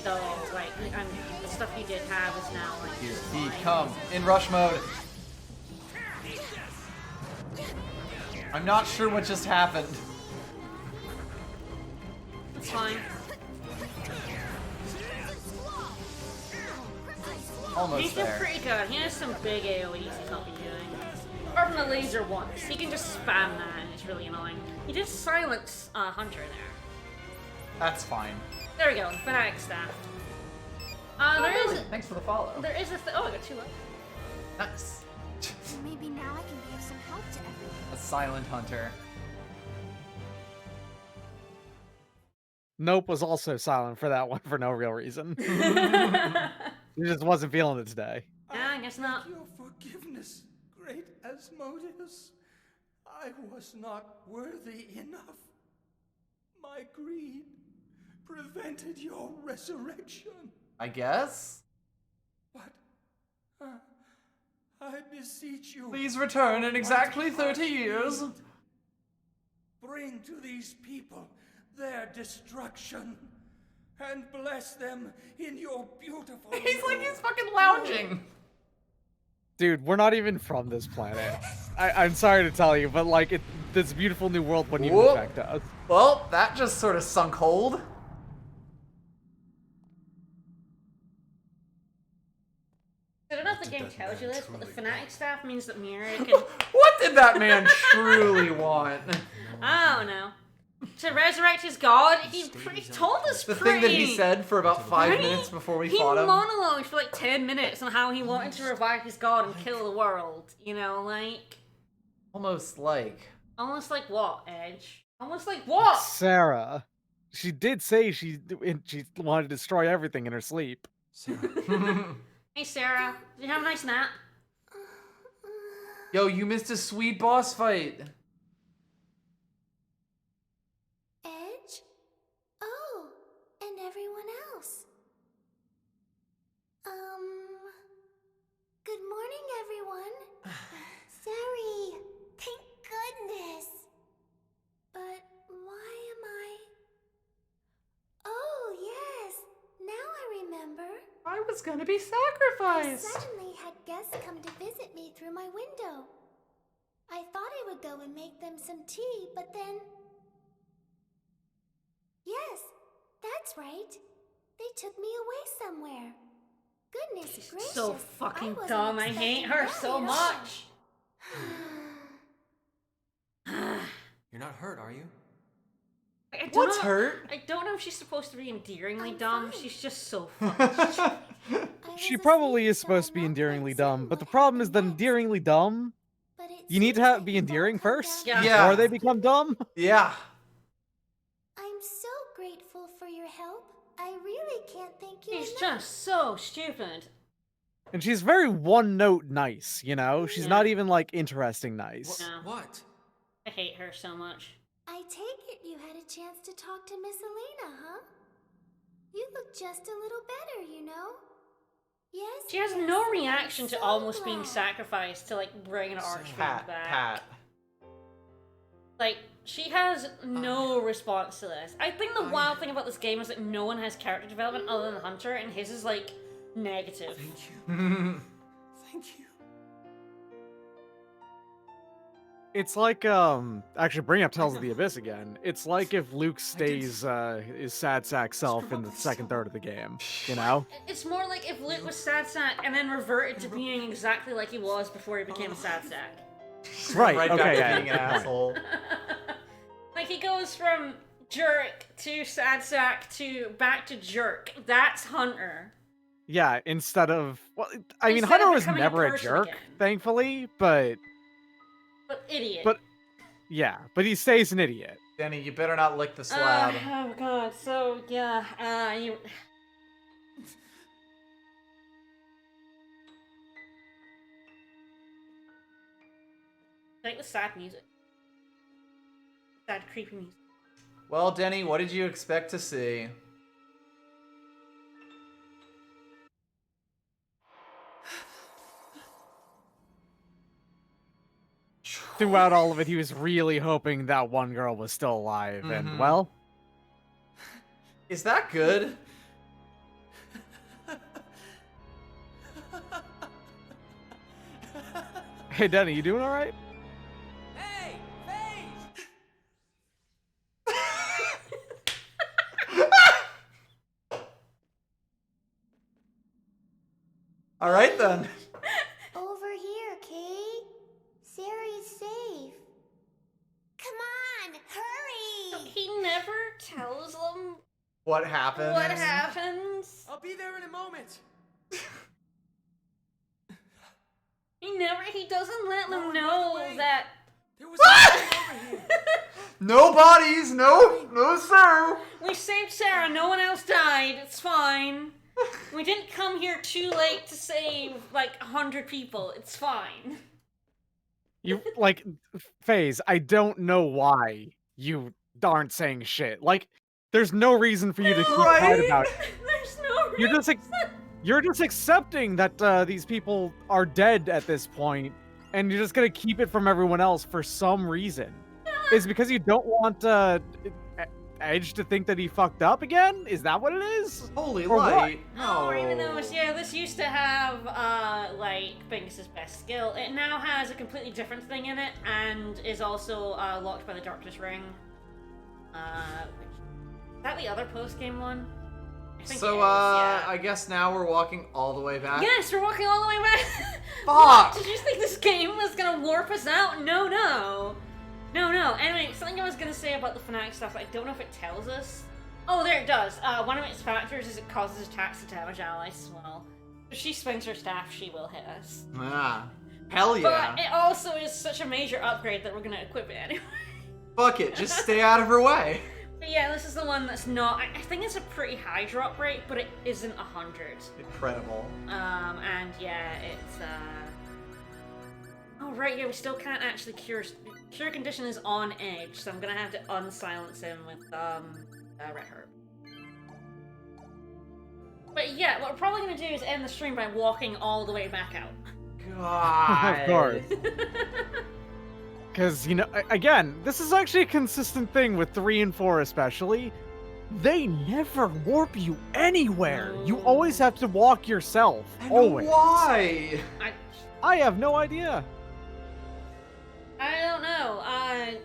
So, like, the stuff you did have is now, like, Here he come, in rush mode. I'm not sure what just happened. it's fine. Almost He's still there. pretty good. He has some big AoEs he's not been doing. Apart from the laser once. He can just spam that and it's really annoying. He did silence Hunter there. That's fine. There we go, the Fanatic Staff. Thanks for the follow. There is a oh, I got 2 left. Nice. Maybe now I can be of some help to everyone. A silent hunter. Nope was also silent for that one for no real reason. He just wasn't feeling it today. Yeah, I guess not. Your forgiveness, great Asmodeus. I was not worthy enough. My greed prevented your resurrection. I guess? But I beseech you. Please return in exactly 30 years. Bring to these people their destruction and bless them in your beautiful. He's like, he's fucking lounging. Dude, we're not even from this planet. I'm sorry to tell you, but like, this beautiful new world wouldn't even Whoop. affect us. Well, that just sort of sunk hold. I don't know if the game tells you this, but the Fanatic Staff means that Mira can... What did that man truly want? I don't know. To resurrect his god? He told us The pretty... thing that he said for about 5 Right? minutes before we He fought him. monologued for like 10 minutes on how he wanted to revive his god and kill the world. You know, like... Almost like... Almost like what, Edge? Almost like what? Sarah. She did say she wanted to destroy everything in her sleep. Hey, Sarah. Did you have a nice nap? Yo, you missed a sweet boss fight. Edge? Oh, and everyone else. Good morning, everyone. Sorry. Thank goodness. But why am I... Oh, yes. Now I remember. I was gonna be I sacrificed. suddenly had guests come to visit me through my window. I thought I would go and make them some tea, but then... Yes, that's right. They took me away somewhere. Goodness gracious. So fucking wasn't dumb. I hate expecting her that so at all. much. You're not hurt, are you? I don't What's know, hurt? I don't know if she's supposed to be endearingly I'm dumb. fine. She's just so fucking... She probably is supposed to be endearingly dumb, but the problem is that endearingly dumb, you need to be endearing first Yeah. Yeah. before they become dumb. Yeah. I'm so grateful for your help. I really can't thank you She's enough. just so stupid. And she's very one-note nice, you know? She's Yeah. not even, like, interesting nice. No. What? I hate her so much. I take it you had a chance to talk to Miss Elena, huh? You look just a little better, you know? Yes. She has yes, no I'm reaction to so almost being glad. sacrificed to, like, bring an archfiend Pat, back. Pat. Like, she has no response to this. I think the wild thing about this game is that no one has character development other than Hunter, and his is, like, negative. Thank you. Thank you. It's like, actually bring up Tales of the Abyss again. It's like if Luke stays, his sad sack self in the second third of the game, you know? It's more like if Luke was sad sack and then reverted to being exactly like he was before he became a sad sack. Right, Right okay, back to yeah, being an good point. asshole. Like, he goes from jerk to sad sack to back to jerk. That's Hunter. Yeah, instead of, well, I mean, Instead of Hunter was becoming a never a person jerk, again. thankfully, but But idiot. But Yeah, but he stays an idiot. Denny, you better not lick the slab. Oh god, so yeah, you. Like the sad music. Sad, creepy music. Well, Denny, what did you expect to see? Throughout all of it, he was really hoping that one girl was still alive, and well... Is that good? Hey, Denny, you doing alright? Hey, Faze! Alright then. Over here, Kate. Sari's safe. Come on, hurry! He never tells them What happened? what happens. I'll be there in a moment. He doesn't let them Lauren, know by the way, that. There was something over here. No bodies! No sir! We saved Sarah, no one else died, it's fine. We didn't come here too late to save, like, 100 people, it's fine. You, like, FaZe, I don't know why you aren't saying shit. Like, there's no reason for you to keep quiet about it. There's no reason. You're just accepting that these people are dead at this point, and you're just gonna keep it from everyone else for some reason. Is it because you don't want Edge to think that he fucked up again? Is that what it is? Holy Or what? light. Oh, or even No. though yeah, this used to have like Bingus' best skill. It now has a completely different thing in it, and is also locked by the Darkness Ring. Is that the other post-game one? I think So, it is, yeah. I guess now we're walking all the way back. Yes, we're walking all the way back. Fuck! What? Did you think this game was gonna warp us out? No. Anyway, something I was gonna say about the Fnatic stuff, I don't know if it tells us. Oh, there it does. One of its factors is it causes attacks to damage allies as well. If she swings her staff, she will hit us. Ah. Hell yeah. But it also is such a major upgrade that we're gonna equip it anyway. Fuck it, just stay out of her way. But yeah, this is the one that's not. I think it's a pretty high drop rate, but it isn't 100. Incredible. And yeah, it's Oh right, yeah, we still can't actually cure. Cure condition is on Edge, so I'm gonna have to unsilence him with Red Herb. But yeah, what we're probably gonna do is end the stream by walking all the way back out. God. Of course. Because, you know, again, this is actually a consistent thing with 3 and 4 especially. They never warp you anywhere. You always have to walk yourself. And Always. why? I have no idea. I don't know.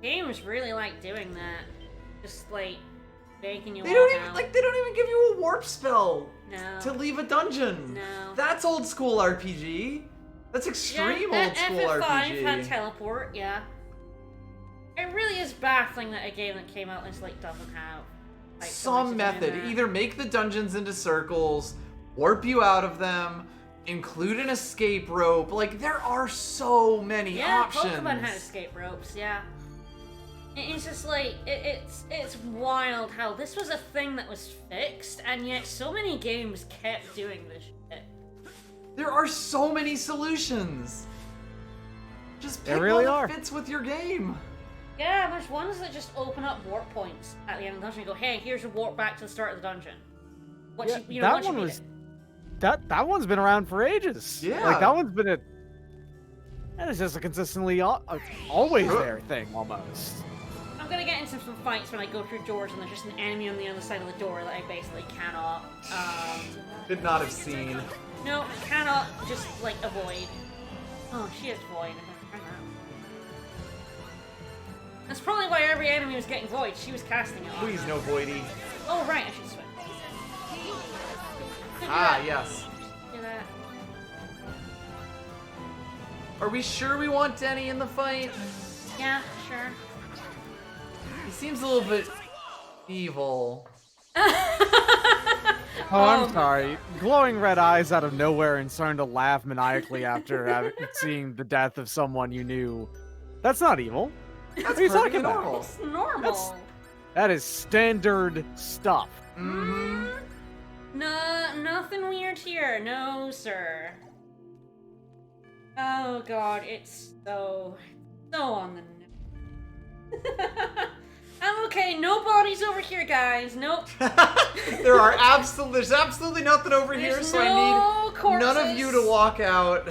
Games really like doing that. Just like making you They walk don't even out. they don't even give you a warp spell No. to leave a dungeon. No. That's old school RPG. That's extreme yeah, old school FF5 RPG. had teleport, yeah. It really is baffling that a game that came out this late doesn't have like, Some method. Either make the dungeons into circles, warp you out of them, include an escape rope. Like, there are so many options. Pokemon had escape ropes, yeah. It's just like, it's wild how this was a thing that was fixed, and yet so many games kept doing this shit. There are so many solutions. Just pick There really one are. that fits with your game. Yeah, there's ones that just open up warp points at the end of the dungeon and go, hey, here's a warp back to the start of the dungeon. Once Yeah, you know, that once you one beat was it. that one's been around for ages. Yeah. Like that one's been a that is just a consistently always there thing almost. I'm gonna get into some fights when I go through doors and there's just an enemy on the other side of the door that I basically cannot, Did not have seen. no, cannot just, like, avoid. Oh, she is void. I'm gonna turn that. That's probably why every enemy was getting void. She was casting it on. Please no voidy. Oh, right, I should swim. Ah, yes. Do that. Are we sure we want Denny in the fight? Yeah, sure. He seems a little bit evil. Oh, I'm sorry. Glowing red eyes out of nowhere and starting to laugh maniacally after seeing the death of someone you knew. That's not evil. That's What are you perfectly talking about? normal. It's normal. That is standard stuff. Mm-hmm. No, nothing weird here. No, sir. Oh god, it's so on the nose. I'm okay. No bodies over here, guys. Nope. There's absolutely nothing over here, There's so no I need none of you to corpses. walk out.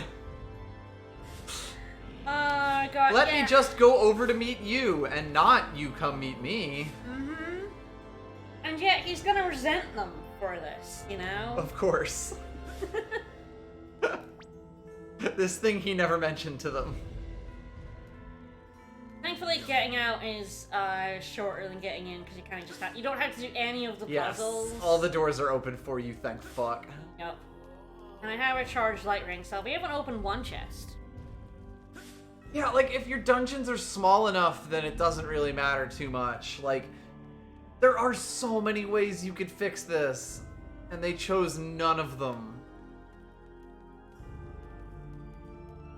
God. Let yeah. me just go over to meet you, and not you come meet me. Mm-hmm. And yet he's gonna resent them for this, you know? Of course. This thing he never mentioned to them. Thankfully, getting out is shorter than getting in because you kind of just you don't have to do any of the Yes, puzzles. all the doors are open for you, thank fuck. Yep. And I have a charged light ring, so we haven't opened one chest. Yeah, like, if your dungeons are small enough, then it doesn't really matter too much. Like, there are so many ways you could fix this, and they chose none of them.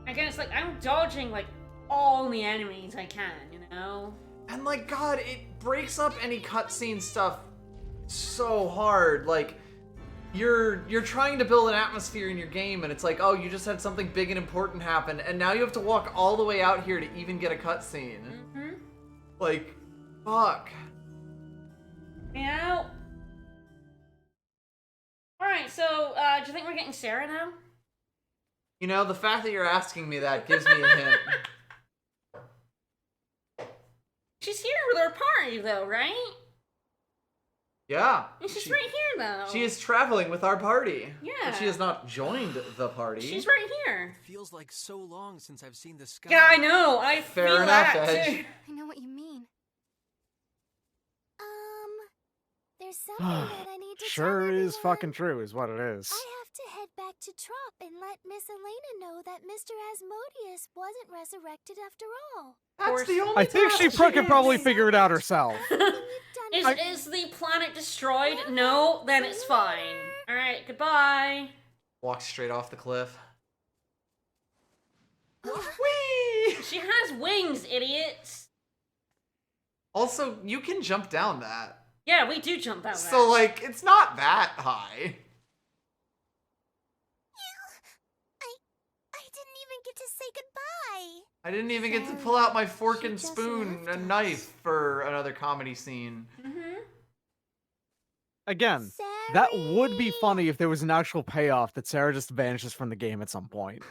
Again, it's like I'm dodging like all the enemies I can, you know? And, like, God, it breaks up any cutscene stuff so hard. Like, you're trying to build an atmosphere in your game, and it's like, oh, you just had something big and important happen, and now you have to walk all the way out here to even get a cutscene. Mm-hmm. Like, fuck. Yeah. Alright, so, do you think we're getting Sarah now? You know, the fact that you're asking me that gives me a hint. She's here with her party, though, right? Yeah. She's right here, though. She is traveling with our party. Yeah. But she has not joined the party. She's right here. Feels like so long since I've seen the sky. Yeah, I know. I Fair feel enough, that, Edge. too. I know what you mean. There's something that I need to Sure tell is everyone. fucking true, is what it is. I have to head back to Trop and let Miss Elena know that Mr. Asmodeus wasn't resurrected after all. That's the only I think she task could probably figure it out herself. Is the planet destroyed? No? Then it's fine. Alright, goodbye. Walks straight off the cliff. Whee! She has wings, idiots. Also, you can jump down that. Yeah, we do jump that way. So, like, it's not that high. I didn't even get to say goodbye. I didn't even get to pull out my fork and spoon and knife for another comedy scene. Mm-hmm. Again, that would be funny if there was an actual payoff that Sarah just vanishes from the game at some point.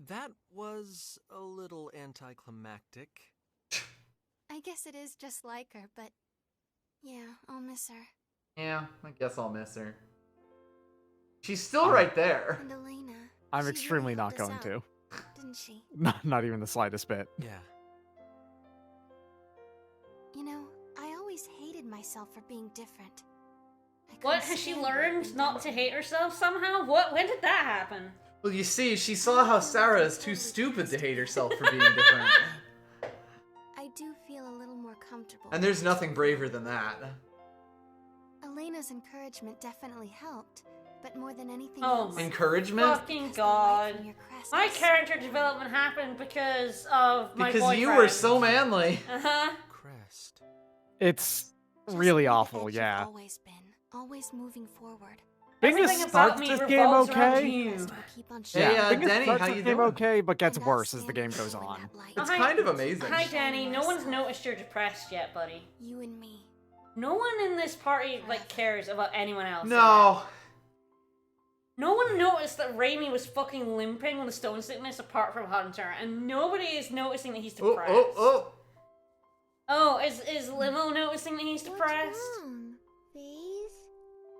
That was a little anticlimactic. I guess it is just like her, but yeah, I'll miss her. Yeah, I guess I'll miss her. She's still right there. And Elena. I'm she extremely really not helped going us to. out, didn't she? Not even the slightest bit. Yeah. You know, I always hated myself for being different. What? Has she learned not to hate herself somehow? What? When did that happen? Well, you see, she saw how Sarah is too stupid to hate herself for being different. I do feel a little more comfortable. And there's nothing braver than that. Elena's encouragement definitely helped, but more than anything Oh else, my Encouragement? fucking god. My character development happened because of my Because boyfriend. you were so manly. Uh-huh. Crest. It's really awful, yeah. always been, always moving forward. Biggest Everything about starts me this game revolves around okay. you. Yeah, Hey, biggest Denny, starts how this you game doing? okay, but gets worse as the game goes on. It's Hi- kind of amazing. Hi, Danny. No one's noticed you're depressed yet, buddy. You and me. No one in this party, like, cares about anyone else. No. No one noticed that Raimi was fucking limping with the stone sickness apart from Hunter, and nobody is noticing that he's Oh, depressed. oh, oh. Oh, is Limo noticing that he's depressed?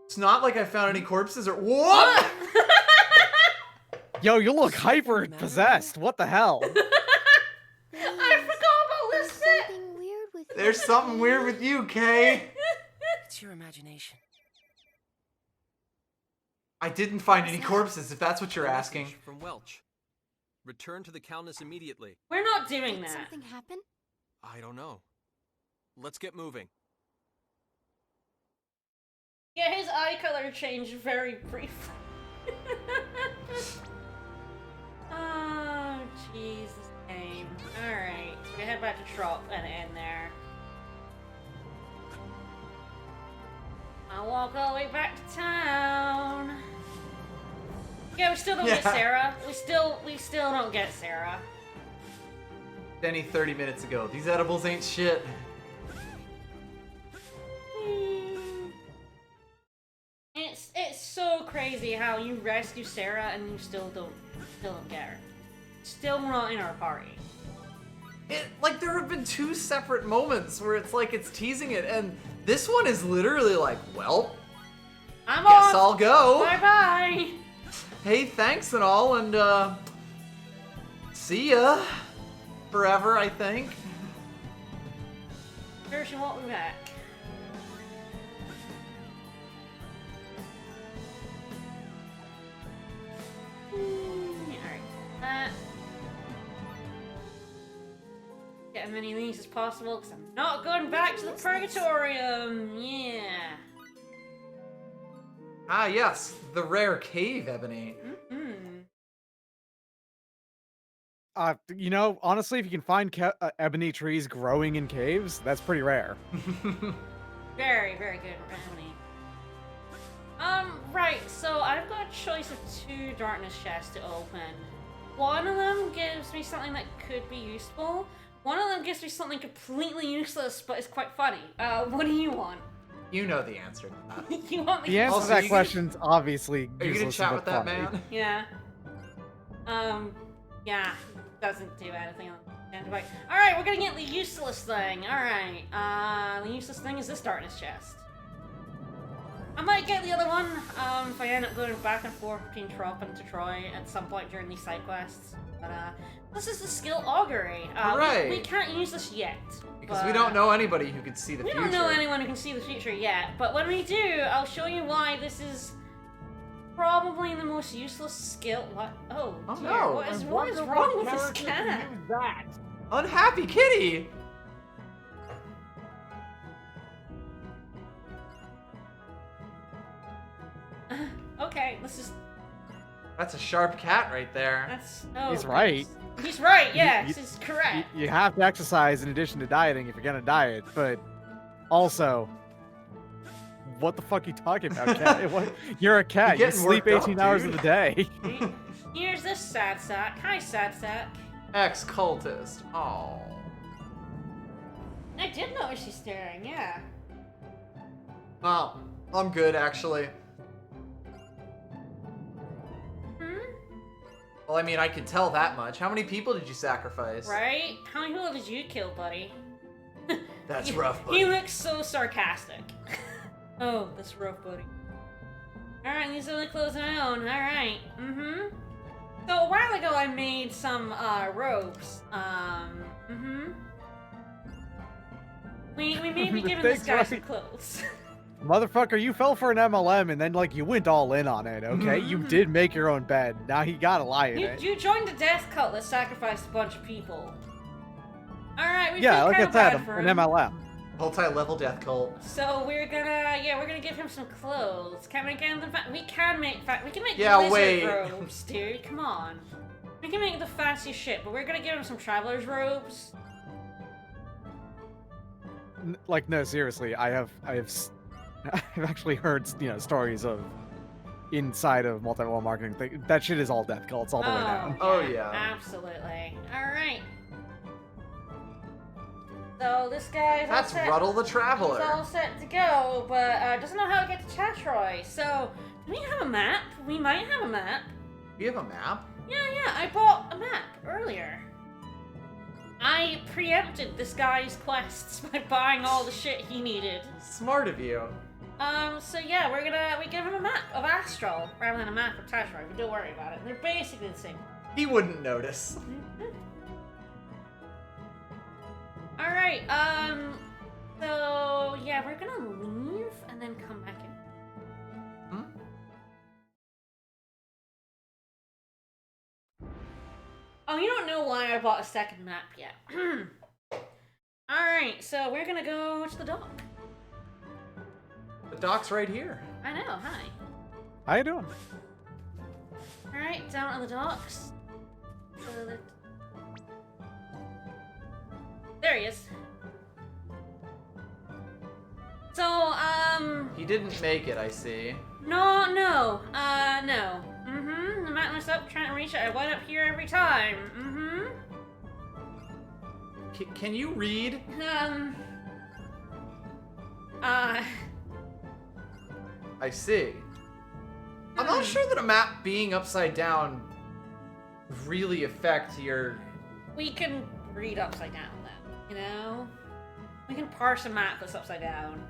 It's not like I found any corpses or what? Yo, you look hyper possessed. What the hell? I forgot about this bit. There's something weird with you, Kay. It's your imagination. I didn't find any corpses, if that's what you're asking. From Welch. Return to the Countess immediately. We're not doing Did that. something happen? I don't know. Let's get moving. Yeah, his eye color changed very briefly. Oh, jeez, this game. Alright, so we head back to Trop and end there. I'll walk all the way back to town. Yeah, we still don't get Sarah. We still don't get Sarah. Denny 30 minutes ago. These edibles ain't shit. It's so crazy how you rescue Sarah and you still don't get her. Still not in our party. Like, there have been 2 separate moments where it's like it's teasing it, and this one is literally like, well, I'm guess off. I'll go. Bye bye. Hey, thanks and all, and see ya. Forever, I think. Sure, she won't be back. Alright. Get as many of these as possible, because I'm not going back to the Purgatorium! Yeah. Ah, yes, the rare cave, Ebony. You know, honestly, if you can find ebony trees growing in caves, that's pretty rare. Very, very good, Ebony. Right, so I've got a choice of 2 darkness chests to open. One of them gives me something that could be useful. One of them gives me something completely useless, but it's quite funny. What do you want? You know the answer to that. You want The answer to that question's obviously Are you gonna useless chat but with that funny. man? Yeah. Yeah. Doesn't do anything on the end. Alright, we're gonna get the useless thing. Alright. The useless thing is this darkness chest. I might get the other one, if I end up going back and forth between Trop and Troy at some point during these side quests. But, this is the skill augury. Right. We can't use this yet. Because we don't know anybody who can see the future. We don't know anyone who can see the future yet, but when we do, I'll show you why this is probably the most useless skill. What? Oh, dear. no. What is wrong with this cat? That. Unhappy kitty! Okay, let's just... That's a sharp cat right there. That's... Oh, He's right. He's right, yeah, this is correct. You have to exercise in addition to dieting if you're gonna diet, but also, what the fuck are you talking about, cat? You're a cat. You sleep 18 hours of the day. Here's this sad sack. Hi, sad sack. Ex-cultist. Oh. I did notice she's staring, yeah. Oh, I'm good, actually. Well, I mean, I can tell that much. How many people did you sacrifice? Right? How many people did you kill, buddy? That's rough, buddy. He looks so sarcastic. Oh, that's rough, buddy. Alright, these are the clothes I own. Alright. So a while ago I made some robes. We maybe given this guy some clothes. Motherfucker, you fell for an MLM and then, like, you went all in on it, okay? You did make your own bed. Now you gotta lie in it. You joined a death cult that sacrificed a bunch of people. Alright, we Yeah, feel like kinda I said, bad for an him. MLM. Multi-level death cult. So we're gonna give him some clothes. Can we get him we can make Yeah, lizard wait. robes, dude. Come on. We can make the fanciest shit, but we're gonna give him some traveler's robes. Like, no, seriously, I've actually heard, stories of inside of multi-level marketing. That shit is all death cults all the way down. Oh, yeah. Absolutely. Alright. So this guy's all That's set. Ruddle the Traveler. He's all set to go, but doesn't know how to get to Chatroy. So, do we have a map? We might have a map. Do you have a map? Yeah, I bought a map earlier. I preempted this guy's quests by buying all the shit he needed. Smart of you. So yeah, we give him a map of Astral rather than a map of Chatroy, but don't worry about it. They're basically the same. He wouldn't notice. Alright, so yeah, we're gonna leave and then come back in. Oh, you don't know why I bought a second map yet. Alright, so we're gonna go to the dock. The dock's right here. I know, hi. How you doing? Alright, down on the docks. So There he is. So, He didn't make it, I see. no. No. The map was up trying to reach it. I went up here every time. Can you read? I see. I'm not sure that a map being upside down really affect your... We can read upside down then, you know? We can parse a map that's upside down.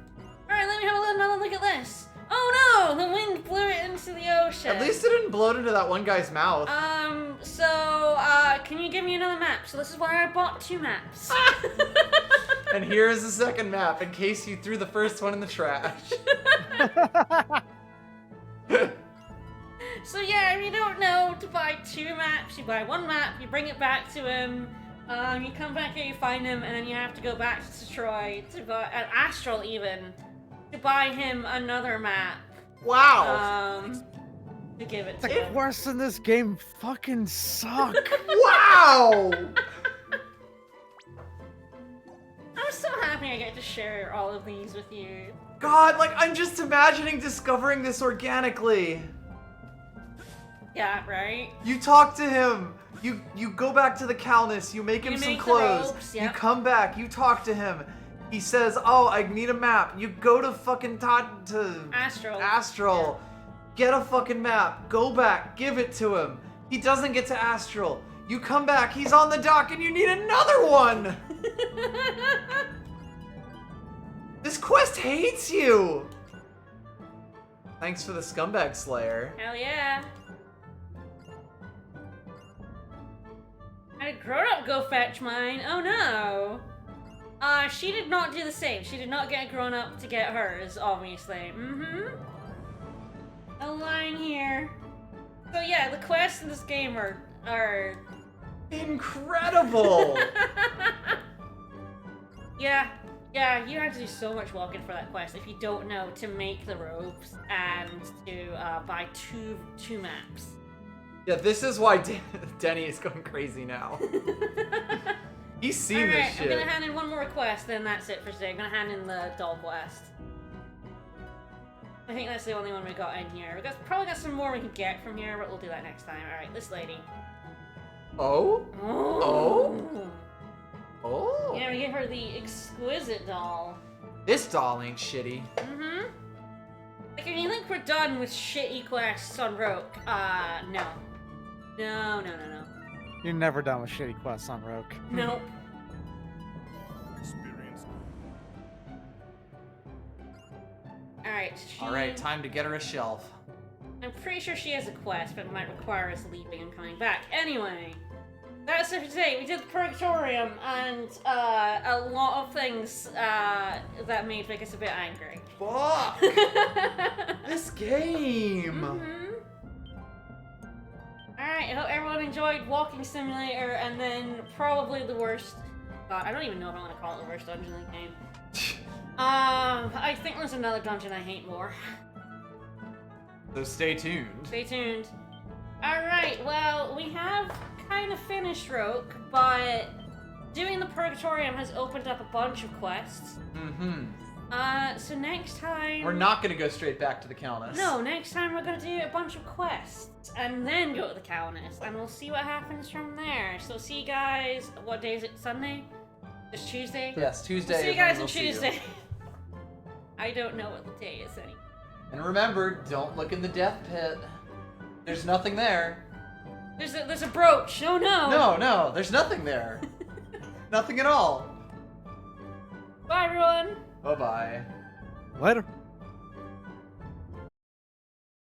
Alright, let me have another look at this. Oh no! The wind blew it into the ocean. At least it didn't blow it into that one guy's mouth. Can you give me another map? So this is why I bought 2 maps. And here is the second map, in case you threw the first one in the trash. So yeah, if you don't know to buy 2 maps, you buy 1 map, you bring it back to him, you come back here, you find him, and then you have to go back to Troy, to buy, Astral even, to buy him another map. Wow! To give it to The him. quests in this game fucking suck. Wow! I'm so happy I get to share all of these with you. God, like, I'm just imagining discovering this organically. Yeah, right? You talk to him. You go back to the Calnus. You make him some make the clothes. ropes, You yep. come back. You talk to him. He says, "Oh, I need a map." You go to fucking Astral. Get a fucking map. Go back. Give it to him. He doesn't get to Astral. You come back. He's on the dock, and you need another one. This quest hates you. Thanks for the scumbag slayer. Hell yeah. Had a grown-up go fetch mine. Oh no. She did not do the same. She did not get a grown-up to get hers, obviously. No lying here. So yeah, the quests in this game are incredible. Yeah, you have to do so much walking for that quest if you don't know to make the ropes and to buy two maps. Yeah, this is why Denny is going crazy now. He's seen this shit. I'm gonna hand in one more quest, then that's it for today. I'm gonna hand in the doll quest. I think that's the only one we got in here. We probably got some more we can get from here, but we'll do that next time. Alright, this lady. Oh? Yeah, we give her the exquisite doll. This doll ain't shitty. Like, if you think we're done with shitty quests on Roke, no. No. You're never done with shitty quests on Roke. Nope. Alright, time to get her a shelf. I'm pretty sure she has a quest, but it might require us leaving and coming back. Anyway, that's it for today. We did the Purgatorium and a lot of things that made Vickers a bit angry. Fuck! This game! Alright, I hope everyone enjoyed Walking Simulator, and then probably the worst... God, I don't even know if I want to call it the worst dungeon in the game. I think there's another dungeon I hate more. So stay tuned. Stay tuned. Alright, well, we have kind of finished Roke, but doing the Purgatorium has opened up a bunch of quests. So next time... We're not gonna go straight back to the Calnus. No, next time we're gonna do a bunch of quests, and then go to the Calnus, and we'll see what happens from there. So see you guys, what day is it, Sunday? Just Tuesday? Yes, Tuesday. See you guys on we'll see you. Tuesday. I don't know what the day is anymore. And remember, don't look in the death pit. There's nothing there. There's a brooch. Oh no. No, there's nothing there. Nothing at all. Bye everyone. Bye-bye. Later.